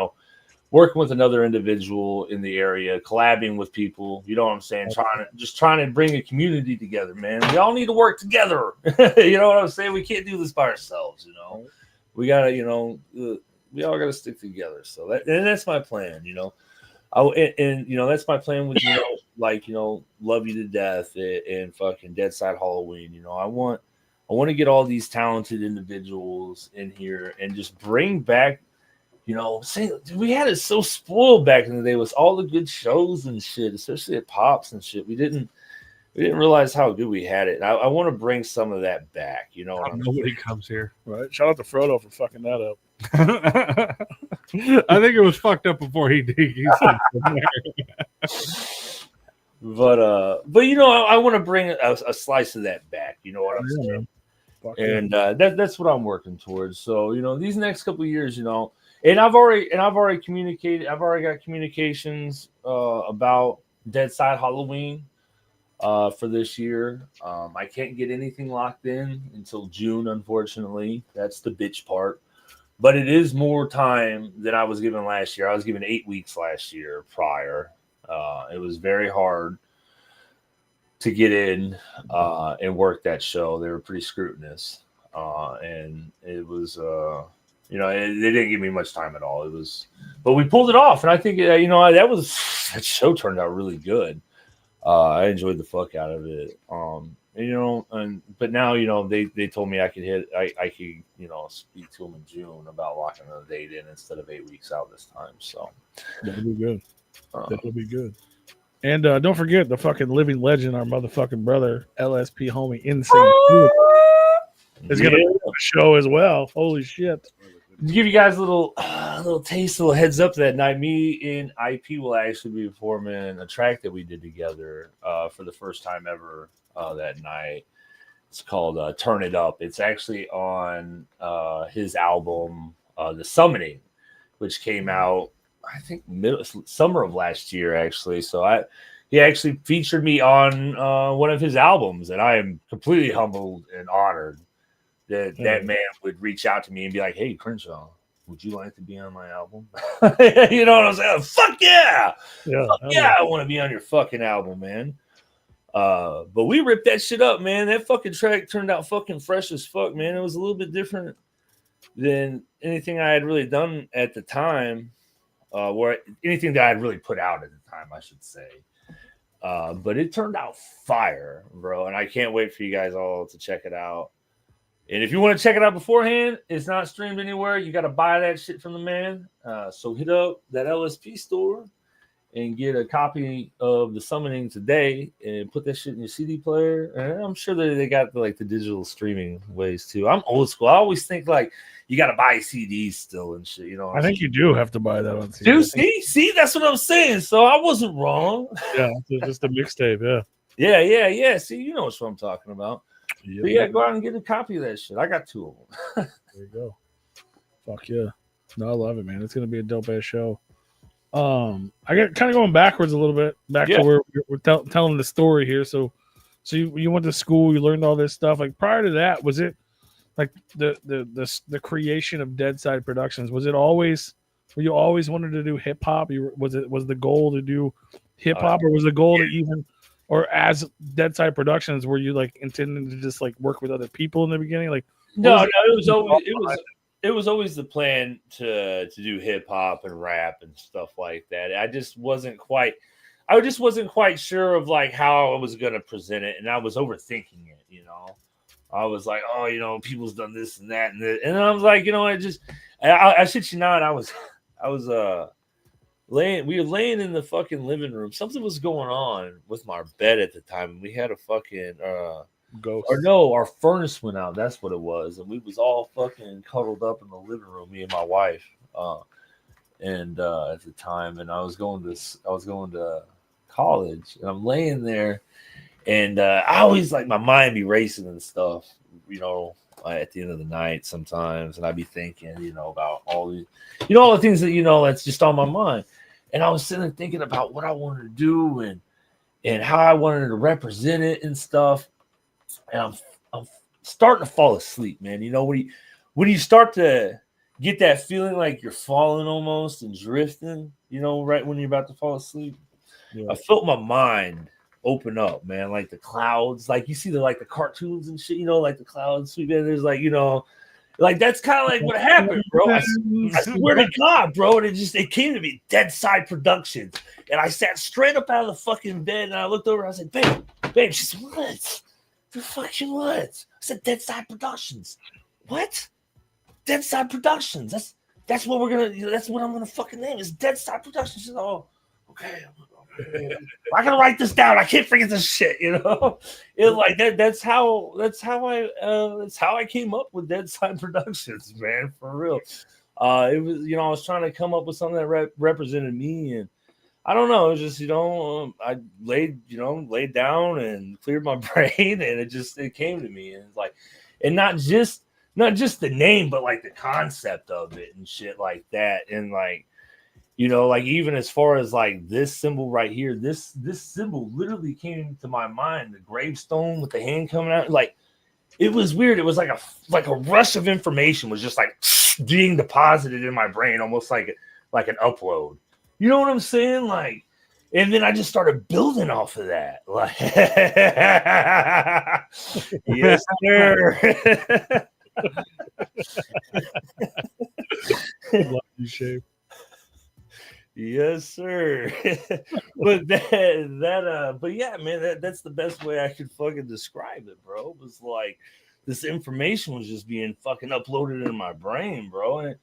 working with another individual in the area, collabing with people. You know what I'm saying? Trying to bring a community together, man. We all need to work together. You know what I'm saying? We can't do this by ourselves. We gotta, we all gotta stick together. So that's my plan. That's my plan with Love You to Death and fucking Dead Side Halloween. I want to get all these talented individuals in here and just bring back. We had it so spoiled back in the day with all the good shows and shit, especially at Pops and shit. We didn't realize how good we had it. And I want to bring some of that back. Nobody comes here. Right. Shout out to Frodo for fucking that up. I think it was fucked up before he said But I want to bring a slice of that back. You know what I'm saying? And that's what I'm working towards. So these next couple of years, and I've already communicated. I've already got communications about Dead Side Halloween for this year. I can't get anything locked in until June, unfortunately. That's the bitch part. But it is more time than I was given last year. I was given 8 weeks last year prior. It was very hard to get in and work that show. They were pretty scrutinous. And it was... they didn't give me much time at all. But we pulled it off, and I think that show turned out really good. I enjoyed the fuck out of it. But now they told me I could speak to them in June about locking the date in instead of 8 weeks out this time. So that'll be good. That'll be good. And don't forget the fucking living legend, our motherfucking brother LSP homie Insane is gonna be on the show as well. Holy shit. To give you guys a little taste, a little heads up that night, me and IP will actually be performing a track that we did together for the first time ever that night. It's called Turn It Up. It's actually on his album, The Summoning, which came out, I think, summer of last year, actually. So he actually featured me on one of his albums, and I am completely humbled and honored that man would reach out to me and be like, "Hey, Crenshaw, would you like to be on my album?" You know what I'm saying? Fuck yeah! I want to be on your fucking album, man. But we ripped that shit up, man. That fucking track turned out fucking fresh as fuck, man. It was a little bit different than anything I had really done at the time, or anything that I had really put out at the time, I should say. But it turned out fire, bro, and I can't wait for you guys all to check it out. And if you want to check it out beforehand, it's not streamed anywhere. You got to buy that shit from the man. So hit up that LSP store and get a copy of The Summoning today and put that shit in your CD player. And I'm sure that they got the digital streaming ways too. I'm old school. I always think you got to buy CDs still and shit. I think you do have to buy that on CD. Dude, see, that's what I'm saying. So I wasn't wrong. Yeah, it's just a mixtape. Yeah. Yeah. See, you know what I'm talking about. Yep. Go out and get a copy of that shit. I got 2 of them. There you go. Fuck yeah. No, I love it, man. It's gonna be a dope ass show. I get kind of going backwards a little bit, to where we're telling the story here. So you went to school, you learned all this stuff. Like prior to that, was it like the creation of Dead Side Productions? Was it always? Were you always wanted to do hip hop? Was the goal to do hip hop, or was the goal to even? Or as Dead Side Productions, were you intending to just work with other people in the beginning? No, it was always the plan to do hip hop and rap and stuff like that. I just wasn't quite sure of how I was going to present it, and I was overthinking it, I was like, oh, you know, people's done this and that and this. And I was like, you know, I shit you not, I was we were laying in the fucking living room. Something was going on with my bed at the time. And we had a fucking Ghost. or no, our furnace went out. That's what it was. And we was all fucking cuddled up in the living room, me and my wife. And at the time, and I was going to college, and I'm laying there, and I always like my mind be racing and stuff, you know, at the end of the night sometimes, and I'd be thinking, you know, about all the things that, you know, that's just on my mind. And I was sitting there thinking about what I wanted to do and how I wanted to represent it and stuff. And I'm starting to fall asleep, man. You know, when you start to get that feeling like you're falling almost and drifting, you know, right when you're about to fall asleep. Yeah. I felt my mind open up, man, like the clouds, like you see the cartoons and shit, you know, like the clouds sweep in. There's like, you know, like that's kind of like what happened, bro. I swear to God, bro, and it came to me, Dead Side Productions, and I sat straight up out of the fucking bed and I looked over. And I said, "Babe," she said, "What? The fucking what?" I said, "Dead Side Productions." What? Dead Side Productions. That's what that's what I'm gonna fucking name is Dead Side Productions. She said, "Oh, okay. I gotta write this down. I can't forget this shit." You know, it's like that. That's how I came up with Dead Side Productions, man. For real. It was, you know, I was trying to come up with something that represented me, and I don't know. It was just, you know, I laid down and cleared my brain, and it came to me, and it's like, and not just the name, but like the concept of it and shit like that, and like, you know, like even as far as like this symbol right here, this symbol literally came to my mind. The gravestone with the hand coming out, like it was weird. It was like a rush of information was just like being deposited in my brain, almost like an upload. You know what I'm saying? Like, and then I just started building off of that. Like, yes, sir. Love you, Shape. Yes, sir. But but yeah, man, that's the best way I could fucking describe it, bro. It was like this information was just being fucking uploaded in my brain, bro.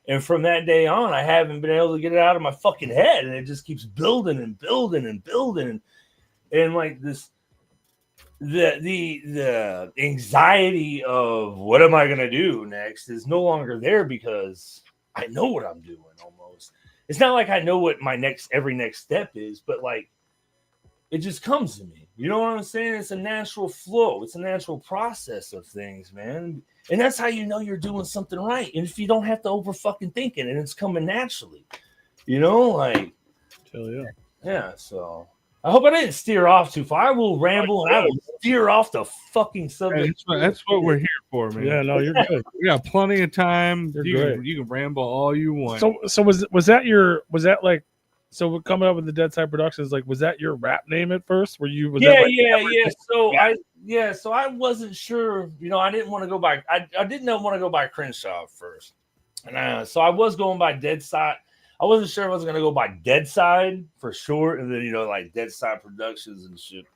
And from that day on, I haven't been able to get it out of my fucking head, and it just keeps building and building and building, and like this, the anxiety of what am I gonna do next is no longer there because I know what I'm doing almost. It's not like I know what my every next step is, but like it just comes to me. You know what I'm saying? It's a natural flow. It's a natural process of things, man. And that's how you know you're doing something right. And if you don't have to over fucking think it and it's coming naturally, you know, like, hell yeah. Yeah. So I hope I didn't steer off too far. I will ramble and I will steer off the fucking subject. That's what we're here for, man. Yeah, no, you're good. We got plenty of time. You can ramble all you want. So was that like, so coming up with the Dead Side Productions, like, was that your rap name at first? Yeah. So I wasn't sure, you know, I didn't want to go by, I didn't want to go by KRENSHAW at first. And so I was going by Dead Side. I wasn't sure if I was going to go by Dead Side for short. And then, you know, like Dead Side Productions and shit.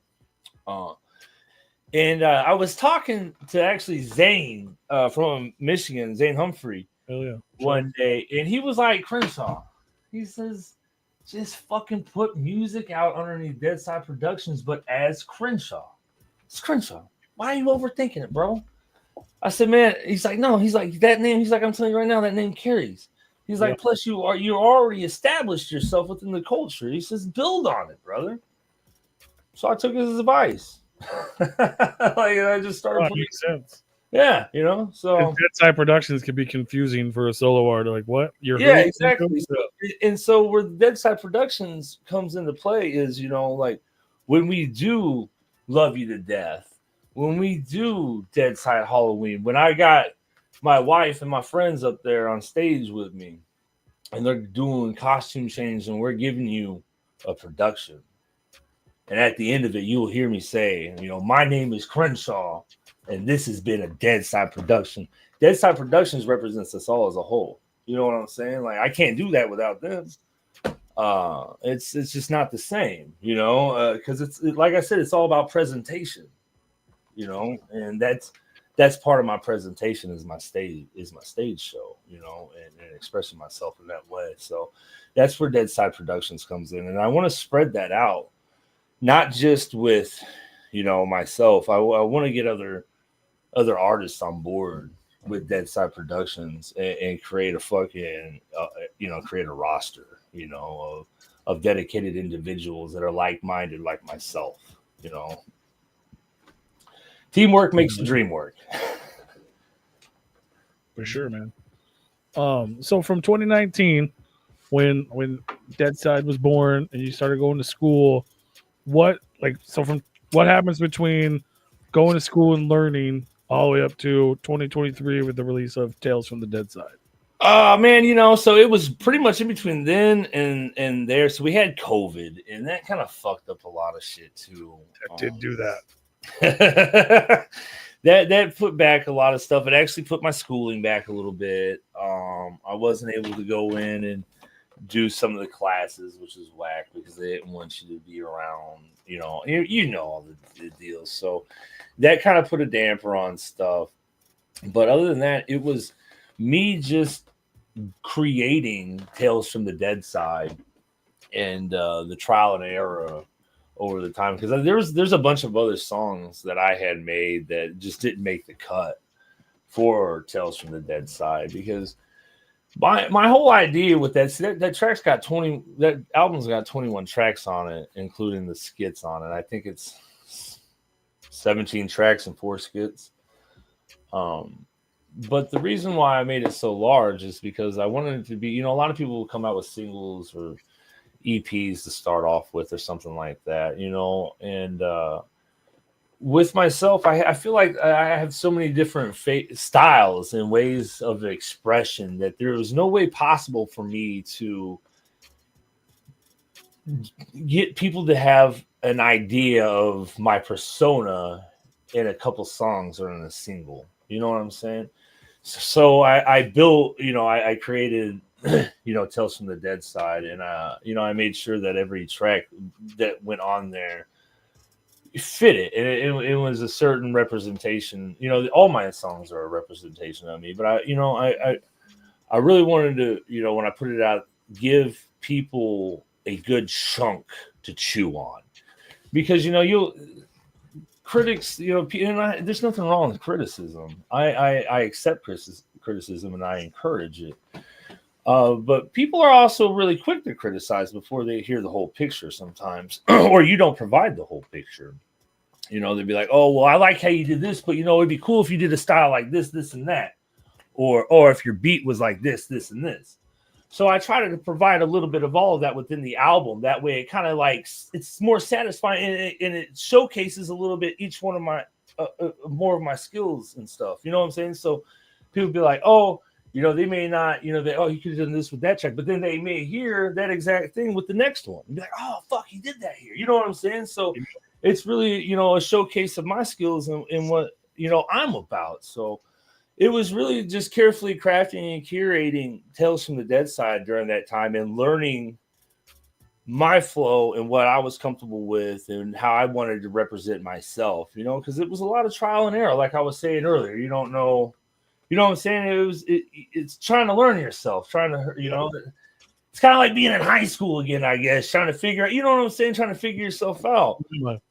And I was talking to actually Zane from Michigan, Zane Humphrey, one day. And he was like, KRENSHAW, he says, just fucking put music out underneath Dead Side Productions, but as KRENSHAW. It's KRENSHAW. Why are you overthinking it, bro? I said, man, he's like, no, he's like, that name, he's like, I'm telling you right now, that name carries. He's like, plus you already established yourself within the culture. He says, build on it, brother. So I took his advice. I just started putting sense. Yeah, you know, so Dead Side Productions can be confusing for a solo artist. Like, what? Exactly. So where the Dead Side Productions comes into play is, you know, like when we do Love You to Death, when we do Dead Side Halloween, when I got my wife and my friends up there on stage with me, and they're doing costume change, and we're giving you a production. And at the end of it, you will hear me say, you know, my name is KRENSHAW, and this has been a Dead Side production. Dead Side Productions represents us all as a whole. You know what I'm saying? Like, I can't do that without them. It's just not the same, you know, because like I said, it's all about presentation, you know, and that's part of my presentation is my stage show, you know, and expressing myself in that way. So that's where Dead Side Productions comes in, and I want to spread that out, not just with, you know, myself. I want to get other artists on board with Dead Side Productions and create a fucking you know, create a roster, you know, of dedicated individuals that are like-minded like myself, you know. Teamwork makes the dream work. For sure, man. So from 2019, when Dead Side was born and you started going to school, what happens between going to school and learning all the way up to 2023 with the release of Tales from the Dead Side? Man, you know, so it was pretty much in between then and there. So we had COVID, and that kind of fucked up a lot of shit too. That did do that. that put back a lot of stuff. It actually put my schooling back a little bit. I wasn't able to go in and do some of the classes, which is whack because they didn't want you to be around, you know, you know all the deals. So that kind of put a damper on stuff. But other than that, it was me just creating Tales from the Dead Side and the trial and error over the time, because there's a bunch of other songs that I had made that just didn't make the cut for Tales from the Dead Side, because my whole idea with that track's got 20, that album's got 21 tracks on it, including the skits on it. I think it's 17 tracks and 4 skits. But the reason why I made it so large is because I wanted it to be, you know, a lot of people will come out with singles or EPs to start off with or something like that, you know. And with myself, I feel like I have so many different styles and ways of expression that there was no way possible for me to get people to have an idea of my persona in a couple songs or in a single. You know what I'm saying? So I built, you know, I created, you know, Tales from the Dead Side, and you know, I made sure that every track that went on there fit it, and it was a certain representation. You know, all my songs are a representation of me, but I really wanted to, you know, when I put it out, give people a good chunk to chew on, because, you know, critics, you know, and there's nothing wrong with criticism. I accept criticism and I encourage it. But people are also really quick to criticize before they hear the whole picture sometimes, or you don't provide the whole picture. You know, they'd be like, oh, well, I like how you did this, but, you know, it'd be cool if you did a style like this, this, and that. Or if your beat was like this, this, and this. So I try to provide a little bit of all of that within the album. That way it kind of like, it's more satisfying, and it showcases a little bit each one of my, more of my skills and stuff. You know what I'm saying? So people be like, oh, you know, they may not, you know, you could have done this with that track, but then they may hear that exact thing with the next one. And be like, oh, fuck, he did that here. You know what I'm saying? So it's really, you know, a showcase of my skills and what, you know, I'm about. So it was really just carefully crafting and curating Tales from the Dead Side during that time, and learning my flow and what I was comfortable with and how I wanted to represent myself, you know, because it was a lot of trial and error. Like I was saying earlier, you don't know, you know what I'm saying? It's trying to learn yourself, trying to, you know, it's kind of like being in high school again, I guess, trying to figure out, you know what I'm saying? Trying to figure yourself out.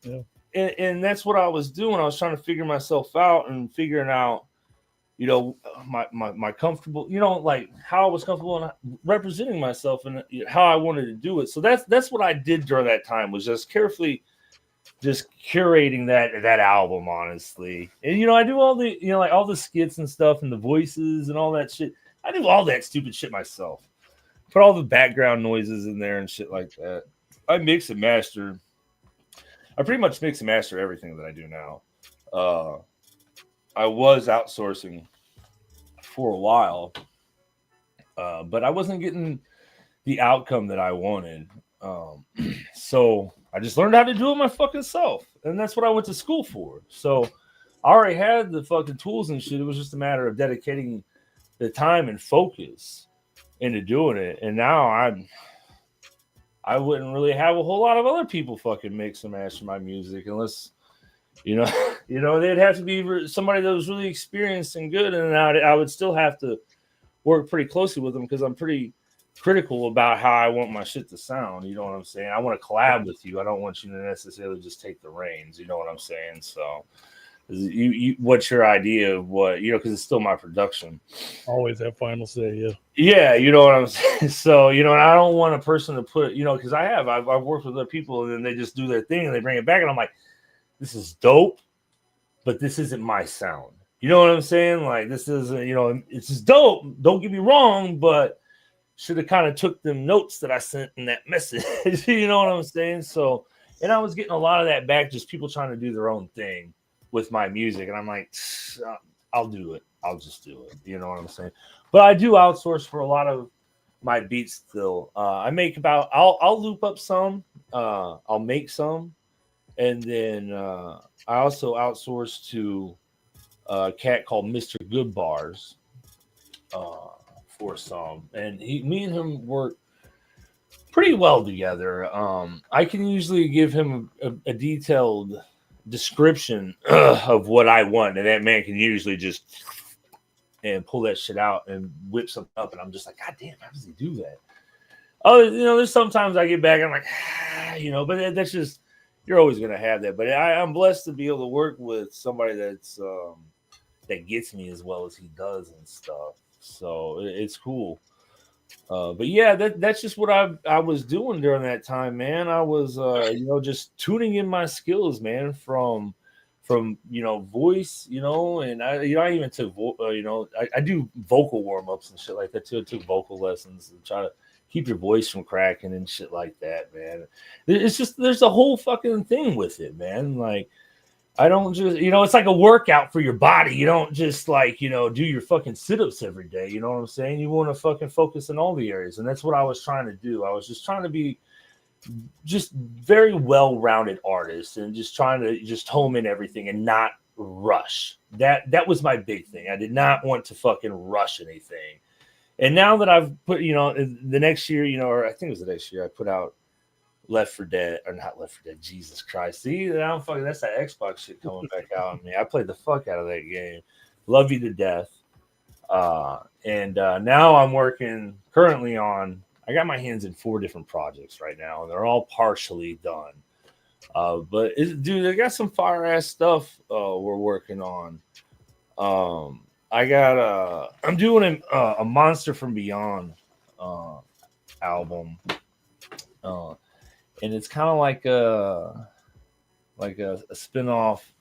Yeah. And that's what I was doing. I was trying to figure myself out and figuring out, you know, my comfortable, you know, like how I was comfortable in representing myself and how I wanted to do it. So that's what I did during that time, was just carefully just curating that album, honestly. And, you know, I do all the, you know, like all the skits and stuff and the voices and all that shit. I do all that stupid shit myself. Put all the background noises in there and shit like that. I mix and master. I pretty much mix and master everything that I do now. I was outsourcing for a while, but I wasn't getting the outcome that I wanted. So I just learned how to do it my fucking self. And that's what I went to school for. So I already had the fucking tools and shit. It was just a matter of dedicating the time and focus into doing it. And now I wouldn't really have a whole lot of other people fucking mix and master my music unless, You know, they'd have to be somebody that was really experienced and good, and I would still have to work pretty closely with them because I'm pretty critical about how I want my shit to sound. You know what I'm saying? I want to collab with you. I don't want you to necessarily just take the reins. You know what I'm saying? So, what's your idea of what, you know? Because it's still my production. Always have final say. Yeah. Yeah, you know what I'm saying. So, you know, and I don't want a person to put, you know, because I've worked with other people and then they just do their thing and they bring it back, and I'm like, this is dope, but this isn't my sound. You know what I'm saying? Like, this is, you know, it's just dope. Don't get me wrong, but should have kind of took them notes that I sent in that message. You know what I'm saying? So, and I was getting a lot of that back, just people trying to do their own thing with my music. And I'm like, I'll do it. I'll just do it. You know what I'm saying? But I do outsource for a lot of my beats still. I make about, I'll loop up some, I'll make some. And then I also outsource to a cat called Mr. Good Bars for some. And me and him work pretty well together. I can usually give him a detailed description of what I want, and that man can usually just and pull that shit out and whip something up. And I'm just like, God damn, how does he do that? Oh, you know, there's sometimes I get back and I'm like, you know, but that's just, you're always going to have that. But I'm blessed to be able to work with somebody that's that gets me as well as he does and stuff. So it's cool. But yeah, that's just what I was doing during that time, man. I was, you know, just tuning in my skills, man, from you know, voice, you know, and I even took you know, I do vocal warm-ups and shit like that too. I took vocal lessons and try to keep your voice from cracking and shit like that, man. It's just, there's a whole fucking thing with it, man. Like, I don't just, you know, it's like a workout for your body. You don't just, like, you know, do your fucking sit-ups every day. You know what I'm saying? You want to fucking focus in all the areas. And that's what I was trying to do. I was just trying to be just very well-rounded artist and just trying to just home in everything and not rush. That was my big thing. I did not want to fucking rush anything. And now that I've put, you know, the next year, you know, or I think it was the next year, I put out Left 4 Dead, or not Left 4 Dead, Jesus Christ. See, that's that Xbox shit coming back out on me. I played the fuck out of that game. Love you to death. And now I'm working currently on, I got my hands in 4 different projects right now, and they're all partially done. But dude, I got some fire ass stuff we're working on. I got I'm doing a Monster from Beyond album, and it's kind of like a spin-off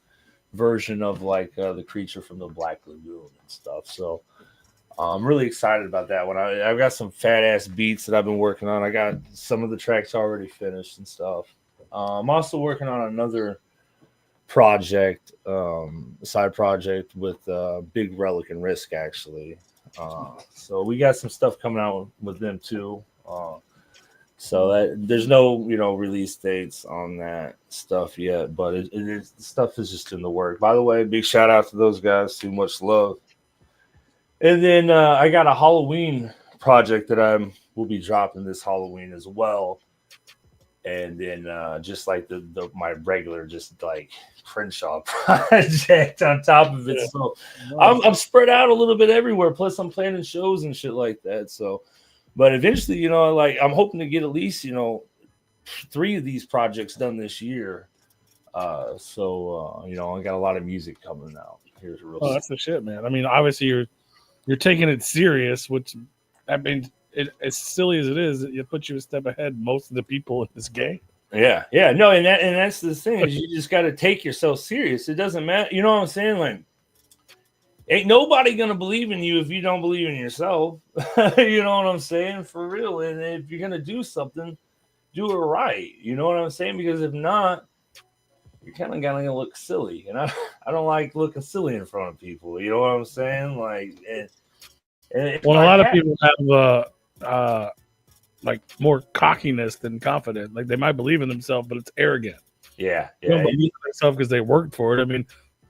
version of like the creature from the Black Lagoon and stuff. So I'm really excited about that one. I've got some fat ass beats that I've been working on. I got some of the tracks already finished and stuff. I'm also working on another project, side project with Big Relic and Risk, actually. So we got some stuff coming out with them too. So that there's no, you know, release dates on that stuff yet, but the stuff is just in the work. By the way, big shout out to those guys. Too much love. And then I got a Halloween project that I will be dropping this Halloween as well. And then just like my regular, just like KRENSHAW project on top of it. Yeah. So I'm spread out a little bit everywhere. Plus I'm planning shows and shit like that. So, but eventually, you know, like I'm hoping to get at least, you know, 3 of these projects done this year. So you know, I got a lot of music coming out. Here's a real. Oh, that's the shit, man. I mean, obviously you're taking it serious, which I mean, as silly as it is, it puts you a step ahead most of the people in this game. Yeah, no, and that's the thing is you just got to take yourself serious. It doesn't matter, you know what I'm saying? Like, ain't nobody gonna believe in you if you don't believe in yourself. You know what I'm saying? For real. And if you're gonna do something, do it right. You know what I'm saying? Because if not, you're kind of gonna look silly, and I don't like looking silly in front of people. You know what I'm saying? Like, and well, a lot of people have like more cockiness than confident. Like they might believe in themselves, but it's arrogant. Yeah. They don't believe in themselves because they worked for it. I mean,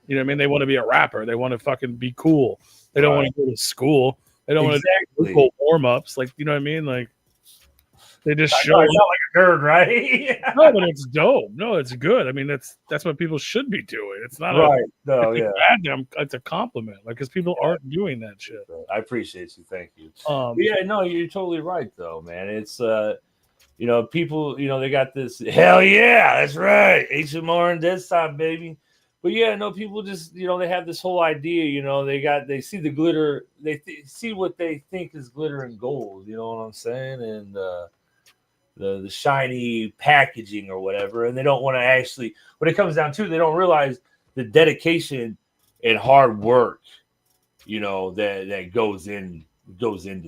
you know what I mean? They want to be a rapper. They want to fucking be cool. They don't want to go to school. They don't want to do cool warm-ups. Like, you know what I mean? Like, They just I show know, I sound like a nerd, right? no, but it's dope. No, it's good. I mean, that's what people should be doing. It's not right. No, it's a yeah. goddamn, it's a compliment. Like, because people aren't doing that shit. I appreciate you. Thank you. Um, But yeah, no, you're totally right, though, man. It's you know, people, you know, they got this. Hell yeah, that's right. HMR and Dead Stop, baby. But yeah, no, people just, you know, they have this whole idea, you know, they see the glitter, they see what they think is glitter and gold, you know what I'm saying, and the shiny packaging or whatever, and they don't want to actually. When it comes down to, they don't realize the dedication and hard work, you know, that goes into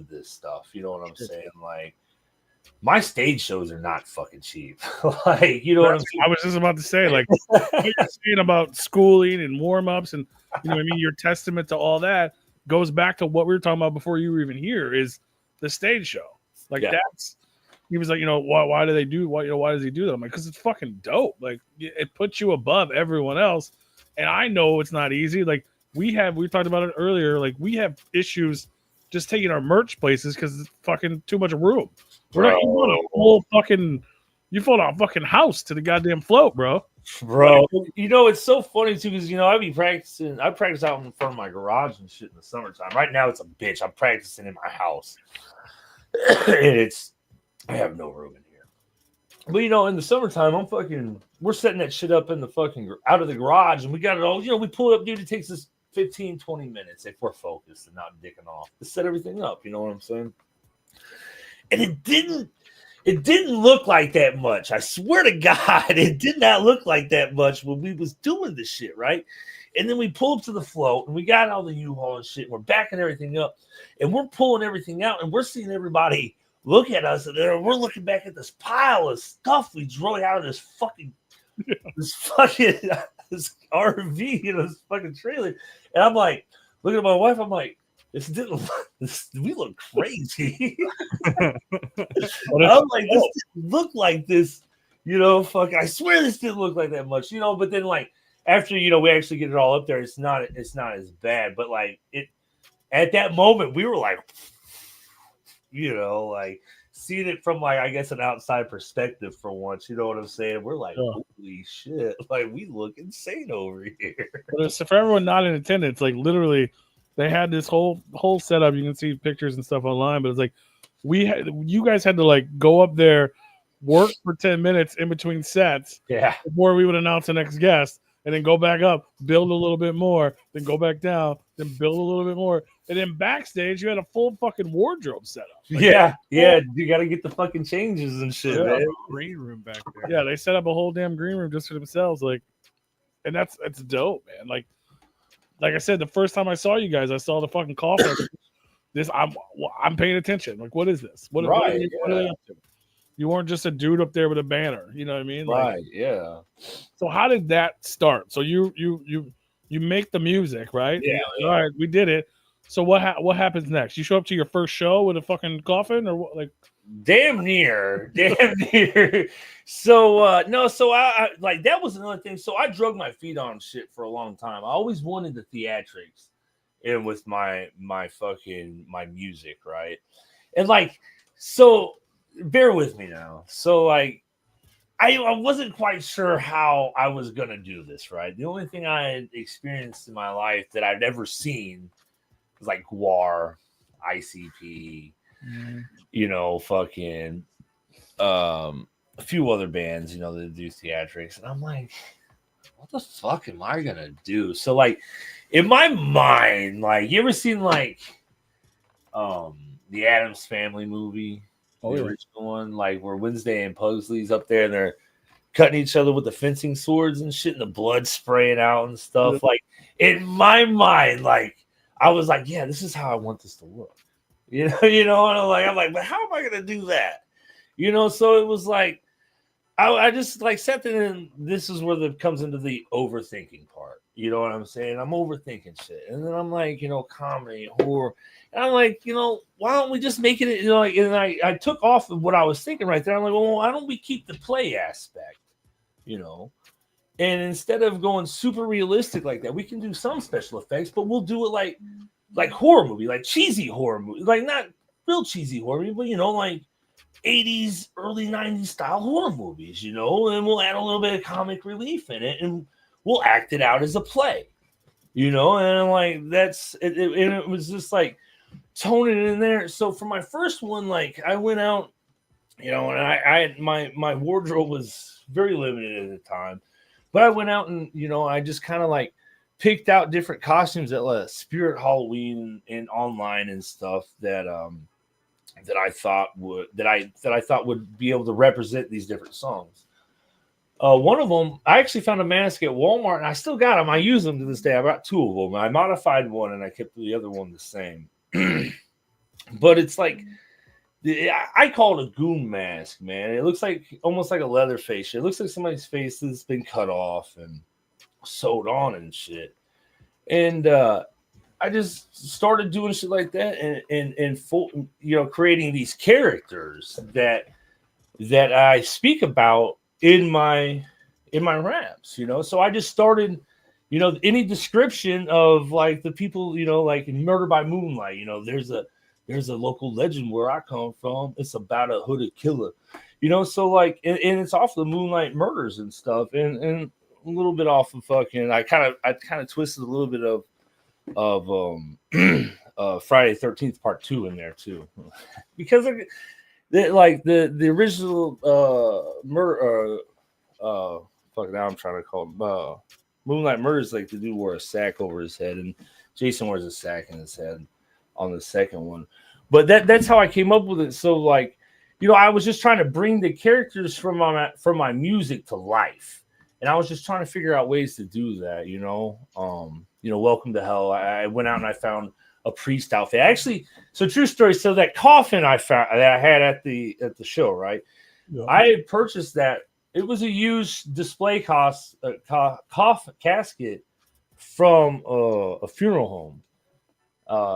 this stuff. You know what I'm saying? Like, my stage shows are not fucking cheap. Like, you know what I'm saying? I was just about to say, like, what you're saying about schooling and warm ups, and you know what I mean, your testament to all that goes back to what we were talking about before you were even here, is the stage show. Like, that's, he was like, you know, why do they do what, you know, why does he do that? I'm like, because it's fucking dope. Like, it puts you above everyone else. And I know it's not easy. Like, we talked about it earlier, like, we have issues just taking our merch places because it's fucking too much room. We're not, you want a whole fucking, you fill out a fucking house to the goddamn float, bro. You know, it's so funny too, because you know, I practice out in front of my garage and shit in the summertime. Right now it's a bitch. I'm practicing in my house. And I have no room in here. But you know, in the summertime, we're setting that shit up in the fucking out of the garage, and we got it all, you know, we pull it up, dude. It takes us 15, 20 minutes if we're focused and not dicking off to set everything up. You know what I'm saying? And it didn't look like that much. I swear to God, it did not look like that much when we was doing this shit, right? And then we pull up to the float, and we got all the U-Haul and shit, and we're backing everything up, and we're pulling everything out, and we're seeing everybody look at us, and then we're looking back at this pile of stuff we drove out of this RV, you know, this fucking trailer. And I'm like, looking at my wife, I'm like, we look crazy. I'm like, this didn't look like this, you know, I swear this didn't look like that much, you know, but then like after, you know, we actually get it all up there, it's not as bad, but like at that moment we were like, you know, like seeing it from like, I guess, an outside perspective for once, you know what I'm saying? We're like, holy shit, like we look insane over here. So for everyone not in attendance, like literally they had this whole setup. You can see pictures and stuff online, but it's like you guys had to like go up there, work for 10 minutes in between sets, before we would announce the next guest, and then go back up, build a little bit more, then go back down, then build a little bit more, and then backstage you had a full fucking wardrobe setup. Like, you got to get the fucking changes and shit, man. Green room back there. Yeah, they set up a whole damn green room just for themselves, like, and that's dope, man. Like I said, the first time I saw you guys, I saw the fucking coffin. I'm paying attention. Like, what is this? What are they up to? You weren't just a dude up there with a banner. You know what I mean? Right. Yeah. So how did that start? So you make the music, right? Yeah. All right, we did it. So what happens next? You show up to your first show with a fucking coffin, or what? Like, damn near. So no, so I like, that was another thing. So I drug my feet on shit for a long time. I always wanted the theatrics in with my music, right? And like, so bear with me now. So like, I wasn't quite sure how I was gonna do this, right? The only thing I had experienced in my life that I'd ever seen was like GWAR, ICP, you know, fucking a few other bands, you know, that do theatrics. And I'm like, what the fuck am I gonna do? So like in my mind, like, you ever seen like the Addams Family movie? The original one, like where Wednesday and Pugsley's up there and they're cutting each other with the fencing swords and shit, and the blood spraying out and stuff. Like, in my mind, like, I was like, yeah, this is how I want this to look. You know, and I'm like, but how am I gonna do that? You know, so it was like I just like sat there, and this is where it comes into the overthinking part. You know what I'm saying? I'm overthinking shit. And then I'm like, you know, comedy, horror. And I'm like, you know, why don't we just make it, you know, like, and I took off of what I was thinking right there. I'm like, well, why don't we keep the play aspect, you know? And instead of going super realistic like that, we can do some special effects, but we'll do it like horror movie, like cheesy horror movie, like not real cheesy horror movie, but, you know, like 80s, early 90s style horror movies, you know, and we'll add a little bit of comic relief in it and we'll act it out as a play, you know, and I'm like, that's it, and it was just like toning it in there. So for my first one, like I went out, you know, and I had my wardrobe was very limited at the time, but I went out and, you know, I just kind of like picked out different costumes at Spirit Halloween and online and stuff that I thought would be able to represent these different songs. One of them, I actually found a mask at Walmart, and I still got them. I use them to this day. I got two of them. I modified one, and I kept the other one the same. But it's like, I call it a goon mask, man. It looks like almost like a leather face. It looks like somebody's face has been cut off and sewed on and shit. And I just started doing shit like that and full, you know, creating these characters that I speak about in my raps, you know. So I just started, you know, any description of like the people, you know, like in Murder by Moonlight, you know, there's a local legend where I come from. It's about a hooded killer, you know. So like, and it's off the Moonlight Murders and stuff, and a little bit off of fucking. I kind of twisted a little bit of Friday the 13th Part 2 in there too, because the original murder. Fuck, now I'm trying to call him Moonlight Murders. Like the dude wore a sack over his head, and Jason wears a sack in his head on the second one. But that's how I came up with it. So like, you know, I was just trying to bring the characters from my music to life, and I was just trying to figure out ways to do that. You know, Welcome to Hell. I went out and I found a priest outfit. Actually, so true story. So that coffin I found that I had at the show, right? Yeah. I had purchased that. It was a used display coffin casket from a funeral home.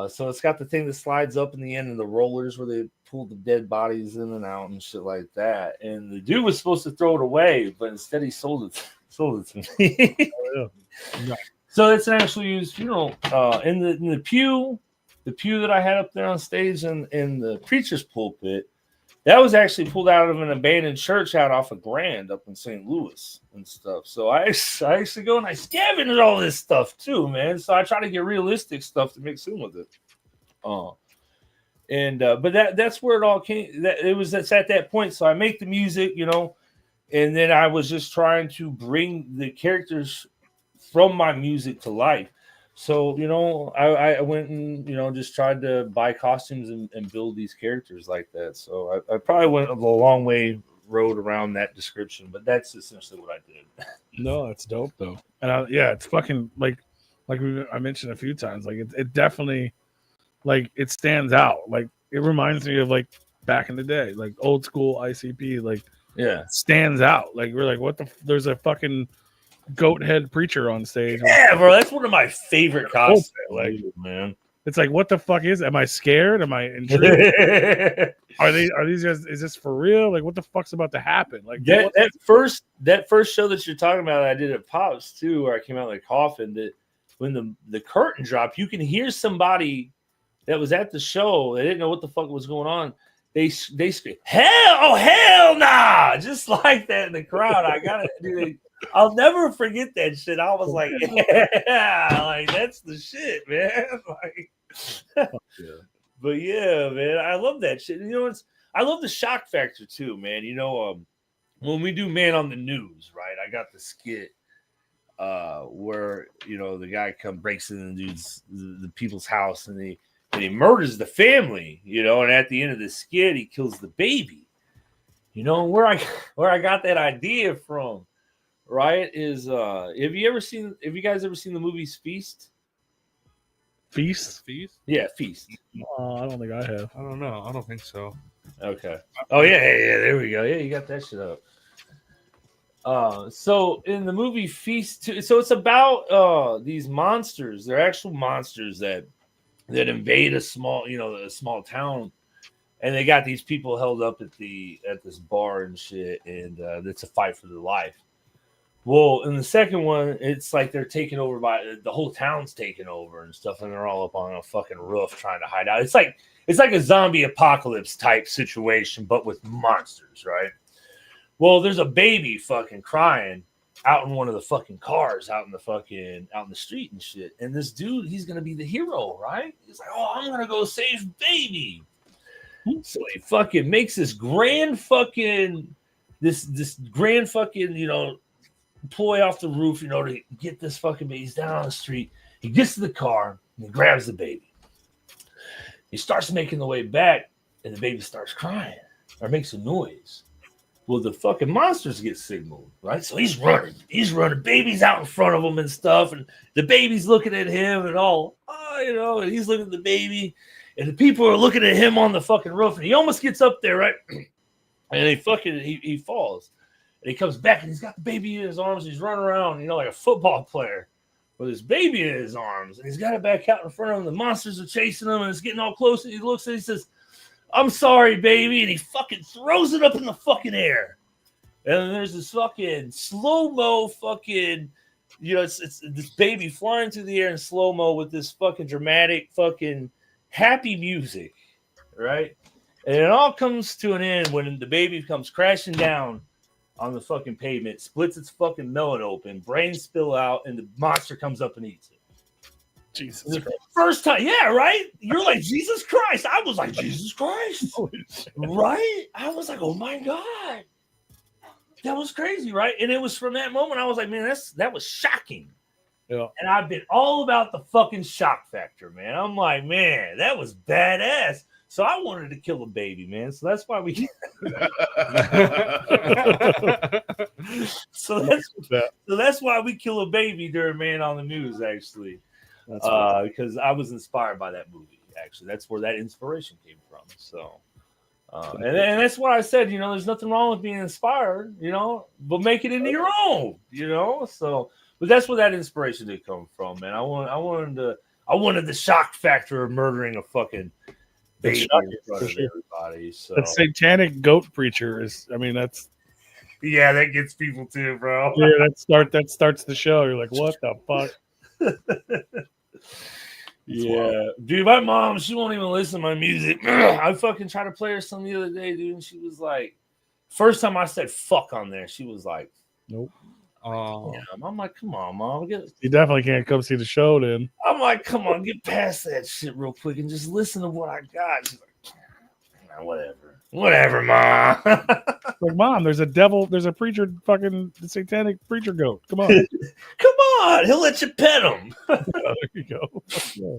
So it's got the thing that slides up in the end of the rollers where they pull the dead bodies in and out and shit like that. And the dude was supposed to throw it away, but instead he sold it to me. Oh, yeah. So it's an actually used funeral. In the pew that I had up there on stage in the preacher's pulpit, that was actually pulled out of an abandoned church out off of Grand up in St. Louis and stuff. So I actually go and I scavenged all this stuff too, man. So I try to get realistic stuff to mix in with it. But that's where it all came. That's at that point. So I make the music, you know, and then I was just trying to bring the characters from my music to life. So, you know, I went and, you know, just tried to buy costumes and build these characters like that. So I probably went a long way road around that description, but that's essentially what I did. No, that's dope though. And yeah, it's fucking like I mentioned a few times, like it definitely, like it stands out. Like it reminds me of like back in the day, like old school ICP, like yeah, stands out. Like we're like, there's a fucking goat head preacher on stage. Yeah, bro, that's one of my favorite costumes. Like, man, it's like, what the fuck is? Am I scared? Am I intrigued? Are these just? Is this for real? Like, what the fuck's about to happen? Like that first show that you're talking about, I did at Pops too, where I came out of the coffin. That when the curtain dropped, you can hear somebody that was at the show. They didn't know what the fuck was going on. They scream, hell nah, just like that in the crowd. I got it, dude. I'll never forget that shit. I was like, yeah, like that's the shit, man. Like, But yeah, man, I love that shit. You know, I love the shock factor too, man. You know, when we do Man on the News, right? I got the skit where, you know, the guy breaks in the people's house and he murders the family, you know, and at the end of the skit he kills the baby. You know, where I got that idea from, right, is have you guys ever seen the movies Feast? Feast? Yeah, Feast. I don't think I have. I don't know. I don't think so. Okay. Oh yeah, there we go. Yeah, you got that shit up. So in the movie Feast, so it's about these monsters. They're actual monsters that invade a small town, and they got these people held up at this bar and shit, and it's a fight for their life. Well, in the second one, it's like they're taken over by the whole town's taken over and stuff, and they're all up on a fucking roof trying to hide out. It's it's like a zombie apocalypse type situation, but with monsters, right? Well, there's a baby fucking crying out in one of the fucking cars out in the street and shit. And this dude, he's gonna be the hero, right? He's like, oh, I'm gonna go save baby. So he fucking makes this grand fucking ploy off the roof, to get this fucking baby. He's down on the street. He gets to the car and he grabs the baby. He starts making the way back, and the baby starts crying or makes a noise. Well, the fucking monsters get signaled, right? So he's running. Baby's out in front of him and stuff, and the baby's looking at him and all, and he's looking at the baby, and the people are looking at him on the fucking roof, and he almost gets up there, right? And he falls, and he comes back, and he's got the baby in his arms. He's running around, like a football player with his baby in his arms, and he's got it back out in front of him. The monsters are chasing him, and it's getting all close, and he looks and he says, I'm sorry, baby. And he fucking throws it up in the fucking air. And then there's this fucking slow-mo fucking, it's this baby flying through the air in slow-mo with this fucking dramatic fucking happy music, right? And it all comes to an end when the baby comes crashing down on the fucking pavement, splits its fucking melon open, brains spill out, and the monster comes up and eats it. Jesus The Christ. first time, yeah, right? You're like, Jesus Christ. I was like, Jesus Christ. Right? I was like, oh my God. That was crazy, right? And it was from that moment I was like, man, that was shocking. Yeah. And I've been all about the fucking shock factor, man. I'm like, man, that was badass. So I wanted to kill a baby, man. So that's why we so that's why we kill a baby during Man on the News, actually. Because I was inspired by that movie. Actually, that's where that inspiration came from. So, and that's what I said. There's nothing wrong with being inspired. But make it into your own. So, but that's where that inspiration did come from, man. I wanted the shock factor of murdering a fucking baby in front of everybody. So, the satanic goat preacher that's yeah, that gets people too, bro. yeah. That starts the show. You're like, what the fuck? Yeah, dude, my mom, she won't even listen to my music. I fucking tried to play her some the other day, dude, and she was like, first time I said fuck on there, she was like, nope. Oh, yeah. I'm like, come on, mom. You definitely can't come see the show then. I'm like, come on, get past that shit real quick and just listen to what I got. She's like, nah, whatever, mom. Like, mom, there's a preacher, fucking satanic preacher goat. Come on. Come on, he'll let you pet him. There you go. Yeah.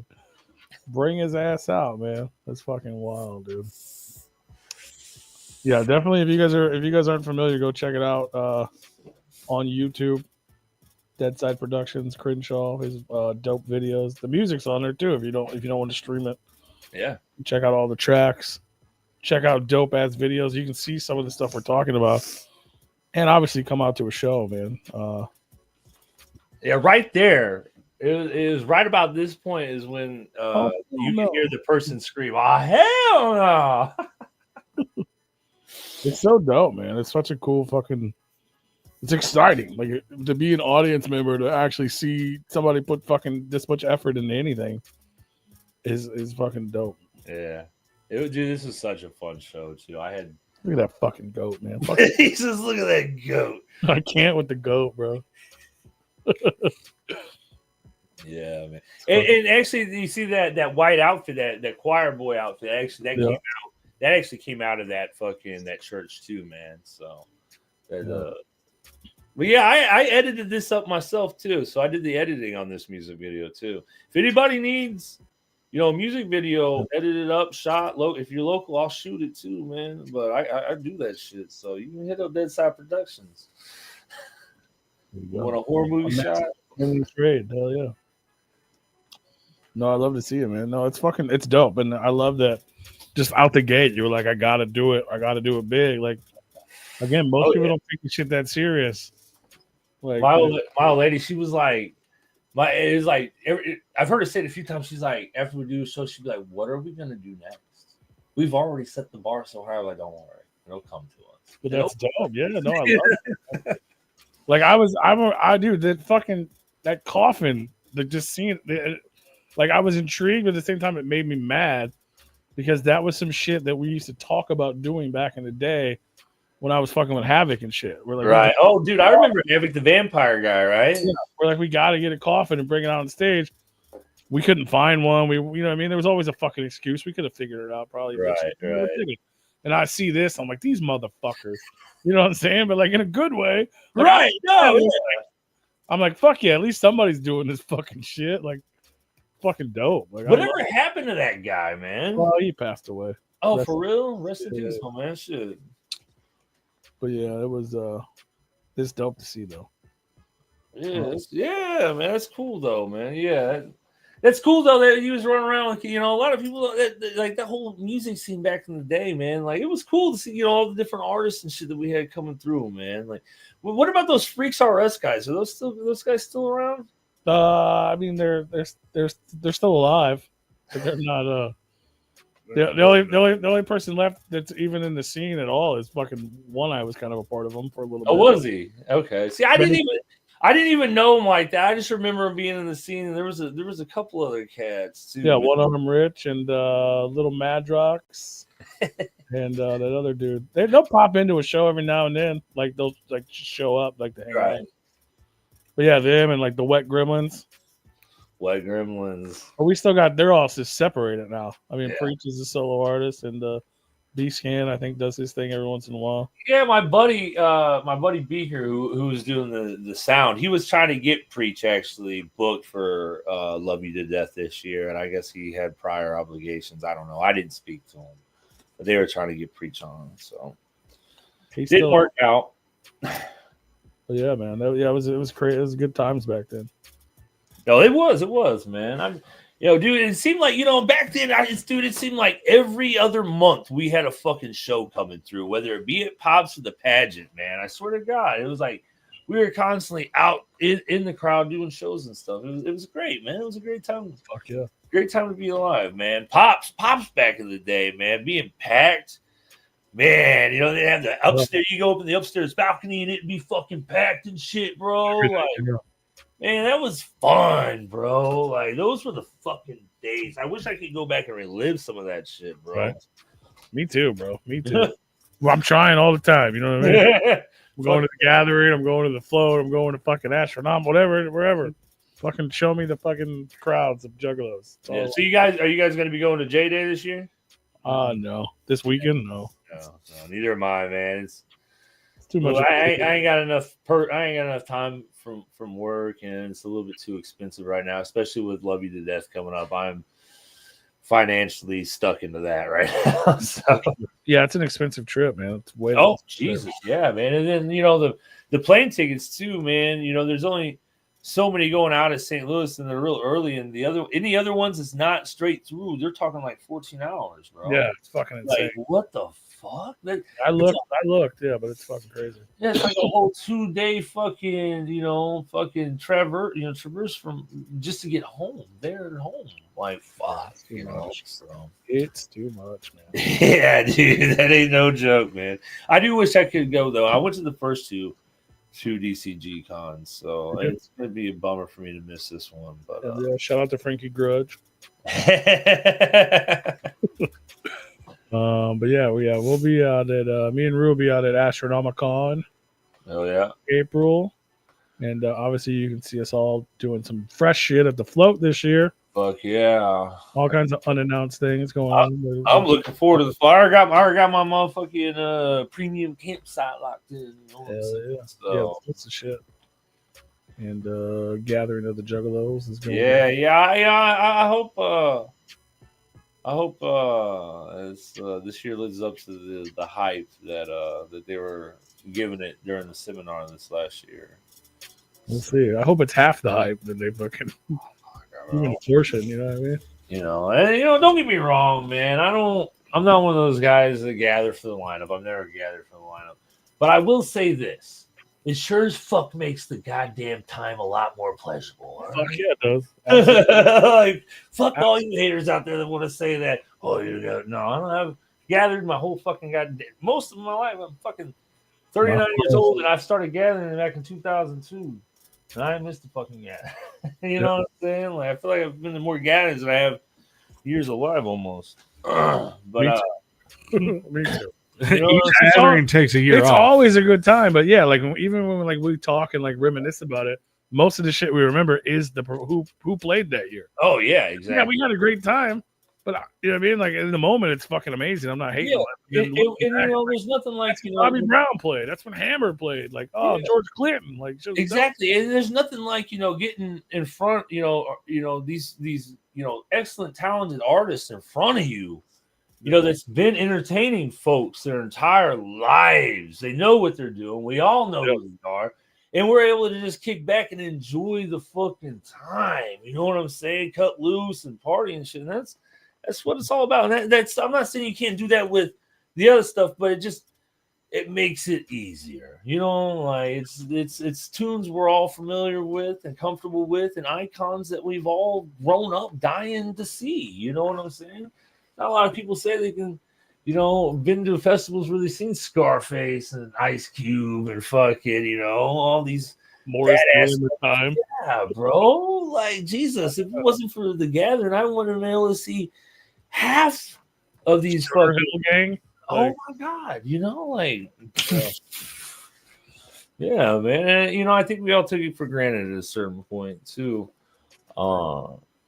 Bring his ass out, man. That's fucking wild, dude. Yeah, definitely. If you guys aren't familiar, go check it out on YouTube. Deadside Productions, Crenshaw, his dope videos. The music's on there too. If you don't want to stream it, Yeah, check out all the tracks. Check out dope ass videos. You can see some of the stuff we're talking about, and obviously come out to a show, man. yeah, right there. It was right about this point is when you can hear the person scream, "Oh hell no!" It's so dope, man. It's such a cool fucking. It's exciting, like to be an audience member to actually see somebody put fucking this much effort into anything. Is fucking dope. Yeah. Dude, this is such a fun show too. Look at that fucking goat, man. He says, "Look at that goat." I can't with the goat, bro. Yeah, man. And actually, you see that white outfit, that choir boy outfit. Actually, that actually came out of that church too, man. So, but yeah, I edited this up myself too. So I did the editing on this music video too. If anybody needs, music video, edit it up, shot. If you're local, I'll shoot it too, man. But I do that shit. So you can hit up Deadside Productions. You want a horror movie shot? Great, hell yeah. No, I love to see it, man. No, it's dope, and I love that. Just out the gate, you were like, I gotta do it. I gotta do it big. Like, again, most people don't take the shit that serious. Like my old lady, she was like, I've heard her say it a few times. She's like, after we do a show, she'd be like, "What are we gonna do next? We've already set the bar so high." Like, don't worry, it'll come to us. But that's dope. Yeah, no, I love it. Like I do that coffin. Just seeing it, like I was intrigued, but at the same time, it made me mad because that was some shit that we used to talk about doing back in the day when I was fucking with Havoc and shit. We're like, Right. Oh, dude, I remember Havoc the Vampire guy, right? Yeah. We're like, we got to get a coffin and bring it out on stage. We couldn't find one. You know what I mean? There was always a fucking excuse. We could have figured it out probably. Right. And I see this, I'm like, these motherfuckers. You know what I'm saying? But like in a good way. Like, Right. No. I'm like, fuck yeah, at least somebody's doing this fucking shit. Like, fucking dope. Like, Whatever happened to that guy, man? Well, he passed away. Oh, for real? Rest in peace, man. Shit. But yeah, it was it's dope to see though. Yeah, man, that's cool though, man. Yeah, that's cool though that he was running around like, you know, a lot of people like that whole music scene back in the day, man. Like it was cool to see, you know, all the different artists and shit that we had coming through, man. Like, what about those Freaks RS guys? Are those guys still around? I mean, they're still alive, but they're not. The only person left that's even in the scene at all is fucking One Eye. Was kind of a part of them for a little bit. Oh, was he? Okay. See, I didn't even know him like that. I just remember him being in the scene, and there was a couple other cats too. Yeah, one of them Rich and Little Madrox, and that other dude. They'll pop into a show every now and then. Like they'll like show up like to hang out. But yeah, them and like the Wet Gremlins. White Gremlins. But we still got, they're all just separated now. I mean, Preach is a solo artist, and B-Scan, I think, does his thing every once in a while. Yeah, my buddy B here, who was doing the sound, he was trying to get Preach actually booked for Love You to Death this year, and I guess he had prior obligations. I don't know. I didn't speak to him, but they were trying to get Preach on, so it didn't work out. But yeah, man, it was crazy. It was good times back then. No, it was, man. Dude, it seemed like, back then, it seemed like every other month we had a fucking show coming through, whether it be at Pops or the pageant, man. I swear to God, it was like we were constantly out in the crowd doing shows and stuff. It was great, man. It was a great time. Fuck yeah. Great time to be alive, man. Pops back in the day, man, being packed. Man, they have the upstairs. You go up in the upstairs balcony and it'd be fucking packed and shit, bro. Like, man, that was fun, bro. Like, those were the fucking days. I wish I could go back and relive some of that shit, bro. Right. Me too, bro. Me too. Well, I'm trying all the time. You know what I mean? I'm going to the gathering. I'm going to the float. I'm going to fucking Astronom, whatever, wherever. Fucking show me the fucking crowds of juggalos. Yeah. So are you guys going to be going to J Day this year? No. This weekend, no. No, neither am I, man. It's too much. Well, I ain't got enough time from work, and it's a little bit too expensive right now, especially with Love You to Death coming up. I'm financially stuck into that right now. So yeah, it's an expensive trip, man. It's way. Oh Jesus, yeah, man. And then the plane tickets too, man. There's only so many going out of St. Louis, and they're real early. And any other ones is not straight through. They're talking like 14 hours, bro. Yeah, it's fucking insane. Like, what the fuck? I looked, yeah, but it's fucking crazy. Yeah, it's like a whole 2-day fucking traverse from just to get home. There and home. Like, fuck, So. It's too much, man. Yeah, dude, that ain't no joke, man. I do wish I could go though. I went to the first two DCG cons, so it's gonna be a bummer for me to miss this one. But yeah, shout out to Frankie Grudge. But yeah, we'll be out at me and Rue will be out at Astronomicon. Oh yeah, April, and obviously you can see us all doing some fresh shit at the float this year. Fuck yeah! All kinds of unannounced things going on. I'm looking forward to the fire. I got my motherfucking premium campsite locked in. Hell yeah! So. Yeah, that's the shit. And gathering of the Juggalos is going. Yeah. I hope as this year lives up to the hype that they were giving it during the seminar this last year. We'll see. I hope it's half the hype that they fucking even portion. You know what I mean? And don't get me wrong, man. I'm not one of those guys that gather for the lineup. I've never gathered for the lineup, but I will say this. It sure as fuck makes the goddamn time a lot more pleasurable. Right? Fuck yeah, it does. Like, fuck all you haters out there that want to say that. Oh, no, I don't have gathered my whole fucking goddamn. Most of my life, I'm fucking 39 years old, and I started gathering back in 2002. And I missed the fucking gather. You know what I'm saying? Like, I feel like I've been to more gatherings than I have years alive almost. But Me too. you know, Each it's gathering takes a year It's off. always a good time, but yeah, like even when like we talk and like reminisce about it, most of the shit we remember is the who played that year. oh yeah, Yeah, exactly. we had a great time, but you know what I mean. Like in the moment, it's fucking amazing. I'm not hating. Yeah, on it. and, you know, there's nothing like Bobby Brown played. That's when Hammer played. Like Yeah. George Clinton. Like just exactly, and there's nothing like getting in front, these excellent talented artists in front of you. That's been entertaining folks their entire lives. They know what they're doing. We all know who they are. And we're able to just kick back and enjoy the fucking time. You know what I'm saying? Cut loose and party and shit. And that's what it's all about. And that's I'm not saying you can't do that with the other stuff, but it makes it easier. Like it's tunes we're all familiar with and comfortable with, and icons that we've all grown up dying to see. You know what I'm saying? Not a lot of people say they can, been to festivals where they've seen Scarface and Ice Cube and fucking, all these Morris badass the time. Yeah, bro. Like, Jesus, if it wasn't for the gathering, I wouldn't have been able to see half of these fucking gang. Oh my God, yeah, man. I think we all took it for granted at a certain point too.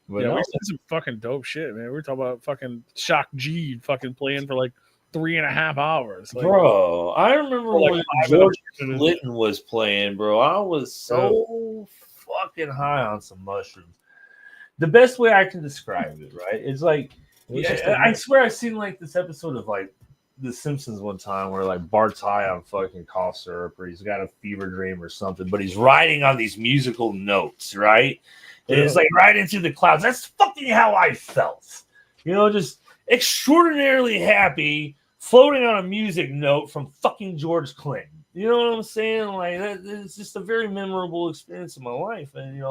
But Yeah, we did some fucking dope shit, man. We're talking about fucking Shock G fucking playing for like 3.5 hours. Like, bro, I remember like when 5 George minutes. Clinton was playing, bro. I was so fucking high on some mushrooms. The best way I can describe it, right? It's like, I swear I've seen like this episode of like The Simpsons one time where like Bart's high on fucking cough syrup or he's got a fever dream or something, but he's riding on these musical notes, right? And it's like right into the clouds. That's fucking how I felt. Just extraordinarily happy, floating on a music note from fucking George Clinton. You know what I'm saying? Like, it's just a very memorable experience in my life. And,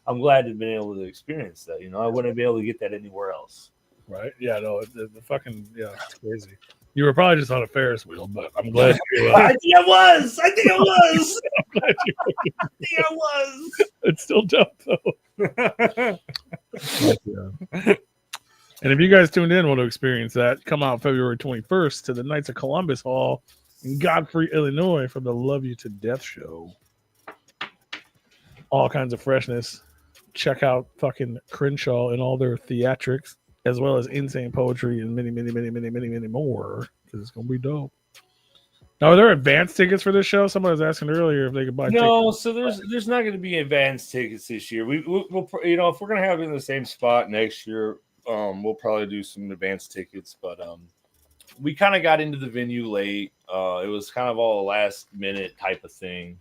I'm glad to have been able to experience that. I wouldn't be able to get that anywhere else. Right? Yeah, no, the fucking, it's crazy. You were probably just on a Ferris wheel, but I'm glad you I think I was. I'm glad you I think I was. It's still dope, though. And if you guys tuned in, want to experience that, come out February 21st to the Knights of Columbus Hall in Godfrey, Illinois for the Love You to Death show. All kinds of freshness. Check out fucking KRENSHAW and all their theatrics, as well as insane poetry and many, many, many, many, many, many more, because it's going to be dope. Now, are there advance tickets for this show? Somebody was asking earlier if they could buy tickets. No, so there's not going to be advance tickets this year. We'll if we're going to have it in the same spot next year, we'll probably do some advance tickets. But we kind of got into the venue late. It was kind of all a last minute type of thing.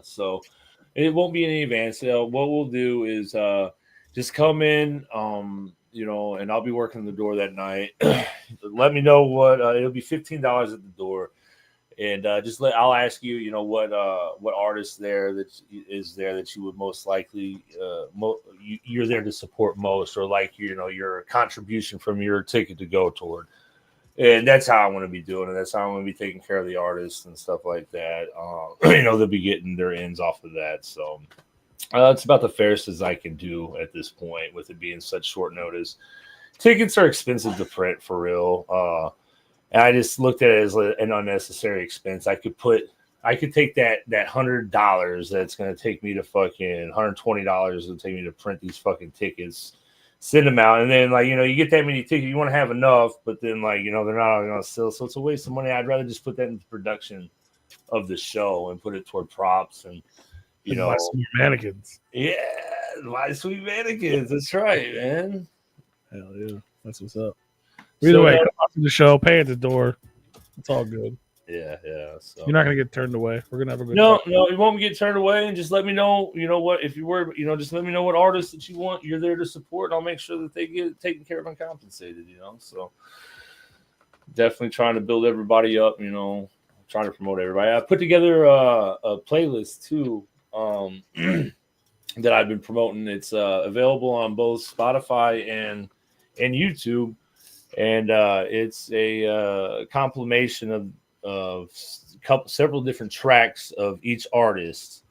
So it won't be any advance. What we'll do is just come in, and I'll be working the door that night. Let me know what it'll be $15 at the door, and I'll ask you, what artist there that is there that you would most likely you're there to support most, or like your contribution from your ticket to go toward. And that's how I want to be doing it. That's how I'm going to be taking care of the artists and stuff like that. They'll be getting their ends off of that. So it's about the fairest as I can do at this point, with it being such short notice. Tickets are expensive to print, for real. And I just looked at it as an unnecessary expense. I could take that $100 that's going to take me to fucking $120 to take me to print these fucking tickets, send them out, and then you get that many tickets, you want to have enough, but then they're not all going to sell, so it's a waste of money. I'd rather just put that into production of the show and put it toward props and buy some mannequins. Yeah, my sweet mannequins. That's right, man. Hell yeah, that's what's up. Either way, come out to the show, pay at the door. It's all good. Yeah. So you're not gonna get turned away. We're gonna have a good No, time. you won't get turned away, and just let me know. You know what? If you were, just let me know what artists that you want. You're there to support, and I'll make sure that they get taken care of and compensated. So definitely trying to build everybody up. Trying to promote everybody. I put together a playlist too. That I've been promoting. It's available on both Spotify and YouTube, and it's a compilation of several different tracks of each artist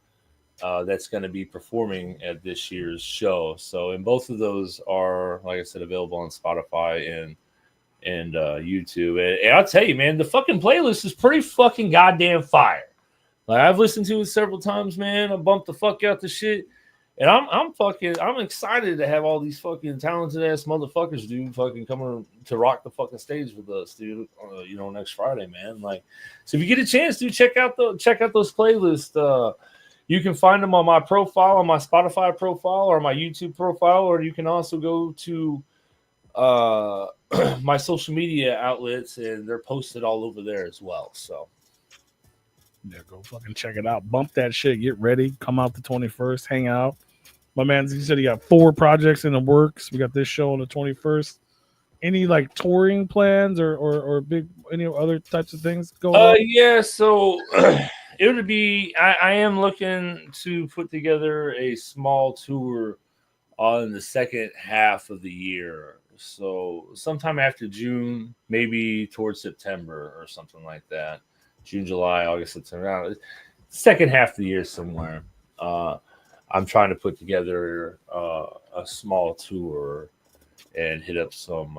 that's going to be performing at this year's show. So, and both of those are, like I said, available on Spotify and YouTube. And I'll tell you, man, the fucking playlist is pretty fucking goddamn fire. Like, I've listened to it several times, man. I bumped the fuck out the shit. And I'm excited to have all these fucking talented ass motherfuckers, dude, fucking coming to rock the fucking stage with us, dude. Next Friday, man. Like, so if you get a chance, dude, check out those playlists. You can find them on my profile, on my Spotify profile, or my YouTube profile, or you can also go to my social media outlets, and they're posted all over there as well. So. Yeah, go fucking check it out. Bump that shit. Get ready. Come out the 21st. Hang out. My man, he said he got 4 projects in the works. We got this show on the 21st. Any like touring plans or big any other types of things going on? Yeah, so it would be. I am looking to put together a small tour on the second half of the year. So sometime after June, maybe towards September or something like that. June, July, August, September, second half of the year somewhere. I'm trying to put together a small tour and hit up some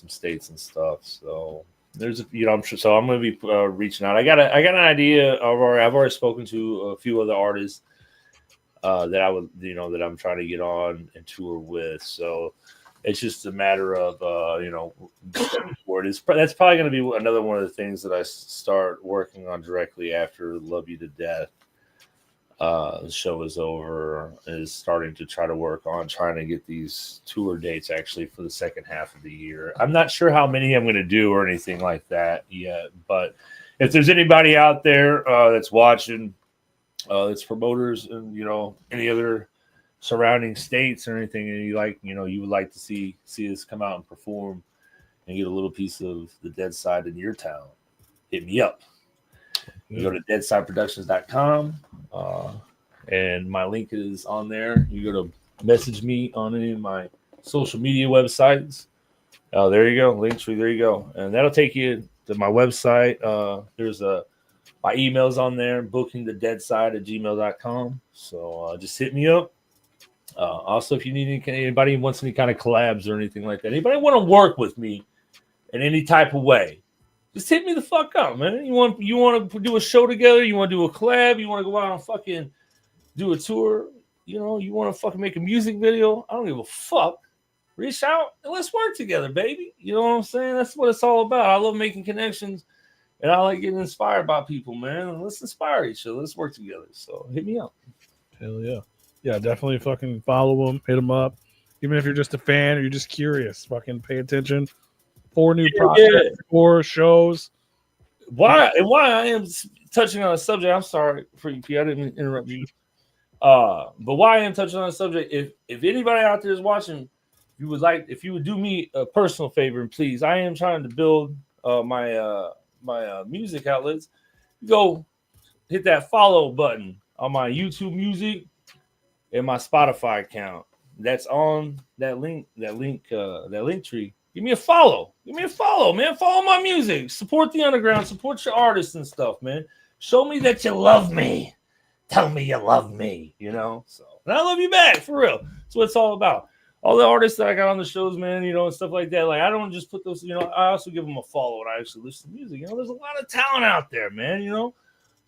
states and stuff. So there's I'm sure. So I'm going to be reaching out. I got an idea. I've already spoken to a few other artists that I would that I'm trying to get on and tour with. So it's just a matter of where it is. That's probably going to be another one of the things that I start working on directly after Love You to Death. The show is over. Is starting to try to work on trying to get these tour dates actually for the second half of the year. I'm not sure how many I'm going to do or anything like that yet. But if there's anybody out there that's watching, that's promoters and any other surrounding states or anything, and you would like to see us come out and perform and get a little piece of the Dead Side in your town, hit me up. You go to deadsideproductions.com and my link is on there. You go to message me on any of my social media websites. There you go, Linktree, there you go, and that'll take you to my website. There's my email's on there, bookingthedeadside@gmail.com. So just hit me up. Also, if you need anybody wants any kind of collabs or anything like that, anybody want to work with me in any type of way, just hit me the fuck up, man. You want to do a show together? You want to do a collab? You want to go out and fucking do a tour? You want to fucking make a music video? I don't give a fuck. Reach out and let's work together, baby. You know what I'm saying? That's what it's all about. I love making connections, and I like getting inspired by people, man. Let's inspire each other. Let's work together. So hit me up. Hell yeah. Yeah, definitely fucking follow them, hit them up. Even if you're just a fan or you're just curious, fucking pay attention. 4 new projects, 4 shows. Why I am touching on a subject, I'm sorry for you, P. I didn't interrupt you. But why I am touching on a subject, if anybody out there is watching, if you would do me a personal favor, and please, I am trying to build my music outlets. Go hit that follow button on my YouTube Music and my Spotify account. That's on that link tree. Give me a follow, man. Follow my music. Support the underground. Support your artists and stuff, man. Show me that you love me. Tell me you love me. So, and I love you back for real. That's what it's all about. All the artists that I got on the shows, man, and stuff like that. Like, I don't just put those. I also give them a follow and I actually listen to music. There's a lot of talent out there, man.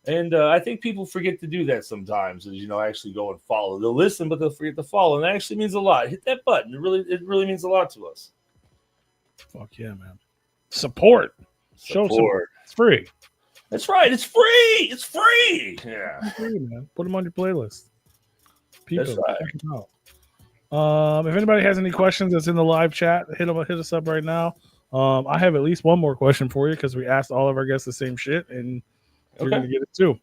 And I think people forget to do that sometimes. Is actually go and follow. They'll listen, but they'll forget to follow, and that actually means a lot. Hit that button. It really means a lot to us. Fuck yeah, man. Support. Show support. It's free. That's right. It's free. It's free. Yeah. It's free, man. Put them on your playlist. People, that's right. Check them out. If anybody has any questions that's in the live chat, hit us up right now. I have at least one more question for you because we asked all of our guests the same shit, and we're going to get it too.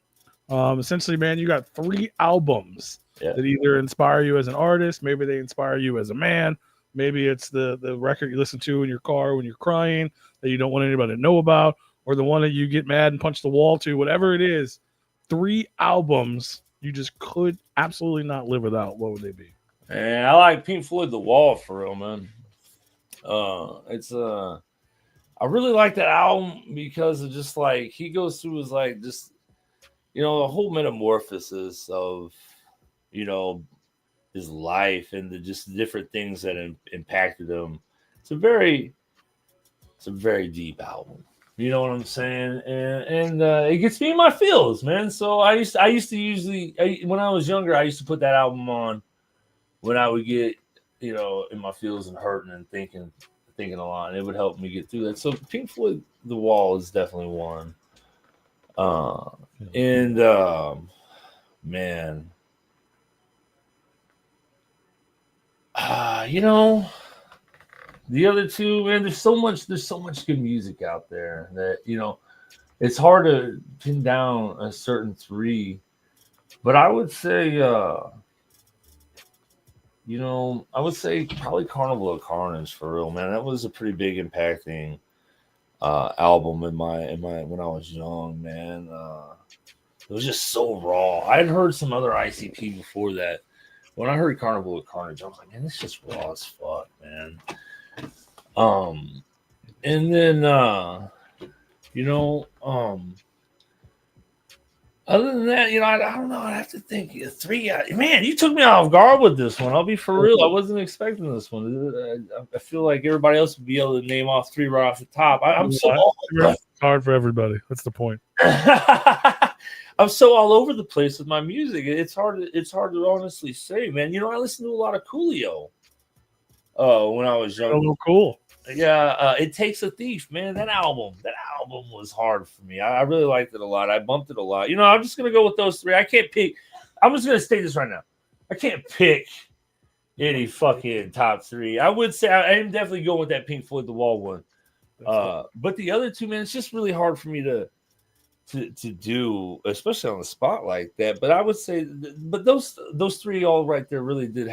Essentially, man, you got 3 albums that either inspire you as an artist, maybe they inspire you as a man, maybe it's the record you listen to in your car when you're crying that you don't want anybody to know about, or the one that you get mad and punch the wall to, whatever it is. 3 albums you just could absolutely not live without. What would they be? And I like Pink Floyd The Wall for real, man. I really like that album because of just like he goes through his like just you know, the whole metamorphosis of, you know, his life and the just different things that impacted him. It's a very deep album. You know what I'm saying? And it gets me in my feels, man. So I used to usually when I was younger, I used to put that album on when I would get, you know, in my feels and hurting and thinking a lot, and it would help me get through that. So Pink Floyd, The Wall is definitely one. And man, you know, the other two, man, there's so much good music out there that, you know, it's hard to pin down a certain three. But I would say, you know, I would say probably Carnival of Carnage for real, man. That was a pretty big impacting album in my when I was young, man. It was just so raw. I'd heard some other ICP before that. When I heard Carnival of Carnage, I was like, man, this is just raw as fuck, man. And then you know, other than that, you know, I don't know. I'd have to think. Three, man, you took me off guard with this one. I'll be for real. I wasn't expecting this one. I feel like everybody else would be able to name off three right off the top. I'm so it's hard for everybody. That's the point. I'm so all over the place with my music. It's hard to honestly say, man. You know, I listened to a lot of Coolio. When I was young. Oh, cool. Yeah, It Takes a Thief, man. That album was hard for me. I really liked it a lot. I bumped it a lot. You know, I'm just gonna go with those three. I can't pick. I'm just gonna state this right now. I can't pick any fucking top three. I would say I am definitely going with that Pink Floyd The Wall one. But the other two, man, it's just really hard for me to do, especially on the spot like that. But I would say, but those three all right there really do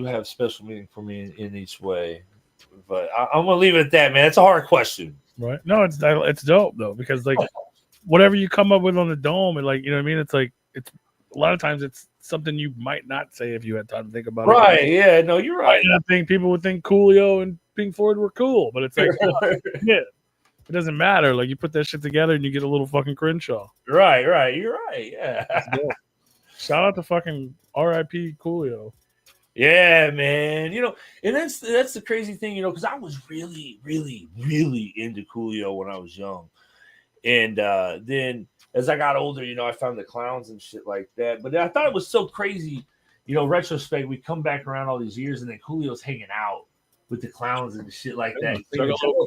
have special meaning for me in each way. But I'm gonna leave it at that, man. It's a hard question, right? No, it's dope though, because like whatever you come up with on the dome, and like, you know what I mean. It's like it's a lot of times it's something you might not say if you had time to think about it. Right? Yeah. No, you're right. I think people would think Coolio and Pink Floyd were cool, but it's like yeah. It doesn't matter. Like, you put that shit together and you get a little fucking Crenshaw. Right. You're right. Yeah. Shout out to fucking R.I.P. Coolio. Yeah, man. You know, and that's the crazy thing, you know, because I was really, really, really into Coolio when I was young. And then as I got older, you know, I found the clowns and shit like that. But I thought it was so crazy, you know, retrospect, we come back around all these years and then Coolio's hanging out with the clowns and shit like that.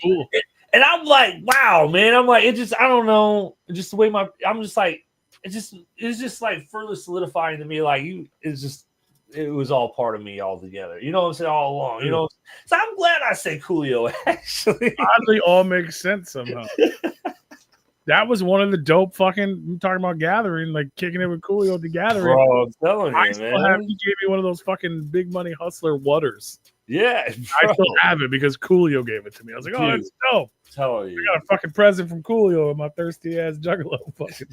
Cool. And I'm like, wow, man. I'm like, it just, I don't know, just the way I'm just like, it's just like further solidifying to me, like it was all part of me altogether. You know what I'm saying? All along, you know. So I'm glad I said Coolio, actually. Oddly, all makes sense somehow. That was one of the dope fucking, I'm talking about Gathering, like kicking it with Coolio at the Gathering. Bro, I'm telling you, man. He gave me one of those fucking big money hustler waters. Yeah, bro. I still have it because Coolio gave it to me. I was like, oh, that's dope. Tell you. I got a fucking present from Coolio and my thirsty ass juggalo fucking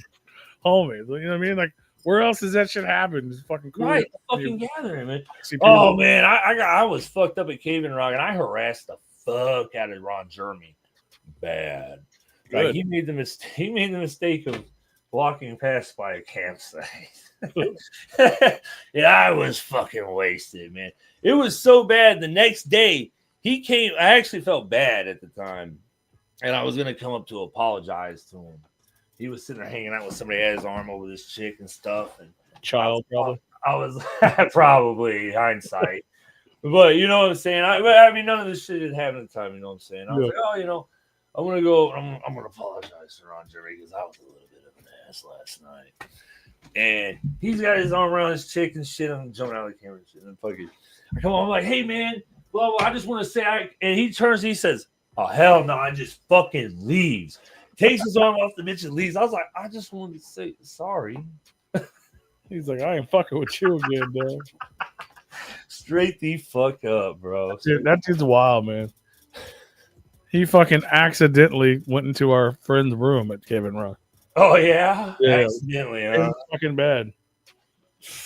homies. You know what I mean? Like, where else does that shit happen? It's fucking Coolio. Right, fucking Gathering, man. Oh, man, I was fucked up at Cave and Rock and I harassed the fuck out of Ron Jeremy. Bad. Like, he made the mistake of walking past by a campsite. Yeah, I was fucking wasted, man. It was so bad. The next day, he came. I actually felt bad at the time, and I was gonna come up to apologize to him. He was sitting there hanging out with somebody, had his arm over this chick and stuff. And child, probably. I was probably hindsight, but you know what I'm saying. I mean, none of this shit had happened at the time. You know what I'm saying. I was like, oh, you know. I'm gonna go. I'm gonna apologize to Ron Jeremy because I was a little bit of an ass last night. And he's got his arm around his chick and shit. I'm jumping out of the camera and shit. And fucking, I come on. I'm like, hey man, blah blah. I just want to say. And he turns. He says, oh hell no! I just fucking leaves. Takes his arm off the bench and leaves. I was like, I just wanted to say sorry. He's like, I ain't fucking with you again, dog. Straight the fuck up, bro. Dude, that dude's wild, man. He accidentally went into our friend's room at Kevin Rock. Oh, yeah? Accidentally, huh? Fucking bad.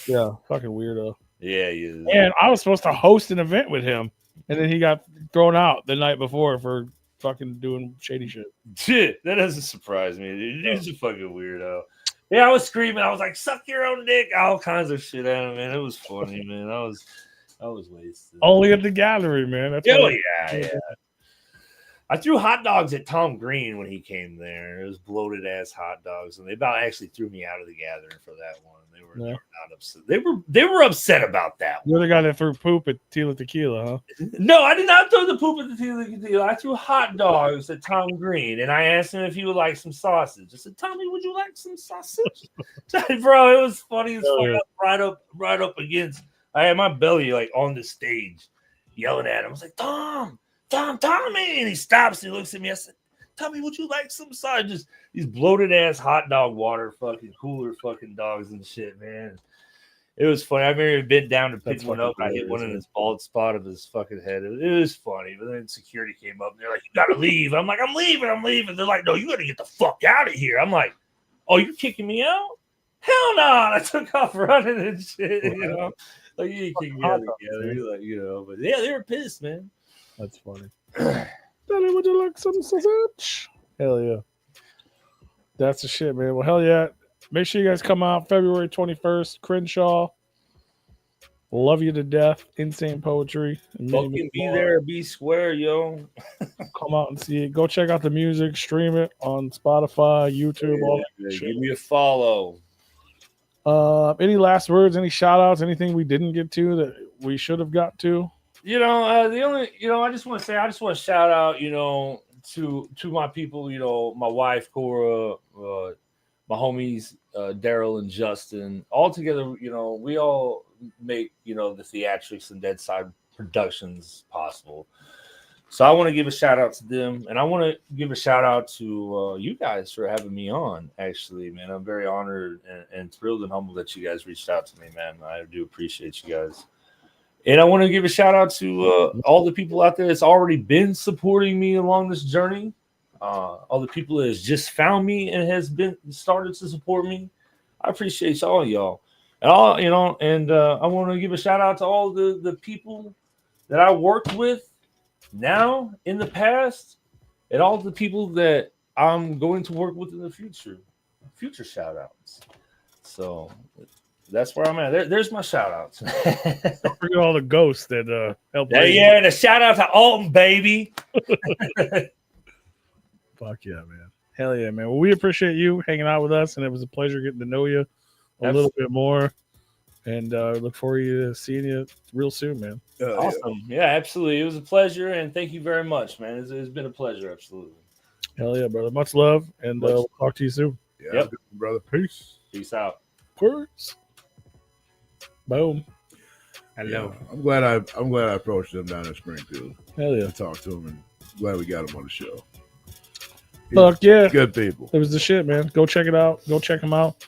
Yeah, fucking weirdo. Yeah, he is. And I was supposed to host an event with him, and then he got thrown out the night before for fucking doing shady shit. Shit, that doesn't surprise me. Dude, dude's a fucking weirdo. Yeah, I was screaming. I was like, "Suck your own dick!" All kinds of shit at him, man. It was funny, man. I was wasted. Only at the gallery, man. That's Oh what yeah. I threw hot dogs at Tom Green when he came there. It was bloated ass hot dogs, and they about actually threw me out of the gathering for that one. They were not upset. They were upset about that one. You're the guy that threw poop at Tila Tequila, huh? No, I did not throw the poop at the tequila. I threw hot dogs at Tom Green, and I asked him if he would like some sausage. I said, "Tommy, would you like some sausage?" Bro, it was funny as fuck. Right up against. I had my belly like on the stage, yelling at him. I was like, Tommy, and he stops and he looks at me. I said, "Tommy, would you like some sausage?" Just these bloated ass hot dog water fucking cooler fucking dogs and shit, man. It was funny. I remember he bent down to pick one up. I hit one in his bald spot of his fucking head. It was funny. But then security came up and they're like, "You gotta leave." I'm like, "I'm leaving. They're like, "No, you gotta get the fuck out of here." I'm like, "Oh, you're kicking me out? Hell no!" I took off running and shit. You know, like you ain't kicking me out together. Like, you know, but yeah, they were pissed, man. That's funny. Daddy, would you like some sausage? Hell yeah. That's the shit, man. Well, hell yeah. Make sure you guys come out February 21st. KRENSHAW. Love you to death. Insane poetry. Fucking be there. Be square, yo. Come out and see it. Go check out the music. Stream it on Spotify, YouTube. All that shit. Give me a follow. Any last words? Any shout outs? Anything we didn't get to that we should have got to? You know, the only, you know, I just want to shout out, you know, to my people, you know, my wife, Cora, my homies, Daryl and Justin, all together, you know, we all make, you know, the theatrics and Dead Side Productions possible. So I want to give a shout out to them, and I want to give a shout out to you guys for having me on. Actually, man, I'm very honored and thrilled and humbled that you guys reached out to me, man. I do appreciate you guys. And I want to give a shout out to all the people out there that's already been supporting me along this journey. All the people that has just found me and has been started to support me. I appreciate all y'all. And all, you know, and I want to give a shout out to all the people that I worked with now in the past, and all the people that I'm going to work with in the future. Future shout outs. So that's where I'm at. There's my shout outs. Don't forget all the ghosts that helped. Yeah, and a shout out to Alton, baby. Fuck yeah, man. Hell yeah, man. Well, we appreciate you hanging out with us, and it was a pleasure getting to know you a little bit more. And look forward to seeing you real soon, man. Awesome. Yeah, absolutely. It was a pleasure, and thank you very much, man. It's been a pleasure, absolutely. Hell yeah, brother. Much love, and we'll talk to you soon. Yeah, yep. Brother. Peace. Peace out. Peace. Boom. Hello. Yeah, I'm glad I approached them down in Springfield. Hell yeah. I talked to them, and glad we got them on the show. Fuck yeah. Good people. It was the shit, man. Go check it out. Go check them out.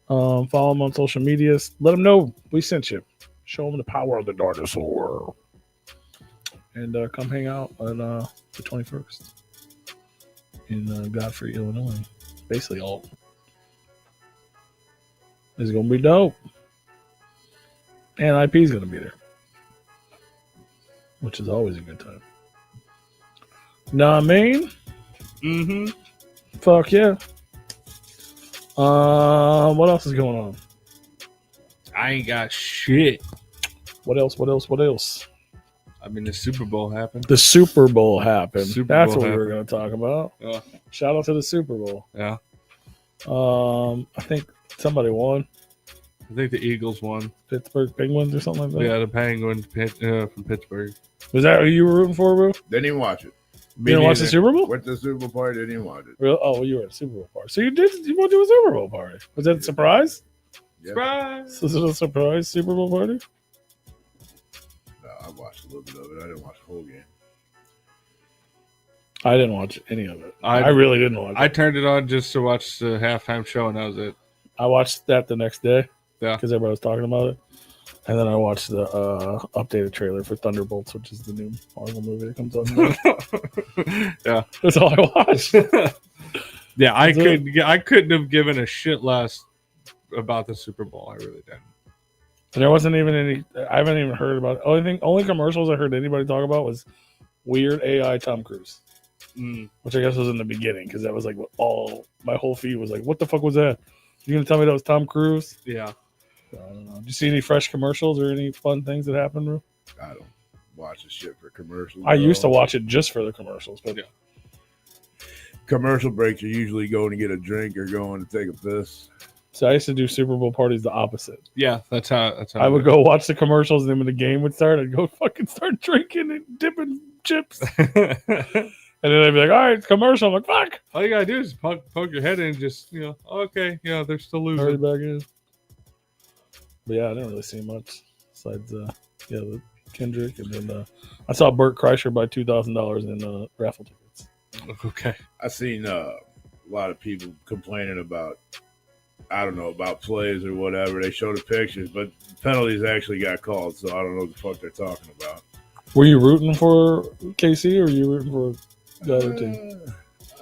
Follow them on social medias. Let them know we sent you. Show them the power of the dinosaur. And come hang out on the 21st in Godfrey, Illinois. Basically all. It's going to be dope. And IP's going to be there. Which is always a good time. Know what I mean? Mm-hmm. Fuck yeah. What else is going on? I ain't got shit. What else? I mean, the Super Bowl happened. The Super Bowl happened. That's what we were happened. going to talk about. Yeah. Shout out to the Super Bowl. Yeah. I think somebody won. I think the Eagles won. Pittsburgh Penguins or something like that. Yeah, the Penguins from Pittsburgh. Was that who you were rooting for, bro? Didn't even watch it. You didn't watch the Super Bowl? Went to the Super Bowl party, didn't even watch it. Really? Oh, well, you were at a Super Bowl party. So you went to a Super Bowl party. Was that a surprise? Yeah. Surprise! Was it a surprise Super Bowl party? No, I watched a little bit of it. I didn't watch the whole game. I didn't watch any of it. I really didn't watch it. I turned it on just to watch the halftime show, and that was it. I watched that the next day. Yeah. Because everybody was talking about it. And then I watched the updated trailer for Thunderbolts, which is the new Marvel movie that comes out. Yeah. That's all I watched. Yeah, I couldn't have given a shit less about the Super Bowl. I really didn't. There wasn't even any. I haven't even heard about it. Only commercials I heard anybody talk about was weird AI Tom Cruise, which I guess was in the beginning because that was like my whole feed was like, what the fuck was that? You gonna tell me that was Tom Cruise? Yeah. I don't know. Did you see any fresh commercials or any fun things that happened, Rue? I don't watch the shit for commercials. I used to watch it just for the commercials, but Yeah. Commercial breaks are usually going to get a drink or going to take a piss. so I used to do Super Bowl parties the opposite. Yeah, that's how I would go watch the commercials, and then when the game would start, I'd go fucking start drinking and dipping chips. And then they'd be like, all right, it's commercial. I'm like, fuck. All you gotta do is poke your head in and just, okay, they're still Hurry losing. back in. But yeah, I didn't really see much besides, the Kendrick. And then I saw Burt Kreischer buy $2,000 in raffle tickets. Okay. I seen a lot of people complaining about, I don't know, about plays or whatever. They show the pictures, but penalties actually got called, so I don't know what the fuck they're talking about. Were you rooting for KC or were you rooting for the other team?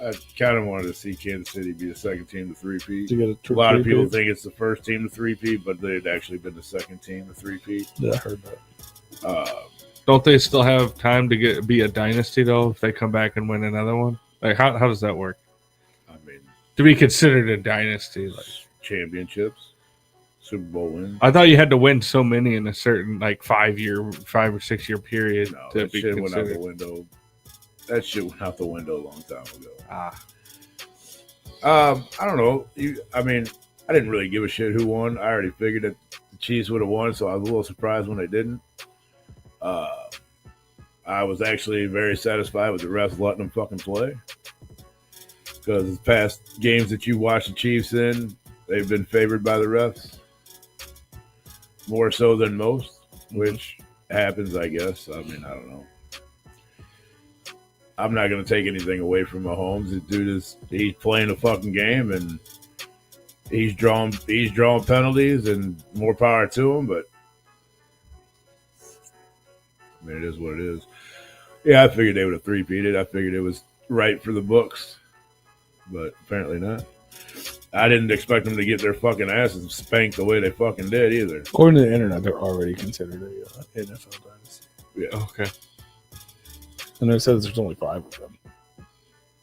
I kind of wanted to see Kansas City be the second team to three-peat. To get A lot of people think it's the first team to three-peat, but they'd actually been the second team to three-peat. Yeah, I heard that. Don't they still have time to be a dynasty though if they come back and win another one? Like how does that work? I mean, To be considered a dynasty, like championships, Super Bowl wins. I thought you had to win so many in a certain 5 or 6 year period No, to that be shit went out considered. the window. That shit went out the window a long time ago. I don't know. I didn't really give a shit who won. I already figured that the Chiefs would have won, so I was a little surprised when they didn't. I was actually very satisfied with the refs letting them fucking play. Because the past games that you watched the Chiefs in, they've been favored by the refs. More so than most, which happens, I guess. I don't know. I'm not going to take anything away from Mahomes. This dude he's playing a fucking game and he's drawing penalties and more power to him, but it is what it is. Yeah, I figured they would have three-peated. I figured it was right for the books, but apparently not. I didn't expect them to get their fucking asses spanked the way they fucking did either. According to the internet, they're already considered a NFL dynasty. Yeah. Okay. And it says there's only 5 of them.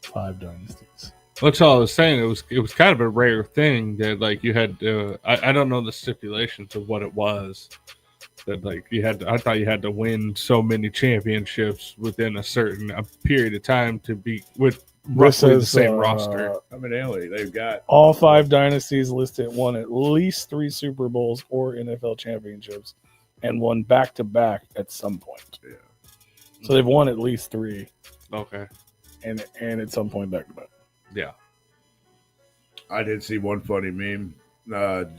5 dynasties. That's all I was saying. It was kind of a rare thing that you had to, I don't know the stipulations of what it was. That you had to, I thought you had to win so many championships within a certain period of time to be with roughly the same roster. They've got All 5 dynasties listed won at least 3 Super Bowls or NFL championships and won back-to-back at some point. Yeah. So they've won at least 3 Okay. and at some point back-to-back. Yeah. I did see one funny meme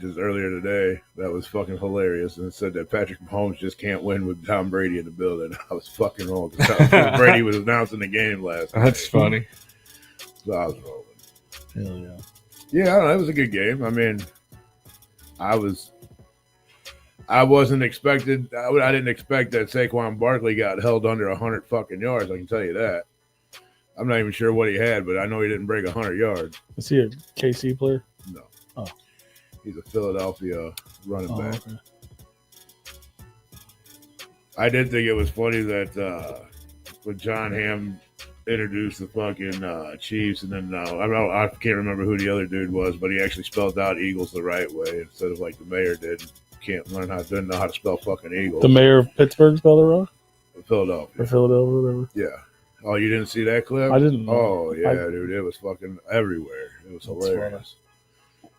just earlier today that was fucking hilarious, and it said that Patrick Mahomes just can't win with Tom Brady in the building. I was fucking wrong. Brady was announcing the game last night. That's funny. So I was rolling. Hell yeah. Yeah, I don't know, it was a good game. I wasn't expected. I didn't expect that Saquon Barkley got held under 100 fucking yards. I can tell you that. I'm not even sure what he had, but I know he didn't break 100 yards. Is he a KC player? No. Oh. He's a Philadelphia running back. Okay. I did think it was funny that when John Hamm introduced the fucking Chiefs, and then I can't remember who the other dude was, but he actually spelled out Eagles the right way instead of like the mayor did. Didn't know how to spell fucking Eagles. The mayor of Pittsburgh spelled it wrong? Philadelphia. Or Philadelphia, whatever. Yeah. Oh, you didn't see that clip? I didn't know. Oh, yeah, dude. It was fucking everywhere. It was hilarious.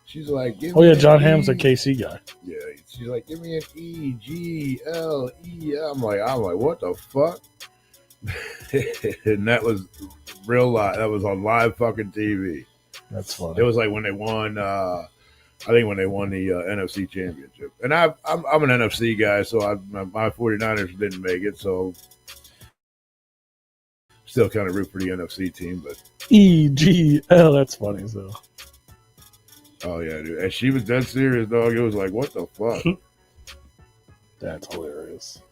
She's like, give me John an Hamm's a E. KC guy. Yeah, she's like, give me an E-G-L-E. I'm like, what the fuck? And that was real live. That was on live fucking TV. That's funny. It was like when they won, I think when they won the NFC championship. And I'm an NFC guy, so my 49ers didn't make it, so still kind of root for the NFC team. But E-G-L. That's funny, so. oh, yeah, dude. And she was dead serious, dog. It was like, what the fuck? That's hilarious.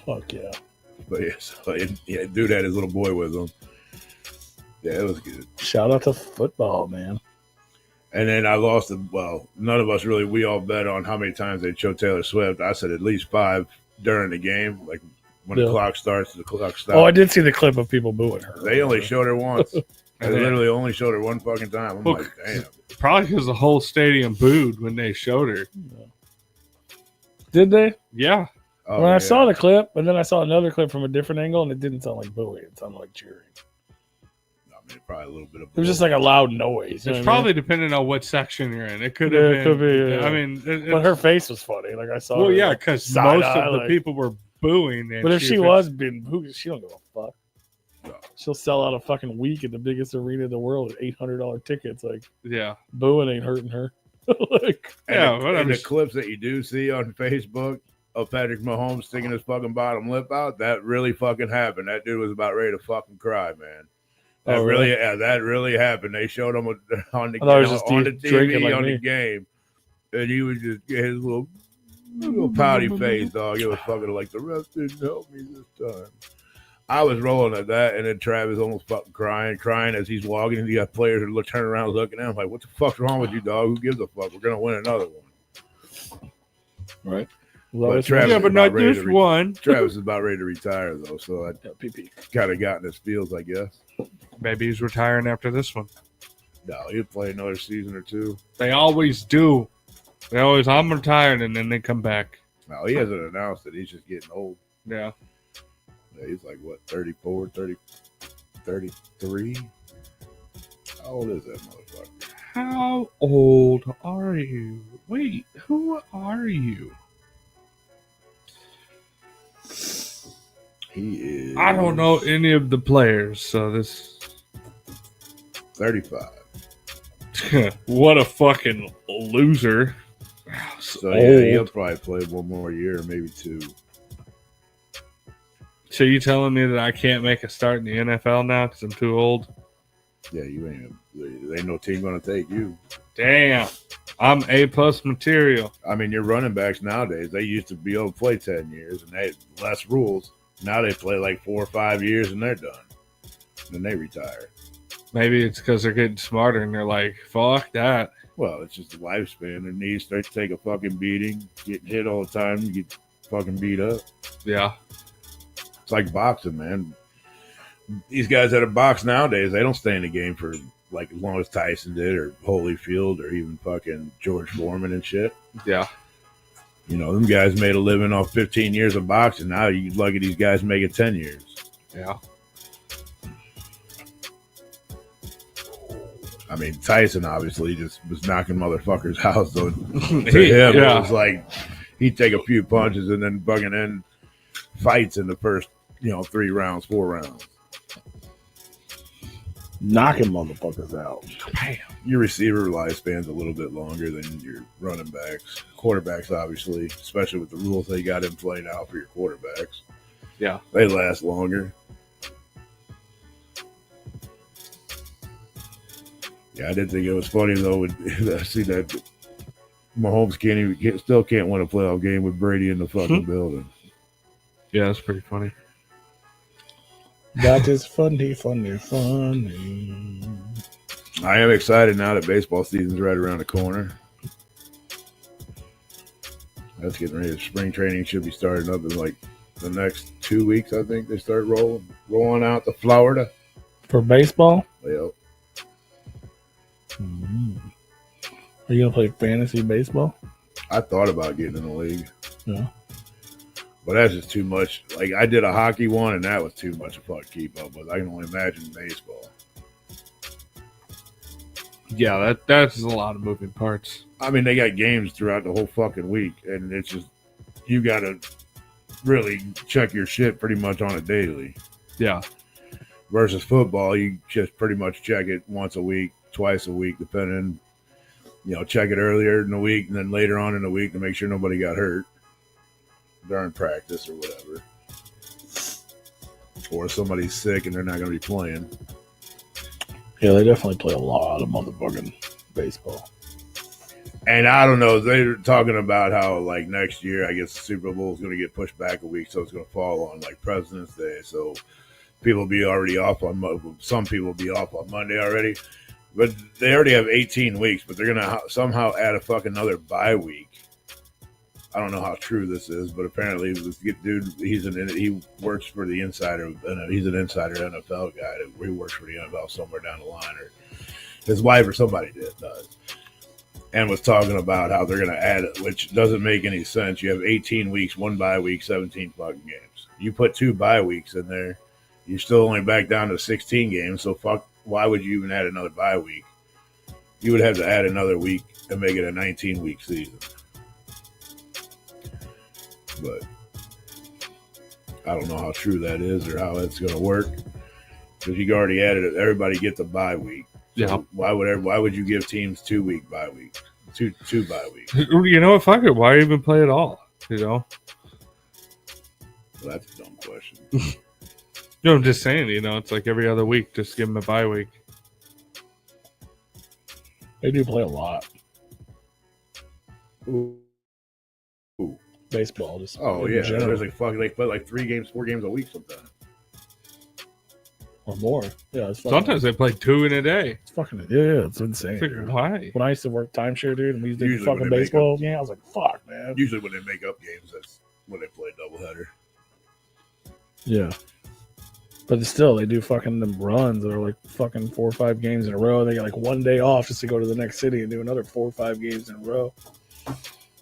Fuck yeah. But yeah, so yeah, dude had his little boy with him. Yeah, it was good. Shout out to football, man. And then I lost none of us really, we all bet on how many times they'd show Taylor Swift. I said at least 5 during the game. Like when the clock starts, the clock stops. Oh, I did see the clip of people booing her. They only showed her once. I And then- literally only showed her one fucking time. I'm like, damn. Probably because the whole stadium booed when they showed her. Did they? Yeah. Oh, When I yeah. saw the clip, and then I saw another clip from a different angle, and it didn't sound like booing. It sounded like cheering. I mean, probably a little bit of. It was just like a loud noise. You know It's what I probably depending on what section you're in. It could Yeah, have it been. could be, yeah. I mean, mean? But her face was funny. Like I saw. well, her, yeah, like, because side most eye, of the like- people were booing. And But if she was, was being booed, she don't give a fuck. She'll sell out a fucking week at the biggest arena in the world at $800 tickets. Like yeah, booing ain't hurting her. Like, yeah, And whatever. the clips that you do see on Facebook of Patrick Mahomes sticking his fucking bottom lip out, that really fucking happened. That dude was about ready to fucking cry, man. That Oh, really, really? yeah, that really happened. They showed him on the I thought it was just on the drinking TV like on me. the game, and he was just get his little pouty face, dog. It was fucking like the rest didn't help me this time. I was rolling at that, and then Travis almost fucking crying as he's walking, and you got players that turn around looking at him like, "What the fuck's wrong with you, dog? Who gives a fuck? We're gonna win another one." right? But Travis yeah, is but about not ready this to re- one. Travis is about ready to retire though, so I PP. kind of got in his feels, I guess. Maybe he's retiring after this one. No, he'll play another season or two. They always do. They always, I'm retired, and then they come back. No, he hasn't announced it. He's just getting old. Yeah. Yeah, he's like, what, 34, 30, 33? How old is that motherfucker? How old are you? Wait, who are you? He is. I don't know any of the players, so this. 35. What a fucking loser. So yeah, he'll probably play one more year, maybe two. So you telling me that I can't make a start in the NFL now because I'm too old? Yeah, you ain't. There ain't no team gonna take you. Damn, I'm A+ material. I mean, your running backs nowadays, they used to be able to play 10 years and they had less rules. Now they play like 4 or 5 years and they're done. Then they retire. Maybe it's because they're getting smarter and they're like, fuck that. Well, it's just the lifespan. Their knees start to take a fucking beating, getting hit all the time, you get fucking beat up. Yeah. It's like boxing, man. These guys that are box nowadays, they don't stay in the game for like as long as Tyson did or Holyfield or even fucking George Foreman and shit. Yeah. You know, them guys made a living off 15 years of boxing. Now you look at these guys making 10 years. Yeah. I mean, Tyson obviously just was knocking motherfuckers out. So to him, Yeah. it was like he'd take a few punches and then fucking end fights in the first, 3 rounds, 4 rounds. Knocking motherfuckers out. Your receiver lifespan's a little bit longer than your running backs. Quarterbacks, obviously, especially with the rules they got in play now for your quarterbacks. Yeah. They last longer. Yeah, I did think it was funny though. When I see that Mahomes still can't win a playoff game with Brady in the fucking building. Yeah, that's pretty funny. That is funny. I am excited now that baseball season's right around the corner. That's getting ready. Spring training should be starting up in like the next 2 weeks. I think they start rolling out to Florida. For baseball? Well, Are you going to play fantasy baseball? I thought about getting in the league. Yeah. But that's just too much. Like, I did a hockey one, and that was too much to fuck keep up with. I can only imagine baseball. Yeah, that's a lot of moving parts. I mean, they got games throughout the whole fucking week, and it's just, you got to really check your shit pretty much on it daily. Yeah. Versus football, you just pretty much check it once a week, twice a week, depending. Check it earlier in the week and then later on in the week to make sure nobody got hurt during practice or whatever. Or somebody's sick and they're not going to be playing. Yeah, they definitely play a lot of motherfucking baseball. And I don't know, they're talking about how, like, next year, I guess the Super Bowl is going to get pushed back a week, so it's going to fall on, like, President's Day. So people will be already off on, some people will be off on Monday already. But they already have 18 weeks, but they're going to somehow add a fucking another bye week I don't know how true this is, but apparently this dude, he works for the insider. He's an insider NFL guy. He works for the NFL somewhere down the line, or his wife or somebody does. And was talking about how they're going to add it, which doesn't make any sense. You have 18 weeks, 1 bye week, 17 fucking games. You put 2 bye weeks in there, you're still only back down to 16 games. So why would you even add another bye week? You would have to add another week and make it a 19-week season. But I don't know how true that is or how that's going to work, because you already added it. Everybody gets a bye week. So Yeah. why would you give teams 2 week bye week? Two bye weeks. You know what? Fuck it. Why even play at all? You know. Well, that's a dumb question. No, I'm just saying. You know, it's like every other week. Just give them a bye week. They do play a lot. Ooh. Baseball. Just Oh in yeah, general. there's like fucking. They play like 3 games, 4 games a week sometimes. Or more. Yeah, it's fucking, Sometimes they play 2 in a day. it's fucking yeah, it's insane. It's like, Dude. why? When I used to work timeshare, dude, and we used to do Usually when fucking they make baseball, yeah, I was like, fuck, man. Usually when they make up games, that's when they play doubleheader. Yeah. But still, they do fucking them runs that are like fucking 4 or 5 games in a row. They got like 1 day off just to go to the next city and do another 4 or 5 games in a row.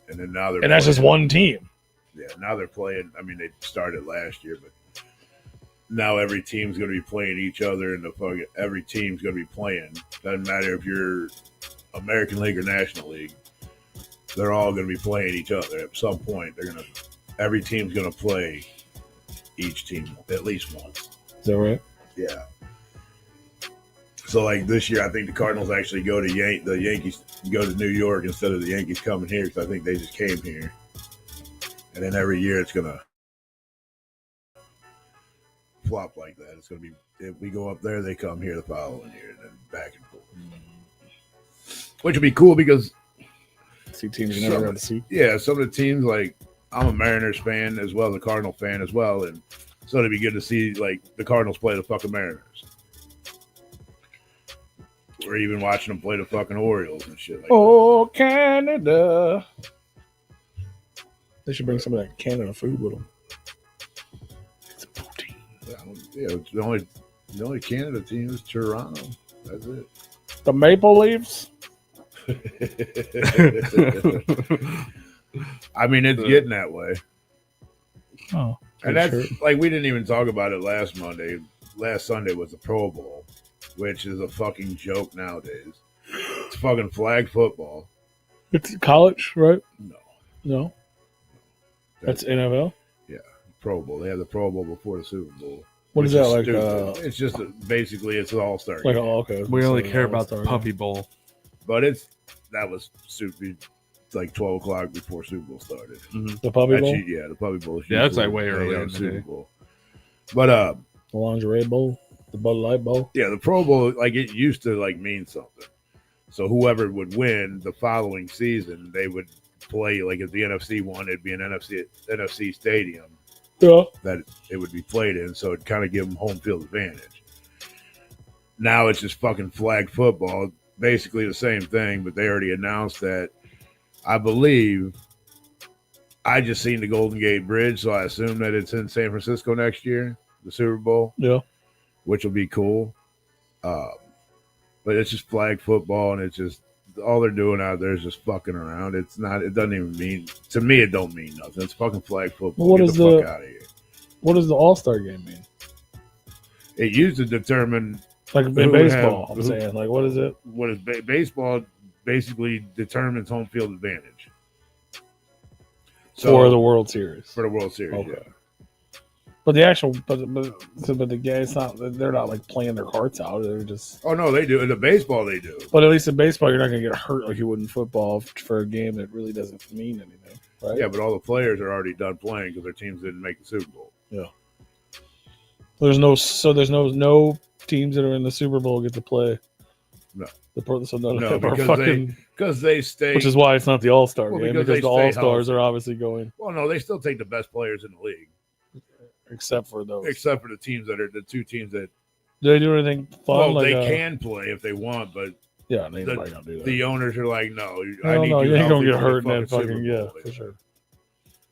And then now they're And that's just one team. Yeah, now they're playing. I mean, they started last year, but now every team's going to be playing each other, and every team's going to be playing. Doesn't matter if you're American League or National League. They're all going to be playing each other at some point. Every team's going to play each team at least once. Is that right? Yeah. So like this year, I think the Cardinals actually go to the Yankees go to New York instead of the Yankees coming here, because I think they just came here. And then every year it's gonna flop like that. It's gonna be, if we go up there, they come here the following year, and then back and forth. Which would be cool because See teams you never got to see. yeah, some of the teams, like I'm a Mariners fan as well, a Cardinal fan as well, and so it'd be good to see like the Cardinals play the fucking Mariners, or even watching them play the fucking Orioles and shit. Like Oh, Canada! They should bring some of that Canada food with them. It's a protein. that. Yeah, the only Canada team is Toronto. That's it. The Maple Leafs. I mean, it's getting that way. Oh, And that's like, we didn't even talk about it last Monday. Last Sunday was the Pro Bowl, which is a fucking joke nowadays. It's fucking flag football. it's college, right? No. That's NFL. Pro Bowl. They had the Pro Bowl before the Super Bowl. What is which that like? stupid. It's just basically it's an all-star Like game. okay. We only So, care about the All-Star, Puppy Bowl. But that was super. Like 12 o'clock before Super Bowl started. The Puppy Bowl, Yeah, the Puppy Bowl. Yeah, that's like usually way early on in the Super day. Bowl. But the Lingerie Bowl, the Bud Light Bowl. yeah, the Pro Bowl, like it used to like mean something. So whoever would win the following season, they would play, like if the NFC won, it'd be an NFC stadium Yeah. that it would be played in. So it'd kind of give them home field advantage. Now it's just fucking flag football, basically the same thing, but they already announced that. I believe I just seen the Golden Gate Bridge, so I assume that it's in San Francisco next year, the Super Bowl. Yeah. Which will be cool. But it's just flag football, and it's just all they're doing out there is just fucking around. It doesn't even mean, to me, it don't mean nothing. It's fucking flag football. What Get is the fuck out of here. What does the All-Star game mean? It used to determine Like in Who would baseball, have- I'm saying. Like, what is it? what is baseball basically determines home field advantage. For the World Series. For the World Series, Okay. yeah. But the actual, but the guys, they're not like playing their hearts out. They're just. Oh, no, they do. In the baseball, they do. But at least in baseball, you're not going to get hurt like you would in football for a game that really doesn't mean anything, right? Yeah, but all the players are already done playing because their teams didn't make the Super Bowl. There's no teams that are in the Super Bowl get to play. No. So none of No, them are because fucking. Because they stay. Which is why it's not the All-Star Well, game, because because they the stay All-Stars healthy. are obviously going, Well, no, they still take the best players in the league, except for those. except for the teams that are the 2 teams that. Do they do anything fun? Well, like, they can play if they want, but Yeah, they the- probably don't do that. The owners are like, no, I don't know. you You ain't healthy gonna get for hurt in the that Super fucking Bowl. for sure.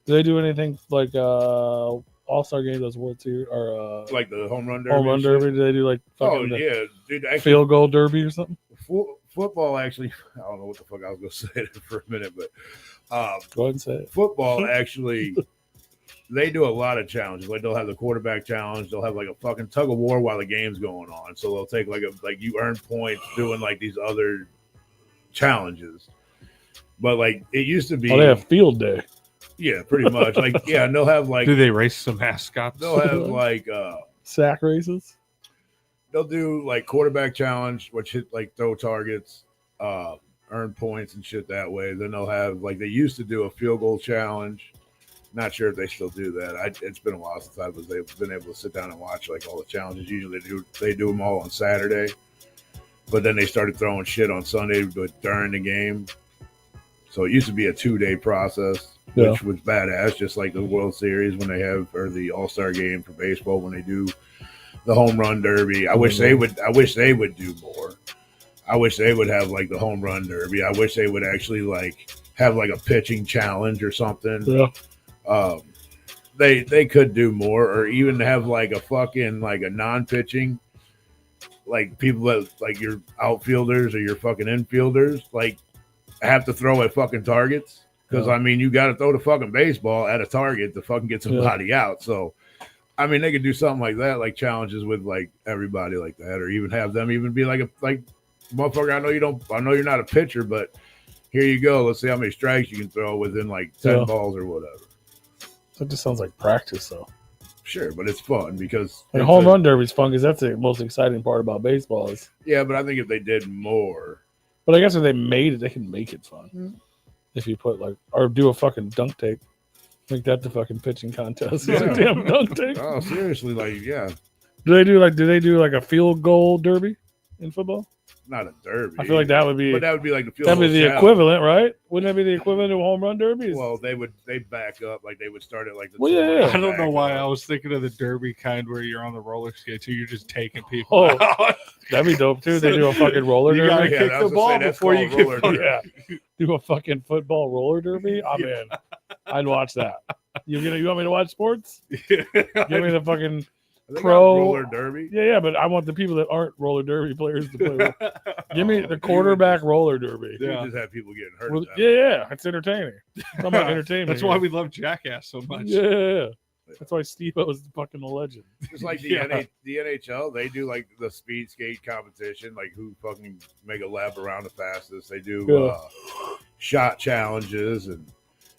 Do they do anything like All-Star Game, those World Series, or Like the home run derby. home run and shit. derby? Do they do like Oh fucking the yeah, dude. Actually, field goal derby or something? football actually. I don't know what the fuck I was gonna say there for a minute, but Go ahead and say it. football actually. They do a lot of challenges. Like they'll have the quarterback challenge. They'll have like a fucking tug of war while the game's going on. So they'll take like you earn points doing like these other challenges. But like it used to be. Oh, they have field day. Yeah, pretty much. Like yeah, and they'll have like Do they race some mascots? they'll have like Sack races. they'll do like quarterback challenge, which hit like throw targets, earn points and shit that way. Then they'll have like they used to do a field goal challenge. Not sure if they still do that. It's been a while since I've been able to sit down and watch like all the challenges. Usually they do them all on Saturday, but then they started throwing shit on Sunday during the game. So it used to be a 2-day process, which was badass. Just like the World Series when they have, or the All-Star Game for baseball when they do the home run derby. I wish they would do more. I wish they would have like the home run derby. I wish they would actually like have like a pitching challenge or something. Yeah. They could do more, or even have like a fucking like a non-pitching, like people that like your outfielders or your fucking infielders like have to throw at fucking targets, because I mean you got to throw the fucking baseball at a target to fucking get somebody out. So I mean they could do something like that, like challenges with like everybody like that, or even have them even be like motherfucker, I know you're not a pitcher, but here you go. Let's see how many strikes you can throw within like 10 balls or whatever. That just sounds like practice, though. Sure, but it's fun because like home run derby's fun because that's the most exciting part about baseball. Is but I think if they did more, but I guess if they made it, they can make it fun. Mm-hmm. If you put like or do a fucking dunk take, make that the fucking pitching contest. Yeah. Damn dunk take. Oh, seriously, like yeah. Do they do like a field goal derby in football? Not a derby. I feel like that would be. But that would be like the field. That'd be the equivalent, right? Wouldn't that be the equivalent of a home run derby? Well, they'd back up, like they would start it like the. Well, yeah. I don't know why I was thinking of the derby kind where you're on the roller skates, so you're just taking people out. That'd be dope too. They do a fucking roller derby. You gotta kick the ball before you get. Do a fucking football roller derby. I'm in. I'd watch that. You want me to watch sports? Give me the fucking. Pro roller derby. Yeah, but I want the people that aren't roller derby players to play with. Give me the quarterback roller derby. Yeah. You just have people getting hurt. Yeah, it's entertaining. It's about entertainment. That's why we love Jackass so much. Yeah. That's why Steve-O is fucking a legend. It's like the NHL, they do like the speed skate competition, like who fucking make a lap around the fastest. They do shot challenges and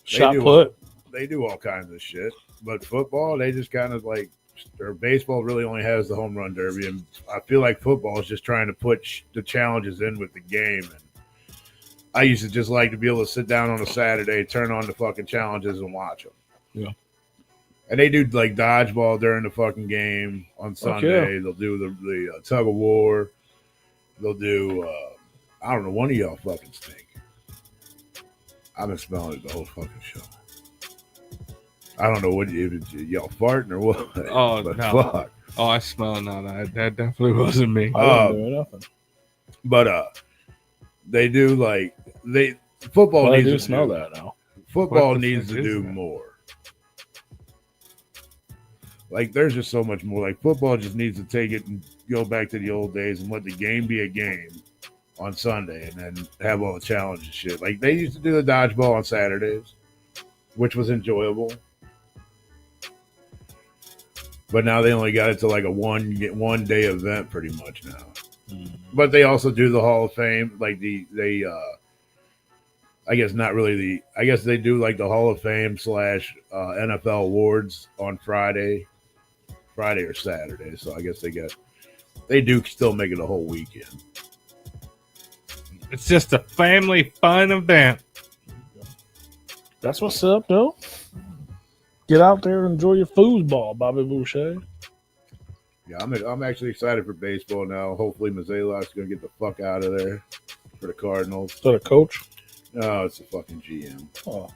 shot put. They do all kinds of shit. But football, they just kind of like, or baseball really only has the home run derby, and I feel like football is just trying to put the challenges in with the game. And I used to just like to be able to sit down on a Saturday, turn on the fucking challenges, and watch them. Yeah. And they do like dodgeball during the fucking game on Sunday. Okay. They'll do the tug of war. They'll do I don't know. One of y'all fucking stink. I've been smelling it the whole fucking show. I don't know what y'all farting or what. Oh no! Fuck. Oh, I smell none. That definitely wasn't me. I didn't do nothing. But they do like football needs to smell that now. Football needs to do more. Like there's just so much more. Like football just needs to take it and go back to the old days and let the game be a game on Sunday, and then have all the challenge and shit. Like they used to do the dodgeball on Saturdays, which was enjoyable. But now they only got it to like a one day event pretty much now. Mm-hmm. But they also do the Hall of Fame, like I guess not really I guess they do like the Hall of Fame / NFL awards on Friday or Saturday. So I guess they do still make it a whole weekend. It's just a family fun event. That's what's up, though. Get out there and enjoy your foosball, Bobby Boucher. Yeah, I'm actually excited for baseball now. Hopefully, Mazzelak's going to get the fuck out of there for the Cardinals. Is that a coach? No, it's a fucking GM. Oh.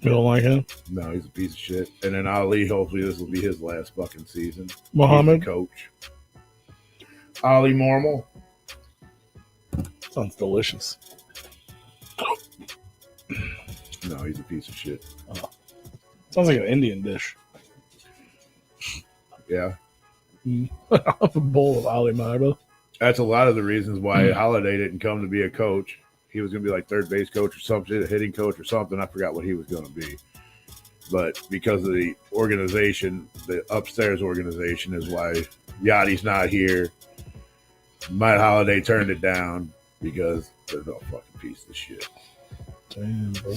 You don't like him? No, he's a piece of shit. And then Ali, hopefully this will be his last fucking season. Muhammad? Coach. Ali Mormal. Sounds delicious. No, he's a piece of shit. Sounds like an Indian dish. Yeah. A bowl of Ali Marble. That's a lot of the reasons why Holiday didn't come to be a coach. He was going to be like third base coach or something, a hitting coach or something. I forgot what he was going to be. But because of the organization, the upstairs organization is why Yachty's not here. Matt Holiday turned it down because they're no fucking piece of shit. Damn, bro.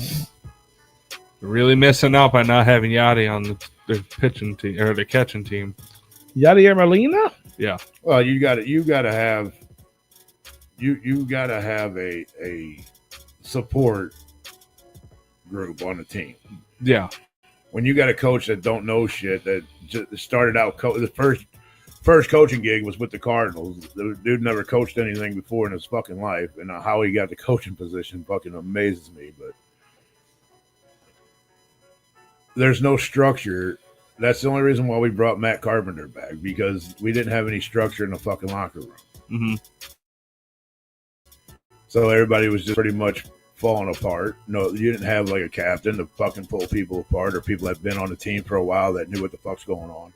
You're really missing out by not having Yachty on the pitching team or the catching team. Yachty Ermelina? Yeah. Well, you got to have a support group on the team. Yeah. When you got a coach that don't know shit, that just started out the first coaching gig was with the Cardinals. The dude never coached anything before in his fucking life, and how he got the coaching position fucking amazes me. But there's no structure. That's the only reason why we brought Matt Carpenter back, because we didn't have any structure in the fucking locker room. Mm-hmm. So everybody was just pretty much falling apart. No, you didn't have like a captain to fucking pull people apart, or people that had been on the team for a while that knew what the fuck's going on.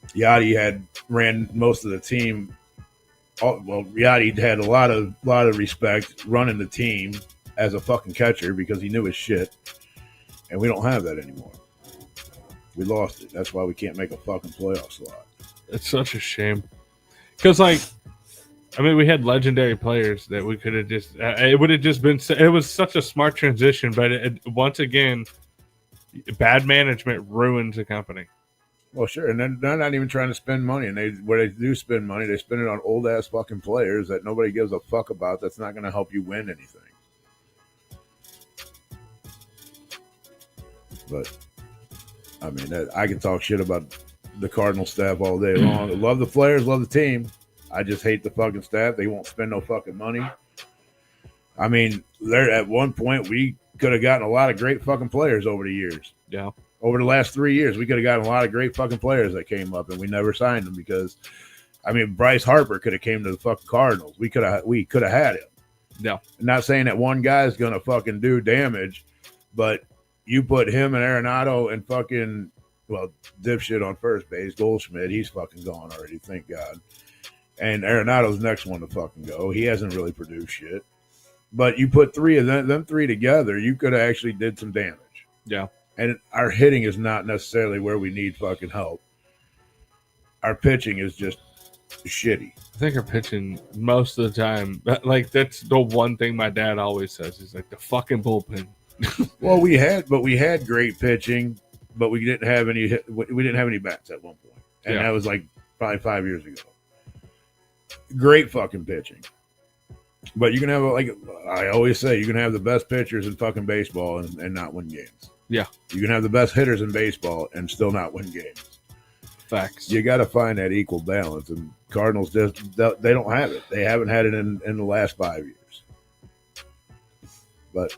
Yachty ran most of the team. Well, Yachty had a lot of respect running the team as a fucking catcher because he knew his shit, and we don't have that anymore. We lost it. That's why we can't make a fucking playoff slot. It's such a shame. Because, we had legendary players that we could have just... it would have just been... It was such a smart transition, but once again, bad management ruins a company. Well, sure, and then they're not even trying to spend money, and where they do spend money, they spend it on old-ass fucking players that nobody gives a fuck about. That's not going to help you win anything. But... I mean, I can talk shit about the Cardinal staff all day long. I love the players, love the team. I just hate the fucking staff. They won't spend no fucking money. I mean, at one point, we could have gotten a lot of great fucking players over the years. Yeah. Over the last 3 years, we could have gotten a lot of great fucking players that came up, and we never signed them because, Bryce Harper could have came to the fucking Cardinals. We could have had him. Yeah. I'm not saying that one guy's going to fucking do damage, but you put him and Arenado and fucking, dipshit on first base, Goldschmidt, he's fucking gone already, thank God. And Arenado's next one to fucking go. He hasn't really produced shit. But you put three of them three together, you could have actually did some damage. Yeah. And our hitting is not necessarily where we need fucking help. Our pitching is just shitty. I think our pitching most of the time, that's the one thing my dad always says. He's like, the fucking bullpen. Well, we had great pitching, but we didn't have any bats at one point, and that was like probably 5 years ago. Great fucking pitching, but you can have I always say, you can have the best pitchers in fucking baseball and not win games. Yeah, you can have the best hitters in baseball and still not win games. Facts. You got to find that equal balance, and Cardinals they don't have it. They haven't had it in the last 5 years, but.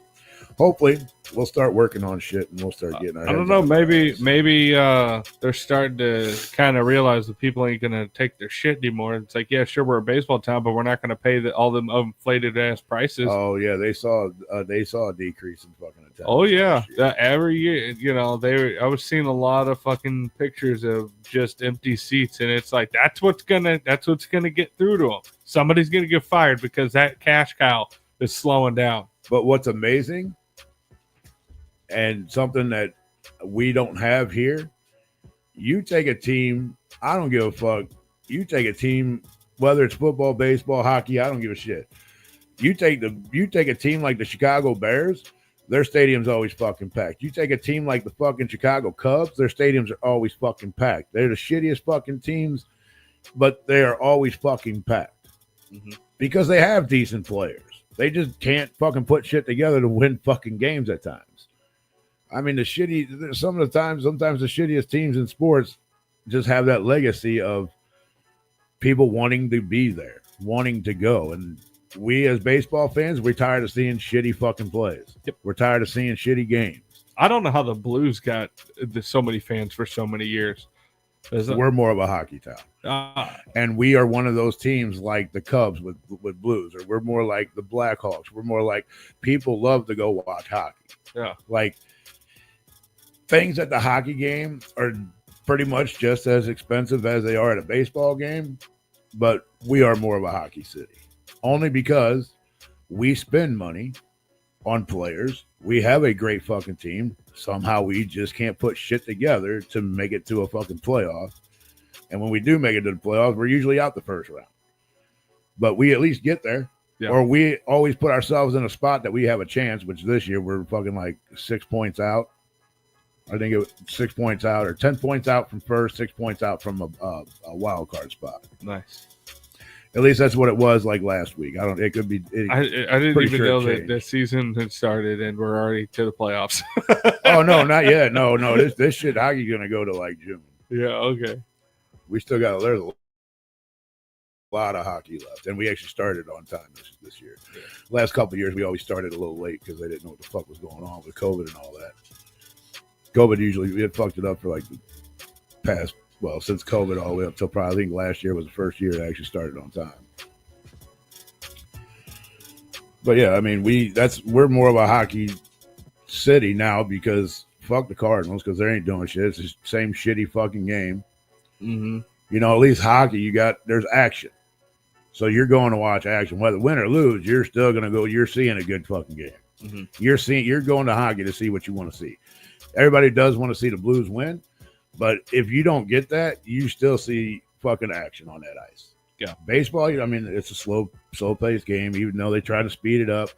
Hopefully, we'll start working on shit and we'll start getting our. I don't know. Maybe they're starting to kind of realize that people ain't gonna take their shit anymore. It's like, yeah, sure, we're a baseball town, but we're not gonna pay all them inflated ass prices. Oh yeah, they saw a decrease in fucking attendance. Oh yeah, every year, I was seeing a lot of fucking pictures of just empty seats, and it's like that's what's gonna get through to them. Somebody's gonna get fired because that cash cow is slowing down. But what's amazing, and something that we don't have here, you take a team, I don't give a fuck. You take a team, whether it's football, baseball, hockey, I don't give a shit. You take a team like the Chicago Bears, their stadium's always fucking packed. You take a team like the fucking Chicago Cubs, their stadiums are always fucking packed. They're the shittiest fucking teams, but they are always fucking packed. Mm-hmm. Because they have decent players. They just can't fucking put shit together to win fucking games at times. Sometimes the shittiest teams in sports just have that legacy of people wanting to be there, wanting to go. And we as baseball fans, we're tired of seeing shitty fucking plays. Yep. We're tired of seeing shitty games. I don't know how the Blues got so many fans for so many years. We're more of a hockey town. And we are one of those teams like the Cubs with Blues, or we're more like the Blackhawks. We're more like people love to go watch hockey. Yeah. Like things at the hockey game are pretty much just as expensive as they are at a baseball game, but we are more of a hockey city only because we spend money on players. We have a great fucking team. Somehow we just can't put shit together to make it to a fucking playoff. And when we do make it to the playoffs, we're usually out the first round. But we at least get there. Yeah. Or we always put ourselves in a spot that we have a chance, which this year we're fucking like 6 points out. I think it was 6 points out or 10 points out from first, 6 points out from a wild card spot. Nice. At least that's what it was like last week. It could be. I didn't even know that the season had started and we're already to the playoffs. Oh, no, not yet. No. This shit hockey's going to go to like June. Yeah, okay. We still got there's a lot of hockey left. And we actually started on time this year. Yeah. Last couple of years, we always started a little late because they didn't know what the fuck was going on with COVID and all that. COVID usually, we had fucked it up for like the past, well, since COVID all the way up till probably, I think last year was the first year it actually started on time. But yeah, I mean, we're more of a hockey city now because fuck the Cardinals because they ain't doing shit. It's the same shitty fucking game. Mm-hmm. You know, at least hockey, there's action. So you're going to watch action. Whether win or lose, you're still going to go, you're seeing a good fucking game. Mm-hmm. You're going to hockey to see what you want to see. Everybody does want to see the Blues win, but if you don't get that, you still see fucking action on that ice. Yeah. Baseball, I mean, it's a slow-paced game, even though they try to speed it up.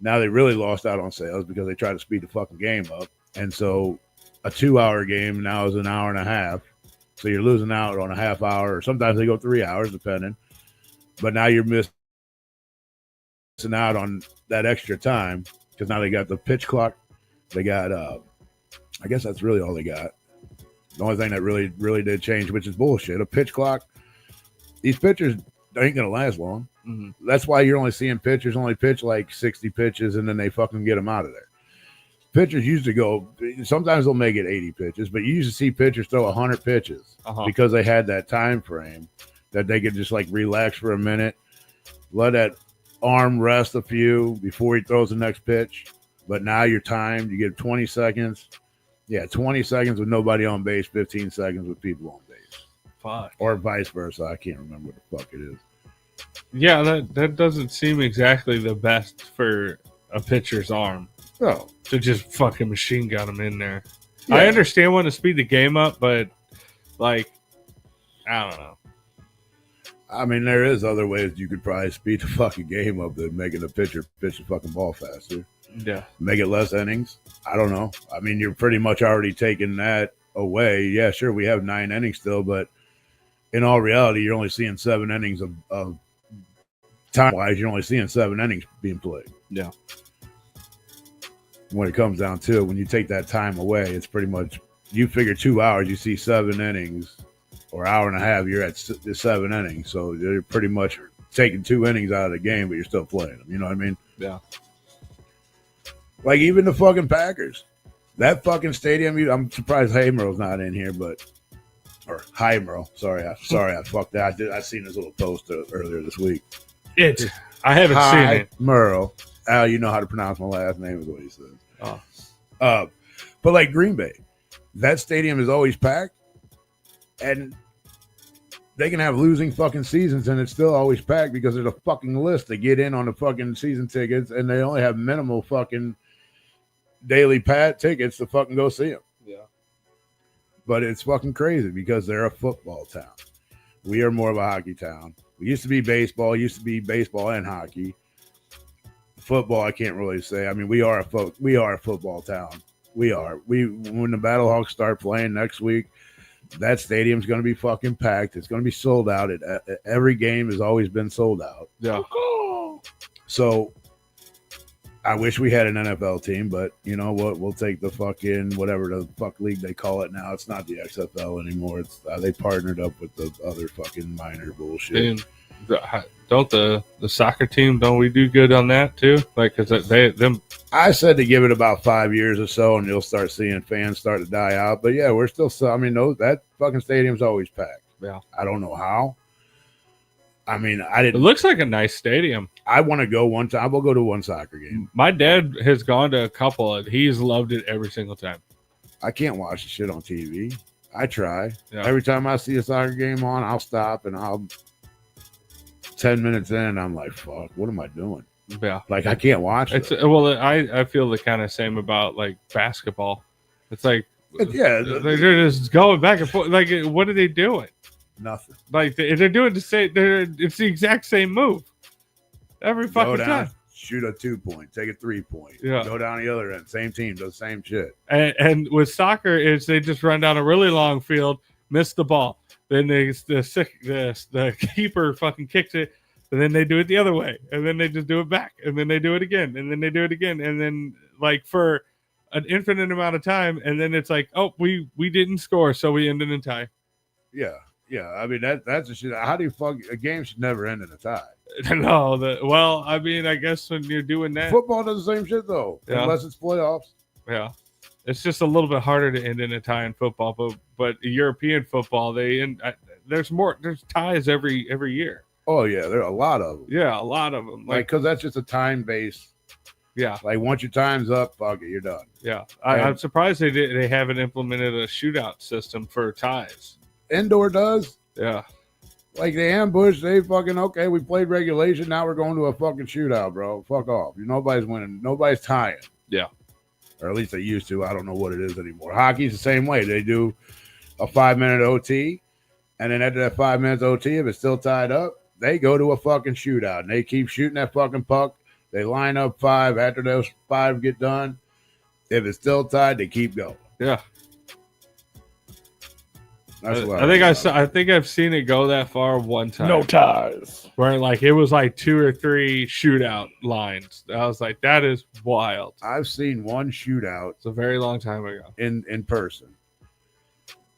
Now they really lost out on sales because they tried to speed the fucking game up. And so a 2-hour game now is an hour and a half. So you're losing out on a half hour, or sometimes they go 3 hours, depending. But now you're missing out on that extra time because now they got the pitch clock. They got I guess that's really all they got. The only thing that really did change, which is bullshit, a pitch clock. These pitchers ain't going to last long. Mm-hmm. That's why you're only seeing pitchers only pitch like 60 pitches, and then they fucking get them out of there. Pitchers used to go, sometimes they'll make it 80 pitches, but you used to see pitchers throw 100 pitches because they had that time frame that they could just like relax for a minute, let that arm rest a few before he throws the next pitch. But now you're timed. You get 20 seconds. Yeah, 20 seconds with nobody on base, 15 seconds with people on base. Fuck. Or vice versa. I can't remember what the fuck it is. Yeah, that doesn't seem exactly the best for a pitcher's arm. No. To just fucking machine gun him in there. Yeah. I understand wanting to speed the game up, but, like, I don't know. I mean, there is other ways you could probably speed the fucking game up than making a pitcher pitch the fucking ball faster. Yeah. Make it less innings. I don't know. I mean, you're pretty much already taking that away. Yeah, sure, we have 9 innings still, but in all reality, you're only seeing 7 innings of time-wise. You're only seeing 7 innings being played. Yeah. When it comes down to it, when you take that time away, it's pretty much, you figure 2 hours, you see 7 innings, or hour and a half, you're at 7 innings. So you're pretty much taking 2 innings out of the game, but you're still playing them. You know what I mean? Yeah. Like even the fucking Packers, that fucking stadium. I'm surprised Haymerle's not in here, or Heimerle. Sorry, I fucked that. I seen his little post earlier this week. I haven't seen it. Merle. Al, you know how to pronounce my last name is what he says. Oh. But like Green Bay, that stadium is always packed, and they can have losing fucking seasons, and it's still always packed because there's a fucking list to get in on the fucking season tickets, and they only have minimal fucking daily tickets to fucking go see them. Yeah. But it's fucking crazy because they're a football town. We are more of a hockey town. We used to be baseball. And hockey. Football, I can't really say. I mean, we are a football town. We are. When the Battlehawks start playing next week, that stadium's going to be fucking packed. It's going to be sold out. Every game has always been sold out. Yeah. So I wish we had an NFL team, but you know what? We'll take the fucking whatever the fuck league they call it now. It's not the XFL anymore. It's they partnered up with the other fucking minor bullshit. And don't the soccer team? Don't we do good on that too? Like, cause them. I said to give it about 5 years or so, and you'll start seeing fans start to die out. But yeah, we're still. I mean, that fucking stadium's always packed. Yeah. I don't know how. I mean, I It didn't. looks like a nice stadium. I want to go one time. We'll go to one soccer game. My dad has gone to a couple, and he's loved it every single time. I can't watch the shit on TV. I try. Yeah. Every time I see a soccer game on, I'll stop and 10 minutes in, I'm like, fuck, what am I doing? Yeah. Like, I can't watch it. I feel the kind of same about like basketball. It's like, Yeah, they're just going back and forth. Like, what are they doing? nothing. Like, they're doing the same. It's the exact same move every Go fucking down, time. shoot a 2-point, take a 3-point. Yeah. Go down the other end. Same team does the same shit. And with soccer, is they just run down a really long field, miss the ball, then the keeper fucking kicks it, and then they do it the other way, and then they just do it back, and then they do it again, and then they do it again, and then like for an infinite amount of time, and then it's like, oh, we didn't score, so we ended in tie. Yeah. Yeah. I mean, that's the shit. How do you fuck a game should never end in a tie? No, well, I mean, I guess when you're doing that, Football does the same shit though. Yeah. Unless it's playoffs. yeah, it's just a little bit harder to end in a tie in football, but European football, there's ties every year. Oh yeah, there are a lot of them. Yeah, a lot of them. Like, because that's just a time base. Yeah, Like, once your time's up, fuck it, you're done. yeah. And- I'm surprised they haven't implemented a shootout system for ties. Indoor does. Yeah, Like, they ambush, they fucking, okay, we played regulation, now we're going to a fucking shootout, bro. Fuck off. Nobody's winning. Nobody's tying. Yeah. Or at least they used to. I don't know what it is anymore. Hockey's the same way. They do a 5-minute OT, and then after that 5 minutes OT, if it's still tied up, they go to a fucking shootout, and they keep shooting that fucking puck. They line up 5. After those 5 get done, if it's still tied, they keep going. yeah. That's what I think I've seen it go that far one time. No ties. Where like it was like 2 or 3 shootout lines. I was like, that is wild. I've seen one shootout It's a very long time ago. in person,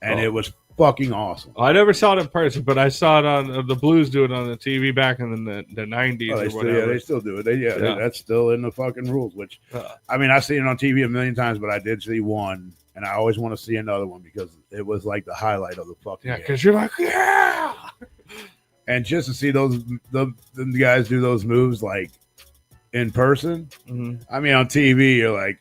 and Oh. it was fucking awesome. I never saw it in person, but I saw it on the Blues do it on the TV back in the 90s Oh, or they still, whatever. they still do it. Yeah. That's still in the fucking rules. Which, I mean, I've seen it on TV a million times, but I did see one, and I always want to see another one because it was like the highlight of the fucking Yeah, game. because you're like, yeah. And just to see the guys do those moves like in person, Mhm. I mean, on TV, you're like,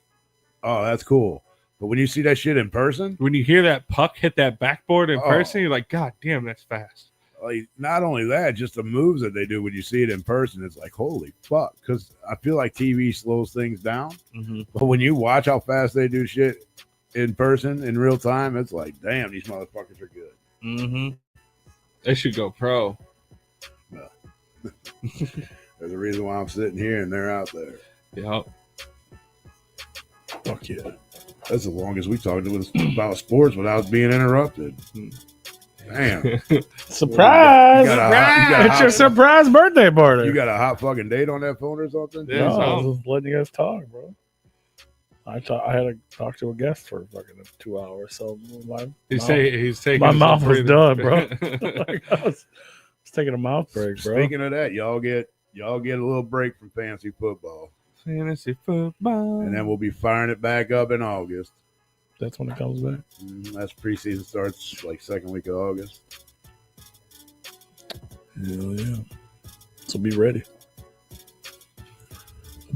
oh, that's cool. But when you see that shit in person, When you hear that puck hit that backboard in Oh. person, you're like, God damn, that's fast. like, not only that, just the moves that they do when you see it in person, it's like, holy fuck. Because I feel like TV slows things down. Mm-hmm. But when you watch how fast they do shit in person, in real time, it's like, damn, these motherfuckers are good. Mm-hmm. They should go pro. There's a reason why I'm sitting here and they're out there. Yep. Fuck yeah. That's the longest we talked about sports without being interrupted. Damn. Surprise! You got a It's your hot- surprise birthday party. You got a hot fucking date on that phone or something? Yeah. No, I so- was just letting you guys talk, bro. I had to talk to a guest for fucking 2 hours, so He's taking my some mouth was breathing. done, bro. Like, I was taking a mouth break, bro. Speaking of that, y'all get a little break from fantasy football. Fantasy football. And then we'll be firing it back up in August. That's when it comes back. That's preseason starts like second week of August. Hell yeah. So be ready.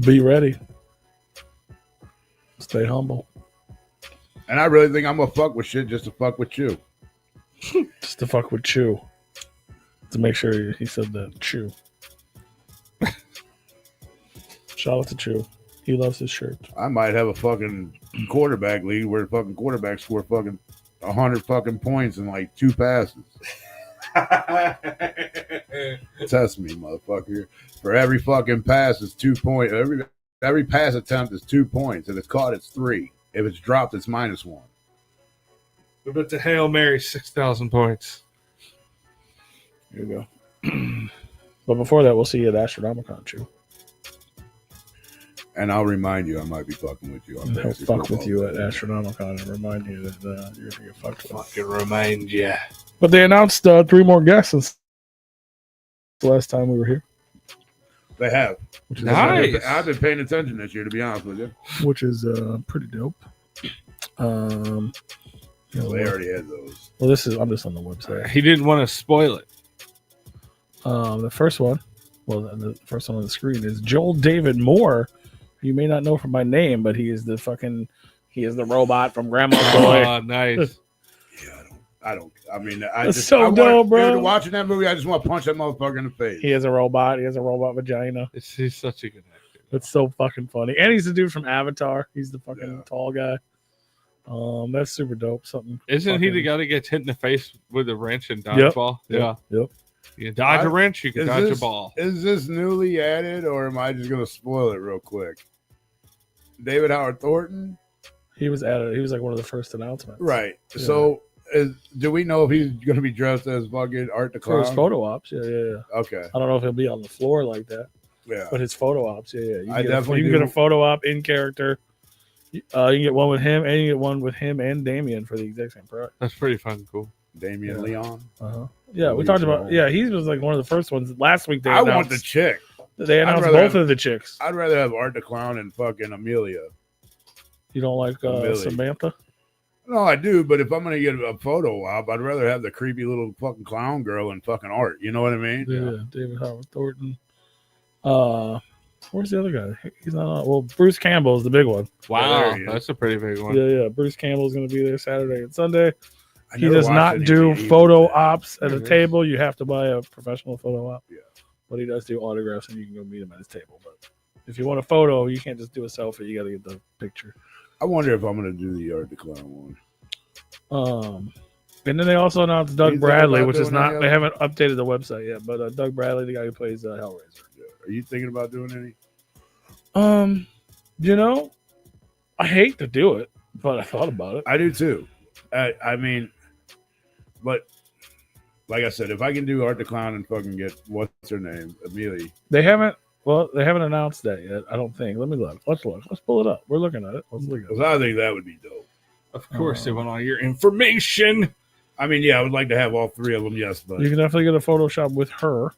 Be ready. Stay humble. And I really think I'm gonna fuck with shit just to fuck with you. Just to fuck with Chew. To make sure he said that. Chew. Shout out to Chew. He loves his shirt. I might have a fucking quarterback league where the fucking quarterback score fucking 100 fucking points in like 2 passes. Test me, motherfucker. For every fucking pass is 2 points. Every pass attempt is 2 points. If it's caught, it's 3. If it's dropped, it's -1. We're about to Hail Mary 6,000 points. Here we go. But before that, we'll see you at Astronomicon, Chew. And I'll remind you, I might be fucking with you. On He'll fantasy fuck with football. you at Astronomicon and remind you that you're going to get fucked with. Fucking remind ya. But they announced 3 more guests since the last time we were here. They have. Which is, Nice. I've been paying attention this year, to be honest with you. which is pretty dope. Well, they already had those. Well, I'm just on the website. He didn't want to spoil it. The first one, the first one on the screen is Joel David Moore. You may not know from my name, but he is the robot from Grandma's Boy. Oh, nice. Yeah, I don't. I mean, dope, bro. Dude, watching that movie, I just want to punch that motherfucker in the face. He is a robot. He has a robot vagina. He's such a good actor. It's so fucking funny. And he's the dude from Avatar. He's the fucking tall guy. That's super dope. Isn't he the guy that gets hit in the face with a wrench and dodgeball? Yep. Yep. You dodge a wrench, you can dodge a ball. Is this newly added, or am I just going to spoil it real quick? David Howard Thornton? He was added. He was like one of the first announcements. Right. Yeah. So, do we know if he's going to be dressed as fucking Art the Clown? For his photo ops, yeah. Okay. I don't know if he'll be on the floor like that. Yeah. But his photo ops, yeah. You definitely can get a photo op in character. You can get one with him, and you get one with him and Damien for the exact same price. That's pretty fucking cool. Damien Leon. Yeah, we talked about. Yeah, he was like one of the first ones last week. I want the chick. They announced both of the chicks. I'd rather have Art the Clown and fucking Amelia. You don't like Samantha? No, I do, but if I'm gonna get a photo op, I'd rather have the creepy little fucking clown girl and fucking Art. You know what I mean? Yeah. David Howard Thornton. Where's the other guy? He's not on. Well, Bruce Campbell is the big one. Wow, that's a pretty big one. Yeah. Bruce Campbell is going to be there Saturday and Sunday. He does not do photo ops at a table. You have to buy a professional photo op. Yeah. But he does do autographs, and you can go meet him at his table. But if you want a photo, you can't just do a selfie. You got to get the picture. I wonder if I'm going to do the Art the Clown one. And then they also announced Doug Bradley, which is not. They haven't updated the website yet, but Doug Bradley, the guy who plays Hellraiser. Are you thinking about doing any? I hate to do it, but I thought about it. I do too. I mean, but like I said, if I can do Art the Clown and fucking get what's her name, Amelia. They haven't announced that yet. I don't think. Let me look. Let's look. Let's pull it up. We're looking at it. Let's look at it. I think that would be dope. Of course, they want all your information. I mean, yeah, I would like to have all three of them. Yes, but you can definitely get a Photoshop with her.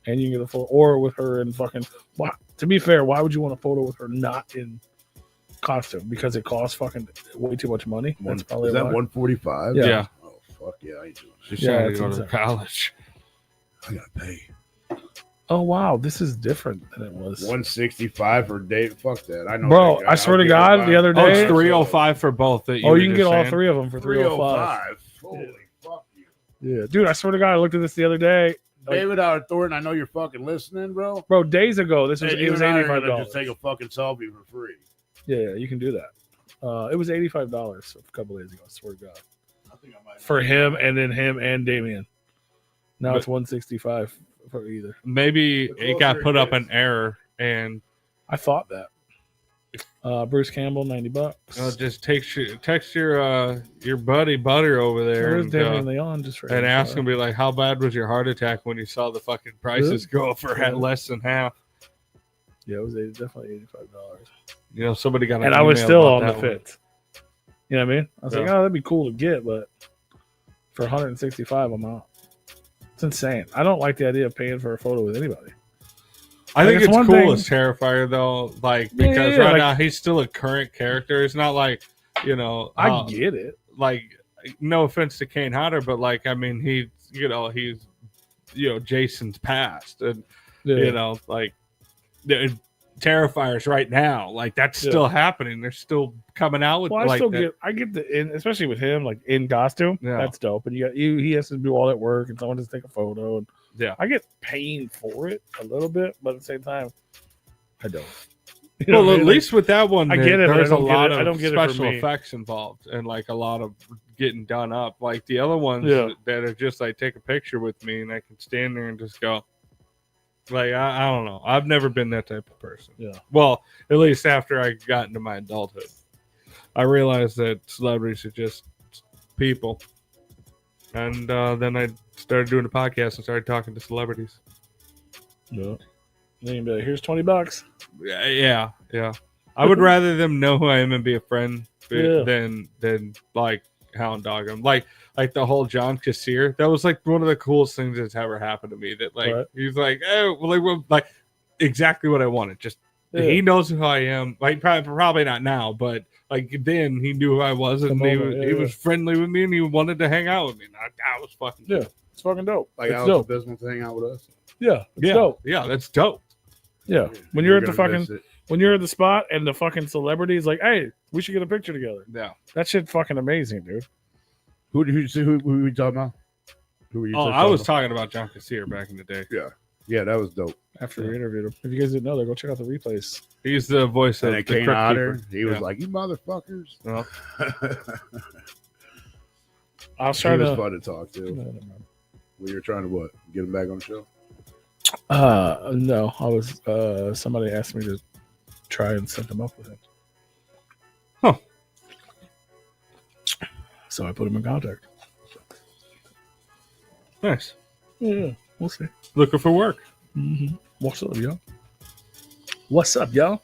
And you can get a photo, or with her in fucking. Well, to be fair, why would you want a photo with her not in costume? Because it costs fucking way too much money. That's probably is that $145? Yeah. Oh fuck yeah, I ain't doing it. She's trying to go to college. I gotta pay. Oh wow, this is different than it was. $165 for date. Fuck that. I know. Bro, I swear to God, the other day. Oh, it's $305 for both. You can get all three of them for $305. Holy fuck you. Yeah, dude, I swear to God, I looked at this the other day. David Howard Thornton, I know you're fucking listening, bro. Bro, days ago, it was $85. Just take a fucking selfie for free. Yeah, you can do that. It was $85 a couple days ago. I swear to God. For him, and then him and Damien. Now it's $165 for either. Maybe it got put up an error, and I thought that. Bruce Campbell, $90. Just text your buddy Butter over there. Where's Damien Leon? Just for and ask him, be like, how bad was your heart attack when you saw the fucking prices go for less than half? Yeah, it was definitely $85. Somebody got. And I was still on the fence. You know what I mean? I was like, oh, that'd be cool to get, but for $165, I'm out. It's insane. I don't like the idea of paying for a photo with anybody. I think it's cool as Terrifier though, because now he's still a current character. It's not like, I get it. Like, no offense to Kane Hodder, but he's Jason's past, and Terrifiers right now, like that's still happening. They're still coming out with. Well, I get especially with him, like in costume. Yeah. That's dope. And he has to do all that work, and someone has to take a photo. And I get paying for it a little bit, but at the same time, I don't. Well, at least with that one, I get it. There's a lot of special effects involved, and like a lot of getting done up. Like the other ones that are just like take a picture with me, and I can stand there and just go. Like, I don't know. I've never been that type of person. Yeah. Well, at least after I got into my adulthood, I realized that celebrities are just people. And then I started doing a podcast and started talking to celebrities. Yeah. Then you'd be like, here's $20. Yeah. I would rather them know who I am and be a friend than like hound dog them. Like the whole John Kassir, that was like one of the coolest things that's ever happened to me. That he's like, oh, like exactly what I wanted. Just he knows who I am. Like probably not now, but like then he knew who I was, and he was friendly with me, and he wanted to hang out with me. And that was fucking Yeah. It's fucking dope. Like It's Alex dope. Abysmal to hang out with us. Yeah. It's dope. Yeah, that's dope. Yeah. When you're at the gonna fucking miss it. when you're at the spot and the fucking celebrity is like, hey, we should get a picture together. Yeah. That shit fucking amazing, dude. Who we talking about? Who were you? Oh, I was talking about John Kassir back in the day. Yeah, that was dope. After we interviewed him. If you guys didn't know, go check out the replays. He's the voice of And the then Kane Crypt Otter, Keeper. he was like, "You motherfuckers." Well, I was He trying was to. fun to talk to. Well, you're trying to what? Get him back on the show? No, I was. Somebody asked me to try and set them up with him. Huh. So I put him in contact. nice. Yeah, we'll see. Looking for work. Mm-hmm. What's up, y'all? What's up, y'all?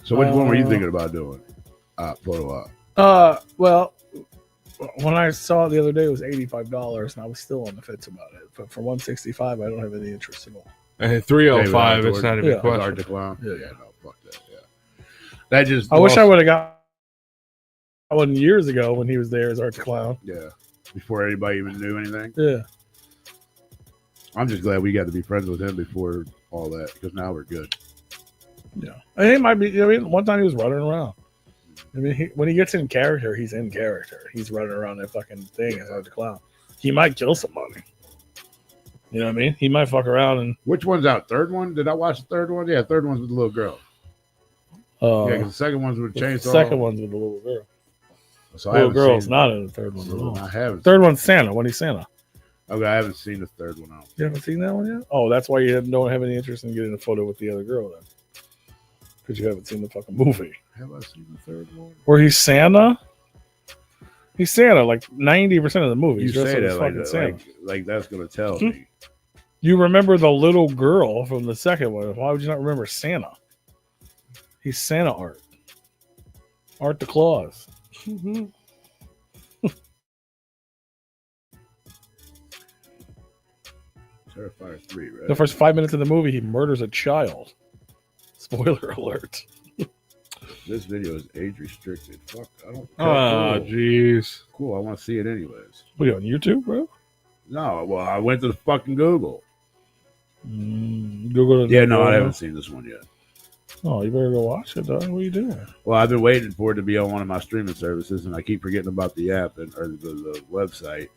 So which one were you thinking about doing? Photo op. Well, when I saw it the other day, it was $85, and I was still on the fence about it. But for $165, I don't have any interest at all. 305. It's not even Yeah. a question. Art the Clown. Yeah. No, fuck that. Yeah. That just. I wish I would have got one years ago when he was there as Art the Clown. Yeah. Before anybody even knew anything. Yeah. I'm just glad we got to be friends with him before all that, because now we're good. Yeah. And he might be, I mean, one time he was running around. I mean, when he gets in character, he's in character. He's running around that fucking thing as Art the Clown. He might kill somebody. You know what I mean? He might fuck around and. Which one's out? Third one? Did I watch the third one? Yeah, third one's with the little girl. Yeah, because the second one's with the chainsaw. second one's with the little girl. So The little girl's not in the third one at all. I haven't. Third one's Santa. When he's Santa. Okay, I haven't seen the third one out. You haven't seen that one yet? Oh, that's why you don't have any interest in getting a photo with the other girl then. Because you haven't seen the fucking movie. Have I seen the third one? Where he's Santa? He's Santa like 90% of the movie. You He's dressed say up that as like, fucking Santa. like that's going to tell me. You remember the little girl from the second one. Why would you not remember Santa? He's Santa Art. Art the Claus. Terrifier 3, right? The first 5 minutes of the movie, he murders a child. Spoiler alert. This video is age restricted. Fuck, I don't. Oh, jeez. Cool, I want to see it anyways. What are you on YouTube, bro? No, well, I went to the fucking Google. Google it. Yeah, no, I haven't seen this one yet. Oh, you better go watch it, dog. What are you doing? Well, I've been waiting for it to be on one of my streaming services, and I keep forgetting about the app or the website.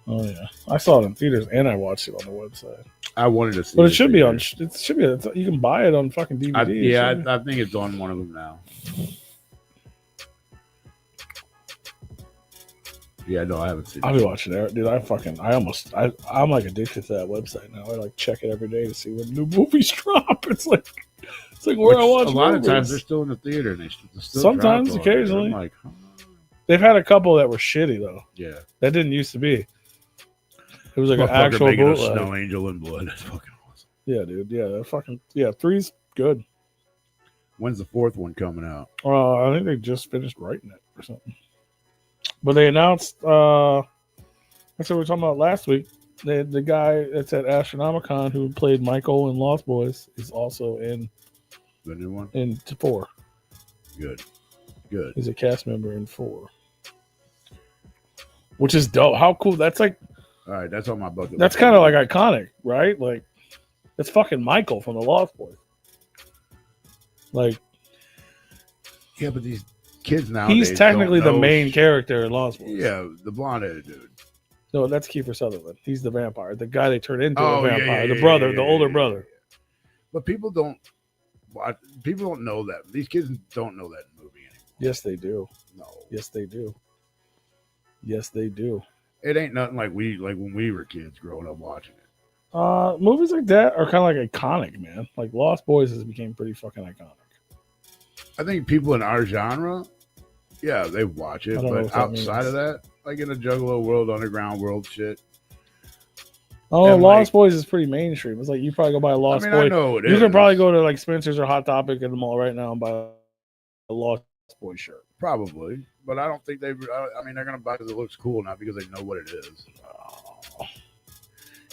Oh yeah, I saw it in theaters and I watched it on the website. I wanted to see, But it should be on. It should be. You can buy it on fucking DVD. I think it's on one of them now. Yeah, no, I haven't seen I'll it. be watching it, dude. I'm like addicted to that website now. I like check it every day to see when new movies drop. It's like where I watch. A lot movies. of times they're still in the theater, and they still Sometimes, drop on there. occasionally. I'm like, huh? They've had a couple that were shitty though. Yeah, That didn't used to be. It was like an Motherfucker actual making a bootleg. snow angel in blood. That's fucking awesome. Yeah, dude. Yeah, that fucking 3's good. When's the fourth one coming out? I think they just finished writing it or something. But they announced. That's what we were talking about last week. The guy that's at Astronomicon who played Michael in Lost Boys is also in The new one? in 4. Good. He's a cast member in 4, which is dope. How cool! That's like All right, that's on my bucket. that's list. kind of like iconic, right? Like that's fucking Michael from the Lost Boys. Like Yeah, but these kids now. he's technically the main character in Lost Boys. Yeah, the blonde-headed dude. No, that's Kiefer Sutherland. He's the vampire, the guy they turned into Oh, a yeah, vampire, yeah, the brother, yeah, the yeah, older yeah, brother. yeah. But people don't know that. These kids don't know that movie anymore. Yes, they do. No, Yes, they do. Yes, they do. it ain't nothing like when we were kids growing up watching it. Movies like that are kind of like iconic, man. Like Lost Boys has became pretty fucking iconic. I think people in our genre, yeah, they watch it, I don't know but what that outside means. of that, like in the Juggalo world, underground world shit. Oh, And, Lost like- Boys is pretty mainstream. It's like you probably go buy a Lost I mean, I Boy. know it You is. can probably go to like Spencer's or Hot Topic in the mall right now and buy a Lost Boy shirt. Probably, but I don't think they. I mean, they're gonna buy it because it looks cool, not because they know what it is.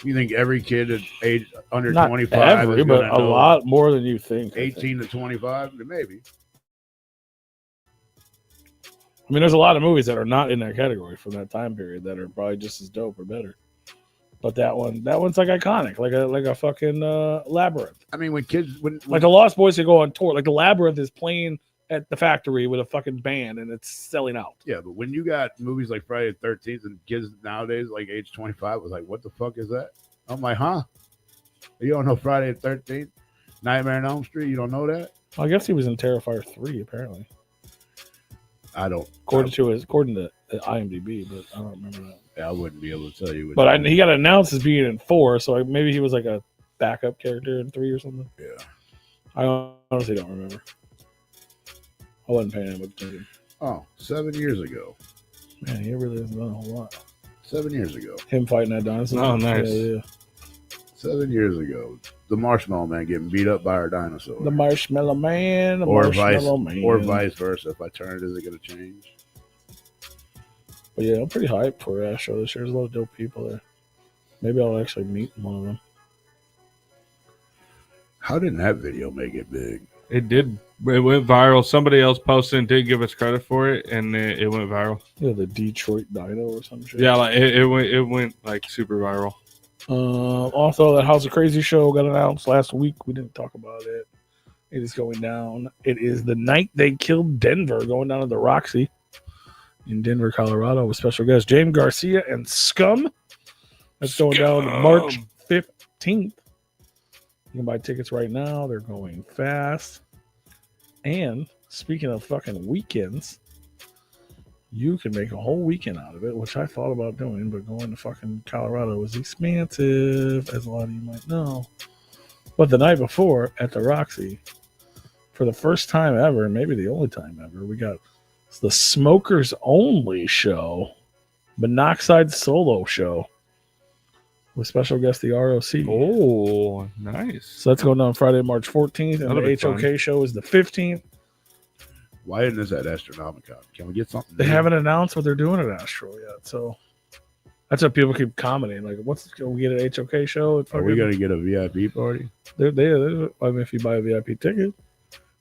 You think every kid at age under Not 25 every, is but going to a know lot more than you think. 18 to 25? Maybe. I mean, there's a lot of movies that are not in that category from that time period that are probably just as dope or better. But that one's like iconic, like a fucking Labyrinth. I mean, when kids, when Like the Lost Boys could go on tour. Like the Labyrinth is playing at the factory with a fucking band and it's selling out. yeah, but when you got movies like Friday the 13th and kids nowadays, like age 25, was like, what the fuck is that? I'm like, huh? You don't know Friday the 13th? Nightmare on Elm Street? You don't know that? I guess he was in Terrifier 3, apparently. I don't. According to IMDb, but I don't remember that. I wouldn't be able to tell you. But he got announced as being in 4, so maybe he was like a backup character in 3 or something. Yeah. I honestly don't remember. I wasn't paying much attention. Oh, 7 years ago. Man, he really hasn't done a whole lot. 7 years ago. Him fighting that dinosaur. Oh, nice. Yeah. 7 years ago. The Marshmallow Man getting beat up by our dinosaur. The Marshmallow Man. or Man. vice versa. If I turn it, is it going to change? But yeah, I'm pretty hyped for Astro this year. There's a lot of dope people there. Maybe I'll actually meet one of them. How didn't that video make it big? It did. It went viral. Somebody else posted and did give us credit for it, and it went viral. Yeah, the Detroit Dino or some shit. Yeah, like it went like super viral. Also, that House of Crazy show got announced last week. We didn't talk about it. It is going down. It is the night they killed Denver, going down to the Roxy in Denver, Colorado, with special guests James Garcia and Scum. That's going down March 15th. You can buy tickets right now. They're going fast. And speaking of fucking weekends, you can make a whole weekend out of it, which I thought about doing, but going to fucking Colorado is expensive, as a lot of you might know. But the night before at the Roxy, for the first time ever, maybe the only time ever, we got the Smokers Only show, Monoxide Solo show, with special guest the ROC. Oh, nice. So that's going down Friday, March 14th, and That'll be the HOK fun. show is the 15th. Why isn't this at Astronomicon? Can we get something? They new? haven't announced what they're doing at Astro yet, so that's what people keep commenting. Like, can we get an HOK show? Are we going to get a VIP party? I mean, if you buy a VIP ticket,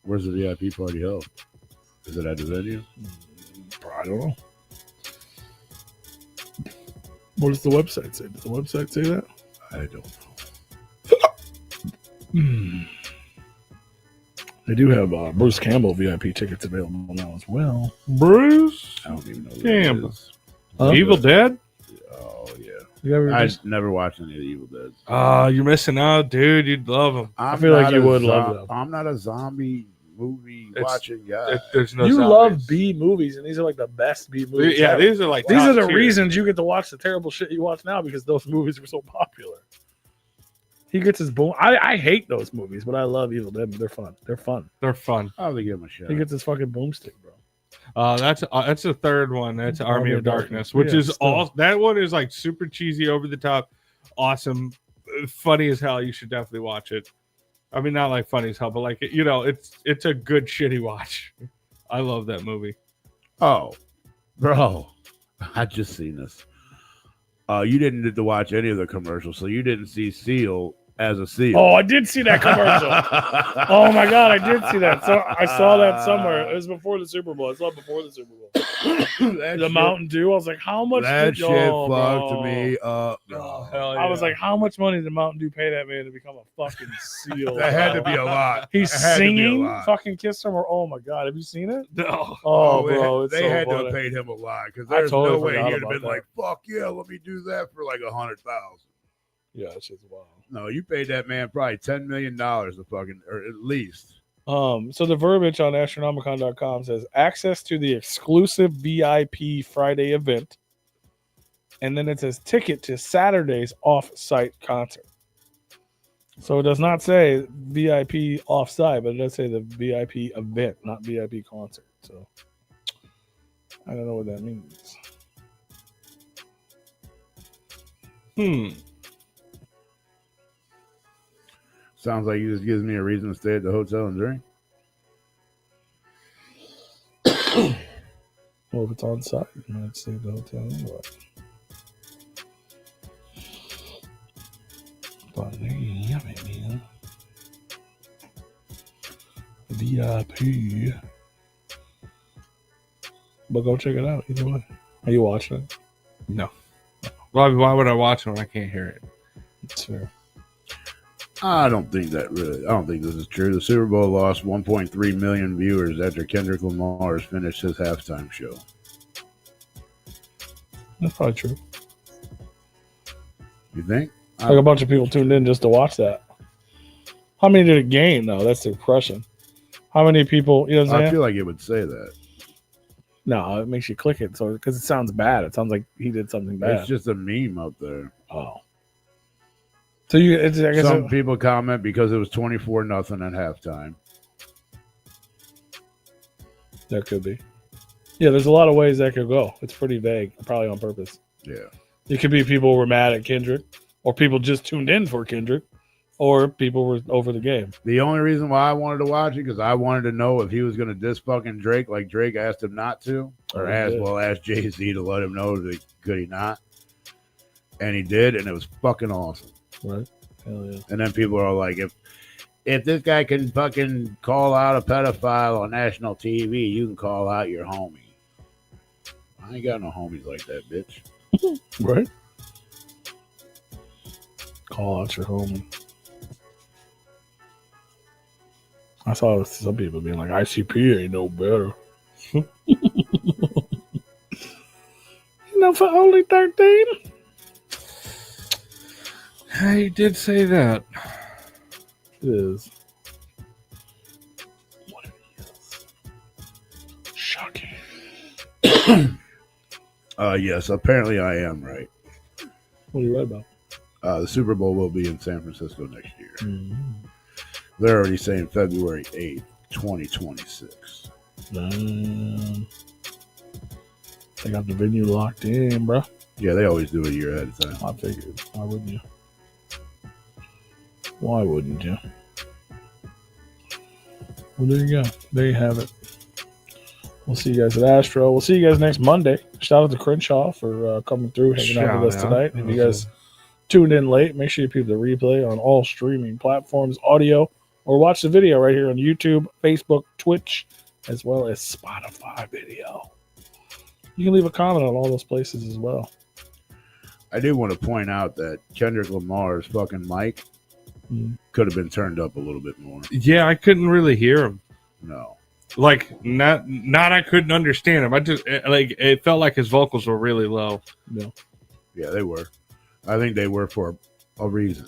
Where's the VIP party held? Is it at the venue? I don't know. What does the website say? Does the website say that? I don't know. They do have Bruce Campbell VIP tickets available now as well. Bruce I don't even know. Campbell. Huh? Evil Dead. Oh, yeah. You ever I just- never watched any of the Evil Dead. Oh, you're missing out, dude. You'd love them. I feel like you would love them. I'm not a zombie movie It's- watching guy. There's no. you zombies. love B movies, and these are like the best B movies. Yeah, ever. these are like These are top the tier. reasons you get to watch the terrible shit you watch now, because those movies were so popular. He gets his boom. I hate those movies, but I love Evil Dead. They're fun. They're fun. They're fun. I'll give him a shot. He gets his fucking boomstick, bro. That's the third one. That's Army of Darkness, which Yeah, is still. all. That one is like super cheesy, over the top, awesome, funny as hell. You should definitely watch it. I mean, not like funny as hell, but like it's a good shitty watch. I love that movie. Oh, bro, I just seen this. You didn't get to watch any of the commercials, so you didn't see Seal as a seal. Oh, I did see that commercial. Oh my god, I did see that. So I saw that somewhere. It was before the Super Bowl. I saw it before the Super Bowl. That The shit- Mountain Dew. I was like, how much? That did shit y'all, fucked bro? me up. Oh, hell I was like, how much money did Mountain Dew pay that man to become a fucking seal? That had to be a lot. He's That had to be a singing lot. fucking Kiss From Her. Oh my god, have you seen it? no. Oh, bro, it's they so had to funny. have paid him a lot, because I there's totally no way forgot he'd have about been that. like, "Fuck yeah, let me do that for like 100,000." Yeah, it's just wild. No, you paid that man probably $10 million to fucking, or at least. So the verbiage on astronomicon.com says access to the exclusive VIP Friday event, and then it says ticket to Saturday's off-site concert. So it does not say VIP off-site, but it does say the VIP event, not VIP concert. So I don't know what that means. Sounds like he just gives me a reason to stay at the hotel and drink. Well, if it's on site, you might stay at the hotel anyway. funny. Yummy, man. VIP. But go check it out either way. Are you watching it? No. Why would I watch it when I can't hear it? It's fair. I don't think this is true. The Super Bowl lost 1.3 million viewers after Kendrick Lamar finished his halftime show. That's probably true. You think? Like a bunch of people tuned in just to watch that. How many did it gain, though? That's the impression. How many people, you know what I'm saying? I feel like it would say that. No, it makes you click it so because it sounds bad. It sounds like he did something bad. It's just a meme out there. Oh. So I guess some people comment because it was 24-0 at halftime. That could be. Yeah, there's a lot of ways that could go. It's pretty vague, probably on purpose. Yeah. It could be people were mad at Kendrick, or people just tuned in for Kendrick, or people were over the game. The only reason why I wanted to watch it because I wanted to know if he was going to diss fucking Drake like Drake asked him not to, or asked Jay-Z to let him know that could he not, and he did, and it was fucking awesome. Right? Hell yeah. And then people are like, if this guy can fucking call out a pedophile on national TV, you can call out your homie. I ain't got no homies like that, bitch. Right? Call out your homie. I saw some people being like, ICP ain't no better. For only 13? I did say that. It is. What it is. Shocking. Yes, apparently I am right. What are you right about? The Super Bowl will be in San Francisco next year. Mm-hmm. They're already saying February 8th, 2026. They got the venue locked in, bro. Yeah, they always do a year ahead of time. I figured. Why wouldn't you? Why wouldn't you? Well, there you go. There you have it. We'll see you guys at Astro. We'll see you guys next Monday. Shout out to Crenshaw for coming through, hanging out with us tonight. If you guys tuned in late, make sure you peep the replay on all streaming platforms, audio, or watch the video right here on YouTube, Facebook, Twitch, as well as Spotify video. You can leave a comment on all those places as well. I do want to point out that Kendrick Lamar's fucking mic could have been turned up a little bit more. Yeah, I couldn't really hear him. No. Like, not I couldn't understand him. I just, like, it felt like his vocals were really low. No. Yeah, they were. I think they were for a reason.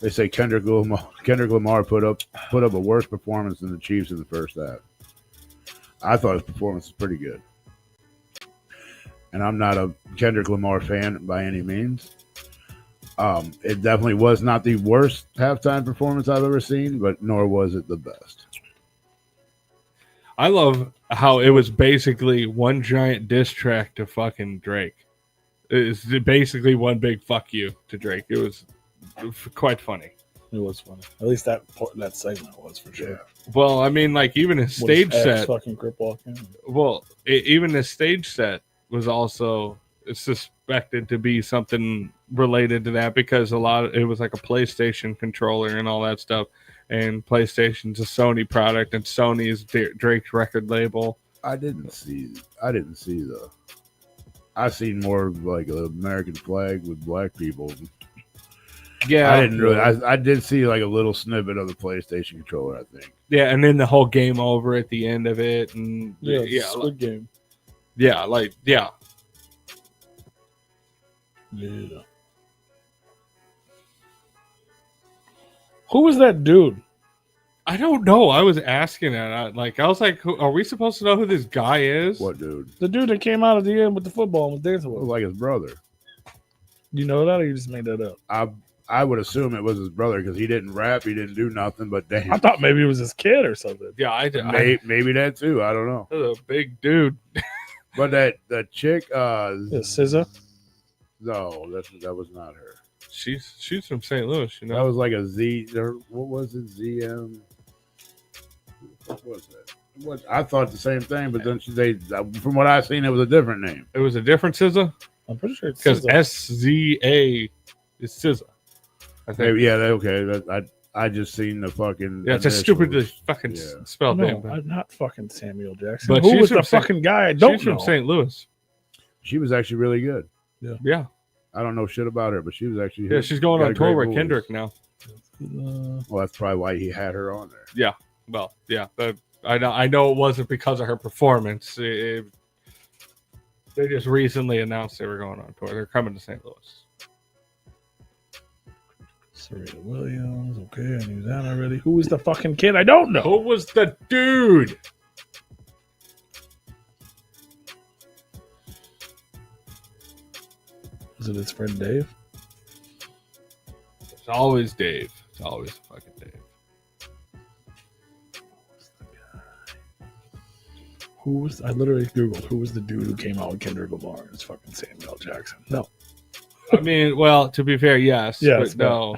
They say Kendrick Lamar put up a worse performance than the Chiefs in the first half. I thought his performance was pretty good. And I'm not a Kendrick Lamar fan by any means. It definitely was not the worst halftime performance I've ever seen, but nor was it the best. I love how it was basically one giant diss track to fucking Drake. It's basically one big fuck you to Drake. It was quite funny. It was funny. At least that segment was for sure. Yeah. Well, I mean, like even his stage set. Fucking Crip walking. Well, even his stage set was also suspected to be something related to that because it was like a PlayStation controller and all that stuff. And PlayStation's a Sony product, and Sony is Drake's record label. I didn't see I've seen more of like an American flag with black people. Yeah, I didn't really. I did see like a little snippet of the PlayStation controller, I think. Yeah, and then the whole game over at the end of it, and Squid Game. Yeah. Who was that dude? I don't know. I was asking that. I was like, are we supposed to know who this guy is? What dude? The dude that came out at the end with the football and was dancing It with was him. like his brother. You know that, or you just made that up? I would assume it was his brother because he didn't rap, he didn't do nothing but dance. I thought maybe it was his kid or something. Yeah, I did. Maybe that too. I don't know. That's a big dude. But that chick, SZA? No, that was not her. She's from St. Louis, you know. That was like a Z. What was it? ZM. What was that? I thought the same thing, but then from what I've seen, it was a different name. It was a different SZA? I'm pretty sure it's because SZA. SZA is SZA. I think. Maybe, yeah, okay. I just seen the fucking. Yeah, it's a stupid initials. fucking Yeah. spelled name. No, But not fucking Samuel Jackson. But Who she's was from the Saint- fucking guy? I don't she's know. from St. Louis. She was actually really good. Yeah. I don't know shit about her, but she was actually. Yeah, she's going got on a tour great with voice. Kendrick now. Well, that's probably why he had her on there. Well, yeah. But I know it wasn't because of her performance. They just recently announced they were going on tour. They're coming to St. Louis. Serena Williams. Okay, I knew that already. Who was the fucking kid? I don't know. Who was the dude? Was it his friend Dave? It's always Dave. It's always fucking Dave. Who was? I literally googled who was the dude who came out with Kendrick Lamar. It's fucking Samuel Jackson. No. I mean, well, to be fair, yes. Yes, but no.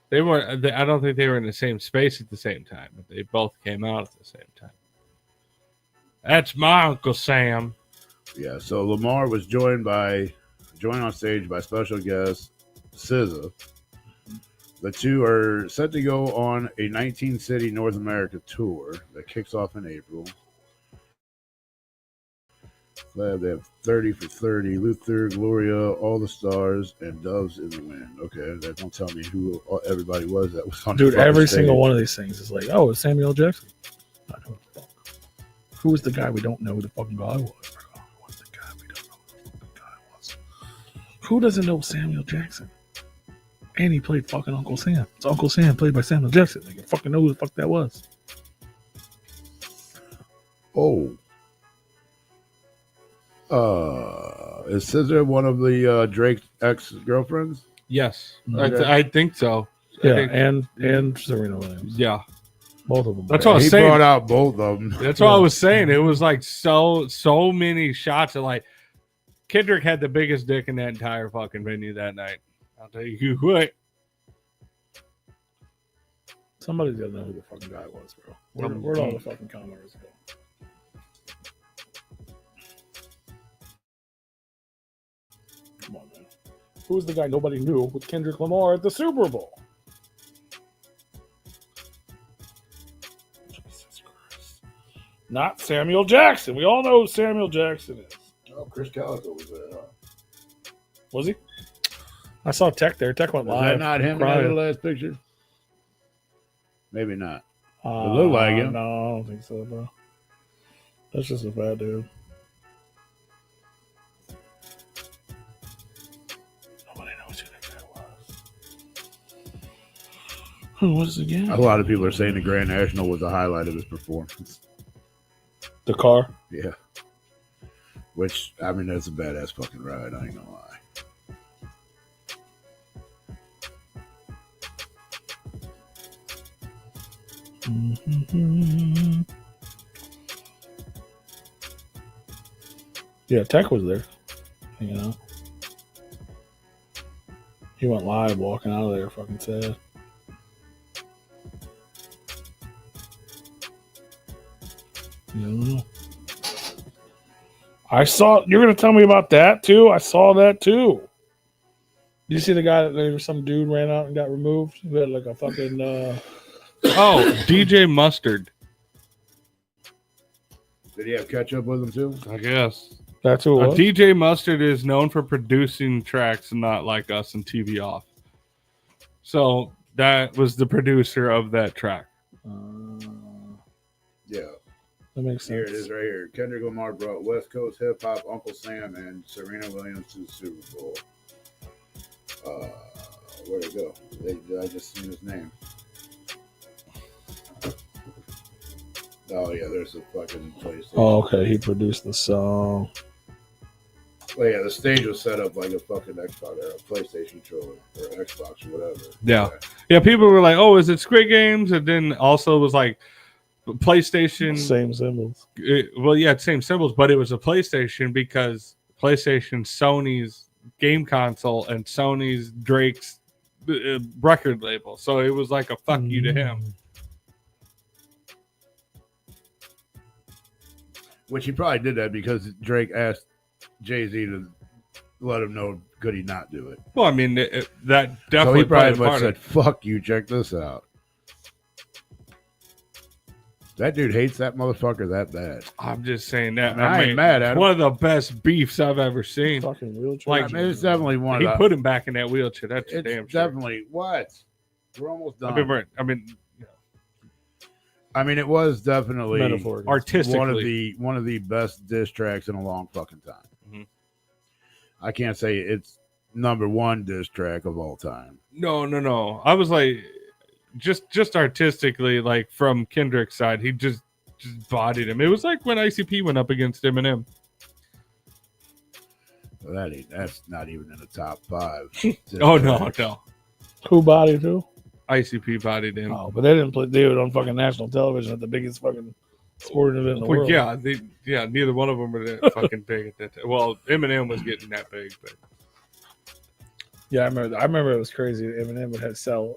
They weren't. I don't think they were in the same space at the same time, but they both came out at the same time. That's my Uncle Sam. Yeah, so Lamar was joined on stage by special guest SZA. The two are set to go on a 19-city North America tour that kicks off in April. They have 30 for 30, Luther, Gloria, All the Stars, and Doves in the Wind. Okay, that don't tell me who everybody was that was on the Dude, fucking every stage. single one of these things is like, oh, it's Samuel Jackson. I know the fuck. Who was the guy we don't know who the fucking guy was, bro? Who was the guy we don't know who the fucking guy was? Who doesn't know Samuel Jackson? And he played fucking Uncle Sam. It's Uncle Sam played by Samuel Jackson. They can fucking know who the fuck that was. Oh. Is SZA one of the Drake's ex-girlfriends? Yes, Okay. I think so. I Yeah, think- and Serena Williams. yeah. Both of them. That's what I was He saying. brought out both of them. That's what I was saying. It was like so many shots of like Kendrick had the biggest dick in that entire fucking venue that night. I'll tell you what. Somebody's got to know who the fucking guy was, bro. Where'd all the fucking commenters go? Come on, man. Who's the guy nobody knew with Kendrick Lamar at the Super Bowl? Jesus Christ. Not Samuel Jackson. We all know who Samuel Jackson is. Oh, Chris Calico was there. Huh? Was he? I saw Tech there. Tech went Is live. that not him in crying. that last picture? Maybe not. looked like him. No, I don't think so, bro. That's just a fat dude. Nobody knows who that guy was. Who was it again? A lot of people are saying the Grand National was the highlight of his performance. The car. Yeah. Which, I mean, that's a badass fucking ride. I ain't gonna lie. Mm-hmm. Yeah, Tech was there. You know, he went live walking out of there, fucking sad. Yeah. I saw. You're gonna tell me about that too? I saw that too. Did you see the guy that there was some dude ran out and got removed? He had like a fucking. Oh, DJ Mustard. Did he have ketchup with him too? I guess. That's who it was. DJ Mustard is known for producing tracks and Not Like Us and TV Off. So that was the producer of that track. Yeah. That makes Here sense. it is right here. Kendrick Lamar brought West Coast hip hop Uncle Sam and Serena Williams to the Super Bowl. Where'd it go? I just seen his name. Oh yeah, there's a fucking PlayStation. Oh, okay. He produced the song. Well, yeah, the stage was set up like a fucking Xbox or a PlayStation controller or Xbox or whatever. Yeah. Yeah, people were like, oh, is it Squid Games? And then also it was like PlayStation. Same symbols. Well, yeah, same symbols, but it was a PlayStation because PlayStation, Sony's game console, and Sony's Drake's record label. So it was like a fuck you to him. Which he probably did that because Drake asked Jay-Z to let him know could he not do it. Well, I mean, that So definitely he probably played a much part said, of it. "Fuck you, check this out." That dude hates that motherfucker that bad. I'm just saying that. I ain't mad at him. One of the best beefs I've ever seen. Fucking wheelchair. Like, I mean, it's definitely one He of the. put him back in that wheelchair. That's It's damn sure. definitely what. We're almost done. I mean, it was definitely metaphor. artistically, one of the best diss tracks in a long fucking time. Mhm. I can't say it's number one diss track of all time. no. I was like, just artistically, like from Kendrick's side, he just bodied him. It was like when ICP went up against Eminem. Well, that's not even in the top 5. Oh no. Who bodied who? ICP bodied him. Oh, but they didn't do it on fucking national television at the biggest fucking sporting event in the Well, world. yeah, neither one of them were that fucking big at that time. Well, Eminem was getting that big, but Yeah, I remember it was crazy. Eminem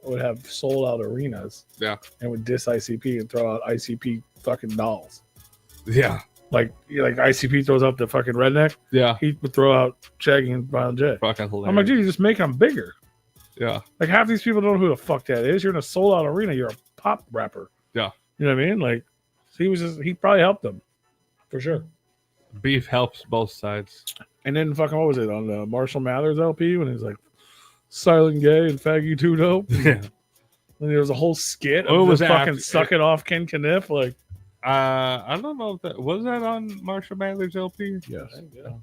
would have sold out arenas. Yeah. And would diss ICP and throw out ICP fucking dolls. yeah, Like ICP throws out the fucking redneck, yeah, he would throw out Shaggy and Violent J. fucking hilarious. I'm like, dude, you just make them bigger. Yeah, Like half these people don't know who the fuck that is. You're in a sold out arena. You're a pop rapper. Yeah. You know what I mean? Like, so he probably helped them for sure. beef helps both sides. And then fucking what was it on the Marshall Mathers LP when he was like silent gay and faggy too dope? Yeah. And there was a whole skit Oh, of it was just fucking after- sucking off Ken Kniff. Like, I don't know if that was that on Marshall Mathers LP. Yes. Okay.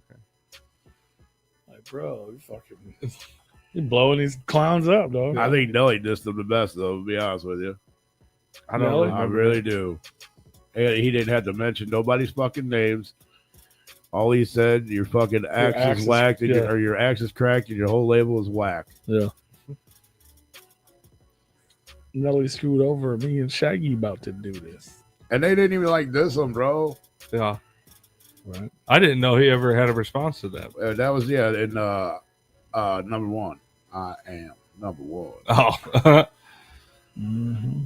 like, bro, you fucking you're blowing these clowns up, dog. I think Nelly dissed them the best, though, to be honest with you. I don't Nelly? know. I really do. He didn't have to mention nobody's fucking names. All he said, your fucking axe axe is is- whacked, and yeah. your axe is cracked, and your whole label is whack. Yeah. Nelly screwed over me and Shaggy about to do this. And they didn't even like diss him, bro. Yeah, Right. I didn't know he ever had a response to that. That was, in number one. I am number one. Oh, Mm-hmm.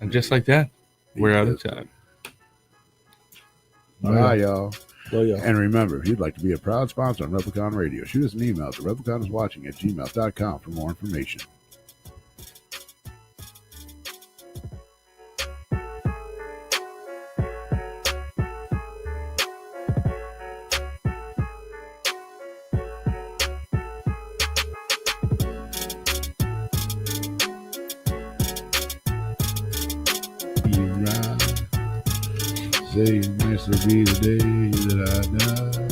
and just like that, we're out of Yes. time. Bye, y'all. Well, yeah. And remember, if you'd like to be a proud sponsor on Replicon Radio, shoot us an email to repliconiswatching@gmail.com for more information. Say this will be the day that I die.